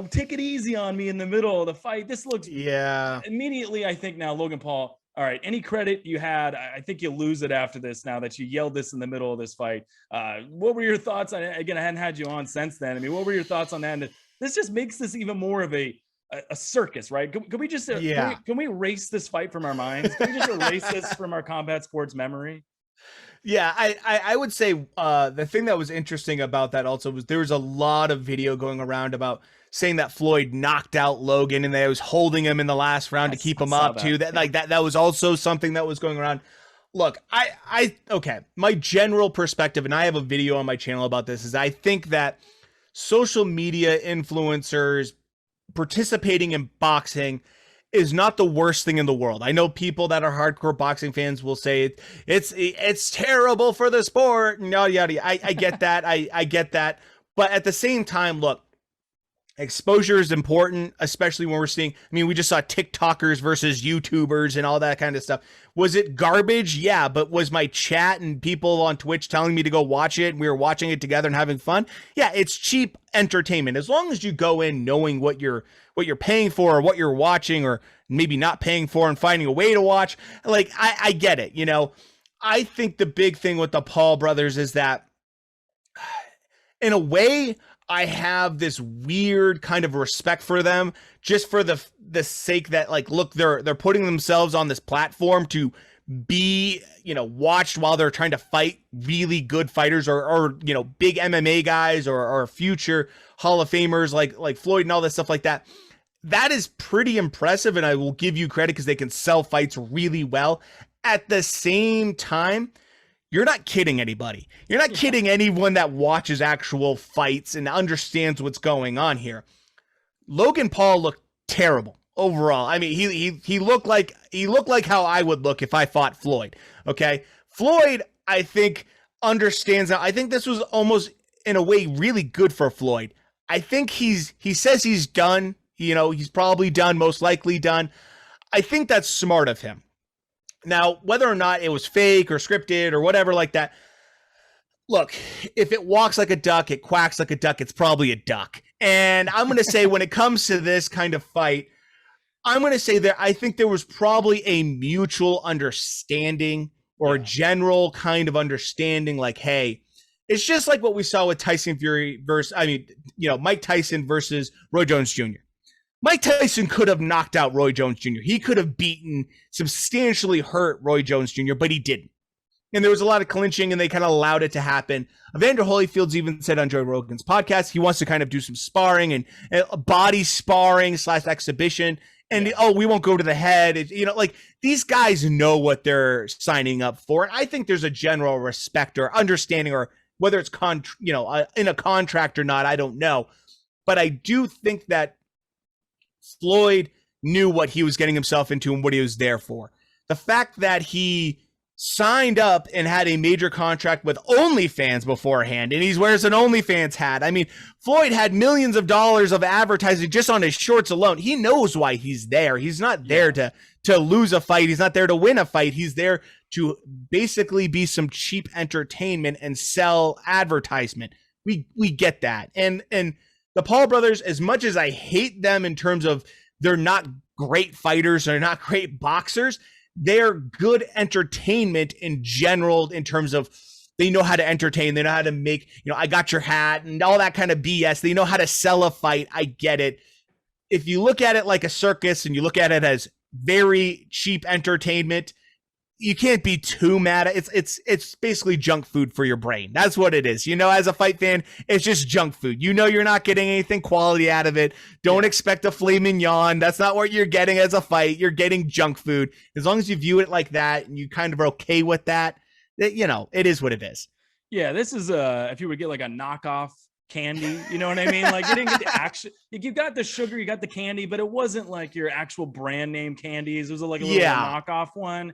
take it easy on me in the middle of the fight. This looks immediately. I think now Logan Paul, all right, any credit you had, I think you'll lose it after this now that you yelled this in the middle of this fight. What were your thoughts on it? Again, I hadn't had you on since then. I mean, what were your thoughts on that? And this just makes this even more of a circus, right? Can we just can we erase this fight from our minds? Can we just erase this from our combat sports memory? Yeah, I would say the thing that was interesting about that also was there was a lot of video going around about saying that Floyd knocked out Logan and that was holding him in the last round to keep him up too. That was also something that was going around. Look, okay, my general perspective, and I have a video on my channel about this, is I think that social media influencers participating in boxing is not the worst thing in the world. I know people that are hardcore boxing fans will say it's terrible for the sport and yada yada. I get that. I get that. But at the same time, look, exposure is important, especially when we're seeing, I mean, we just saw TikTokers versus YouTubers and all that kind of stuff. Was it garbage? Yeah, but was my chat and people on Twitch telling me to go watch it and we were watching it together and having fun? Yeah, it's cheap entertainment. As long as you go in knowing what you're paying for or what you're watching, or maybe not paying for and finding a way to watch, like, I get it. I think the big thing with the Paul brothers is that in a way, I have this weird kind of respect for them just for the sake that, like, look, they're putting themselves on this platform to be, watched while they're trying to fight really good fighters or big MMA guys or future Hall of Famers like Floyd and all this stuff like that. That is pretty impressive, and I will give you credit because they can sell fights really well. At the same time, you're not kidding anybody. You're not kidding anyone that watches actual fights and understands what's going on here. Logan Paul looked terrible overall. I mean, he looked like how I would look if I fought Floyd. Okay, Floyd, I think, understands that. I think this was almost in a way really good for Floyd. I think he says he's done. He's probably done, most likely done. I think that's smart of him. Now, whether or not it was fake or scripted or whatever like that, look, if it walks like a duck, it quacks like a duck, it's probably a duck. And I'm going to say when it comes to this kind of fight, I'm going to say that I think there was probably a mutual understanding or a general kind of understanding, like, hey, it's just like what we saw with Tyson Fury versus, Mike Tyson versus Roy Jones Jr. Mike Tyson could have knocked out Roy Jones Jr. He could have substantially hurt Roy Jones Jr., but he didn't. And there was a lot of clinching, and they kind of allowed it to happen. Evander Holyfield's even said on Joe Rogan's podcast he wants to kind of do some sparring and body sparring / exhibition. And, we won't go to the head. These guys know what they're signing up for. And I think there's a general respect or understanding, or whether it's in a contract or not, I don't know. But I do think that Floyd knew what he was getting himself into and what he was there for. The fact that he signed up and had a major contract with OnlyFans beforehand, and he wears an OnlyFans hat. I mean, Floyd had millions of dollars of advertising just on his shorts alone. He knows why he's there. He's not there to lose a fight. He's not there to win a fight. He's there to basically be some cheap entertainment and sell advertisement. We get that. And the Paul brothers, as much as I hate them in terms of they're not great fighters, they're not great boxers, they're good entertainment in general in terms of they know how to entertain. They know how to make, I got your hat and all that kind of BS. They know how to sell a fight. I get it. If you look at it like a circus and you look at it as very cheap entertainment, you can't be too mad at it. It's basically junk food for your brain. That's what it is. As a fight fan, it's just junk food. You're not getting anything quality out of it. Don't expect a filet mignon. That's not what you're getting as a fight. You're getting junk food. As long as you view it like that and you kind of are okay with that, it is what it is. Yeah, this is if you would get like a knockoff candy. You know what I mean? Like you didn't get the action. You got the sugar, you got the candy, but it wasn't like your actual brand name candies. It was like a little knockoff one.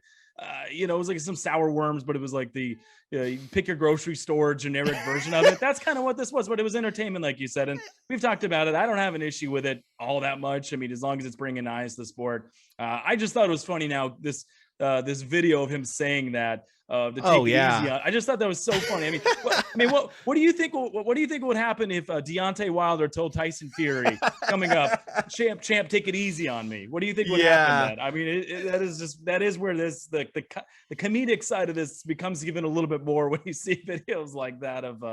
It was like some sour worms, but it was like the you pick your grocery store generic version of it. That's kind of what this was, but it was entertainment, like you said, and we've talked about it. I don't have an issue with it all that much. I mean, as long as it's bringing eyes to the sport. I just thought it was funny. Now this video of him saying that to take it easy on. I just thought that was so funny. I mean, what do you think? What do you think would happen if Deontay Wilder told Tyson Fury coming up, champ, take it easy on me? What do you think would happen? Then? I mean, that is where the comedic side of this becomes even a little bit more when you see videos like that of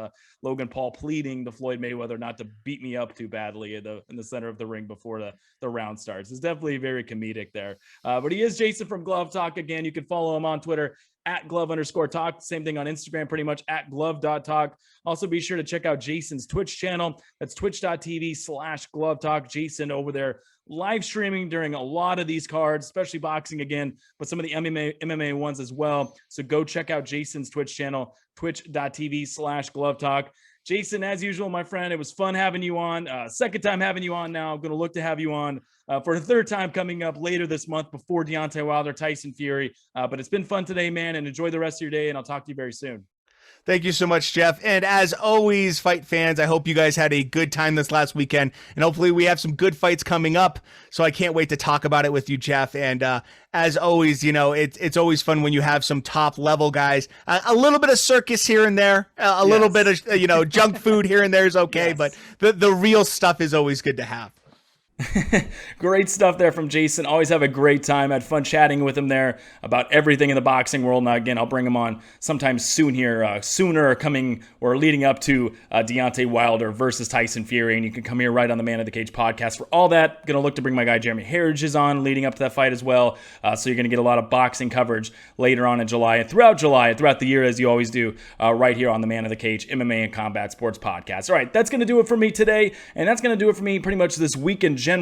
Logan Paul pleading to Floyd Mayweather not to beat me up too badly in the center of the ring before the round starts. It's definitely very comedic there. But he is Jayson from Glove Talk. Again, you can follow him on Twitter at @glove_talk. Same thing on Instagram, pretty much at glove.talk. Also, be sure to check out Jayson's Twitch channel. That's twitch.tv/glove talk. Jayson over there live streaming during a lot of these cards, especially boxing again, but some of the MMA ones as well. So go check out Jayson's Twitch channel, twitch.tv/glove talk. Jayson, as usual, my friend, it was fun having you on. Second time having you on now. I'm going to look to have you on for a third time coming up later this month before Deontay Wilder, Tyson Fury. But it's been fun today, man, and enjoy the rest of your day, and I'll talk to you very soon. Thank you so much, Jeff. And as always, fight fans, I hope you guys had a good time this last weekend. And hopefully we have some good fights coming up. So I can't wait to talk about it with you, Jeff. And as always, it's always fun when you have some top level guys. A little bit of circus here and there. A little bit of, junk food here and there is okay. Yes. But the real stuff is always good to have. Great stuff there from Jayson. Always have a great time. Had fun chatting with him there about everything in the boxing world. Now, again, I'll bring him on sometime soon here, sooner coming or leading up to Deontay Wilder versus Tyson Fury. And you can come here right on the Man of the Cage podcast for all that. Going to look to bring my guy Jeremy Harridge on leading up to that fight as well. So you're going to get a lot of boxing coverage later on in July and throughout the year, as you always do, right here on the Man of the Cage MMA and Combat Sports podcast. All right, that's going to do it for me today. And that's going to do it for me pretty much this week in general.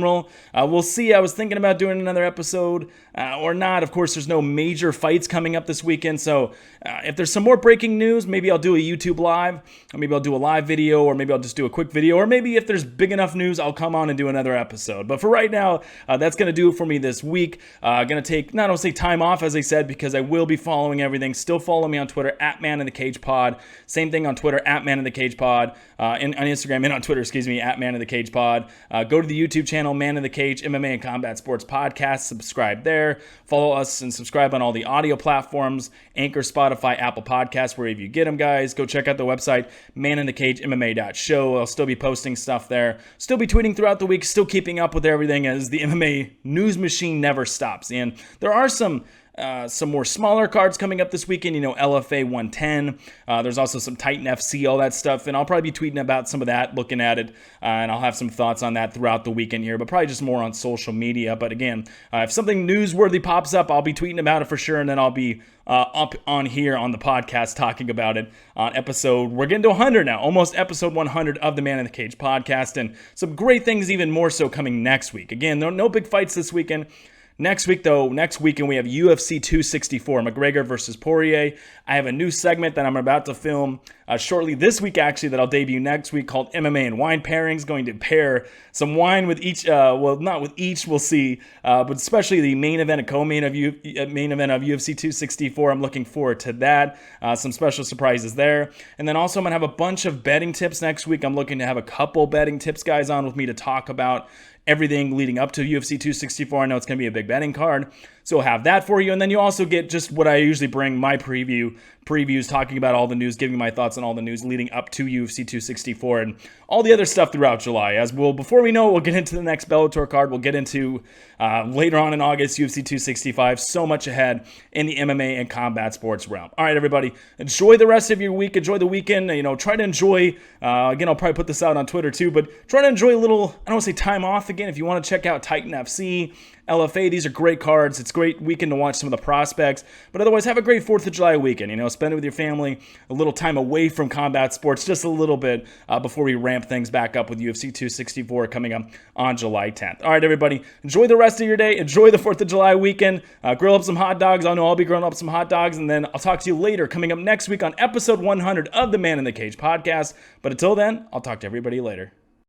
We'll see. I was thinking about doing another episode or not. Of course, there's no major fights coming up this weekend. So if there's some more breaking news, maybe I'll do a YouTube live, or maybe I'll do a live video, or maybe I'll just do a quick video, or maybe if there's big enough news, I'll come on and do another episode. But for right now, that's going to do it for me this week. Going to take, not only time off, as I said, because I will be following everything. Still follow me on Twitter at Man in the Cage Pod. Same thing on Twitter at Man in the Cage Pod. On Instagram and on Twitter, at Man in the Cage Pod. Go to the YouTube channel, Man in the Cage MMA and Combat Sports Podcast. Subscribe there. Follow us and subscribe on all the audio platforms, Anchor, Spotify, Apple Podcasts, wherever you get them, guys. Go check out the website, maninthecagemmma.show. I'll still be posting stuff there. Still be tweeting throughout the week. Still keeping up with everything as the MMA news machine never stops. And there are some more smaller cards coming up this weekend, LFA 110. There's also some Titan FC, all that stuff. And I'll probably be tweeting about some of that, looking at it. And I'll have some thoughts on that throughout the weekend here, but probably just more on social media. But again, if something newsworthy pops up, I'll be tweeting about it for sure. And then I'll be up on here on the podcast talking about it on episode, we're getting to 100 now, almost episode 100 of the Man in the Cage podcast. And some great things even more so coming next week. Again, no big fights this weekend. Next weekend, we have UFC 264, McGregor versus Poirier. I have a new segment that I'm about to film shortly this week, actually, that I'll debut next week called MMA and Wine Pairings. Going to pair some wine with each, not with each, we'll see, but especially the main event and co-main main event of UFC 264. I'm looking forward to that. Some special surprises there. And then also I'm going to have a bunch of betting tips next week. I'm looking to have a couple betting tips guys on with me to talk about everything leading up to UFC 264. I know it's going to be a big betting card, so we'll have that for you. And then you also get just what I usually bring, my previews, talking about all the news, giving my thoughts on all the news leading up to UFC 264 and all the other stuff throughout July. Before we know it, we'll get into the next Bellator card. We'll get into later on in August, UFC 265. So much ahead in the MMA and combat sports realm. All right, everybody, enjoy the rest of your week. Enjoy the weekend. Try to enjoy, again, I'll probably put this out on Twitter too, but try to enjoy a little, I don't want to say time off again. If you want to check out Titan FC, LFA. These are great cards. It's a great weekend to watch some of the prospects. But otherwise, have a great 4th of July weekend. Spend it with your family, a little time away from combat sports, just a little bit before we ramp things back up with UFC 264 coming up on July 10th. All right, everybody, enjoy the rest of your day. Enjoy the 4th of July weekend. Grill up some hot dogs. I know I'll be grilling up some hot dogs, and then I'll talk to you later coming up next week on episode 100 of the Man in the Cage podcast. But until then, I'll talk to everybody later.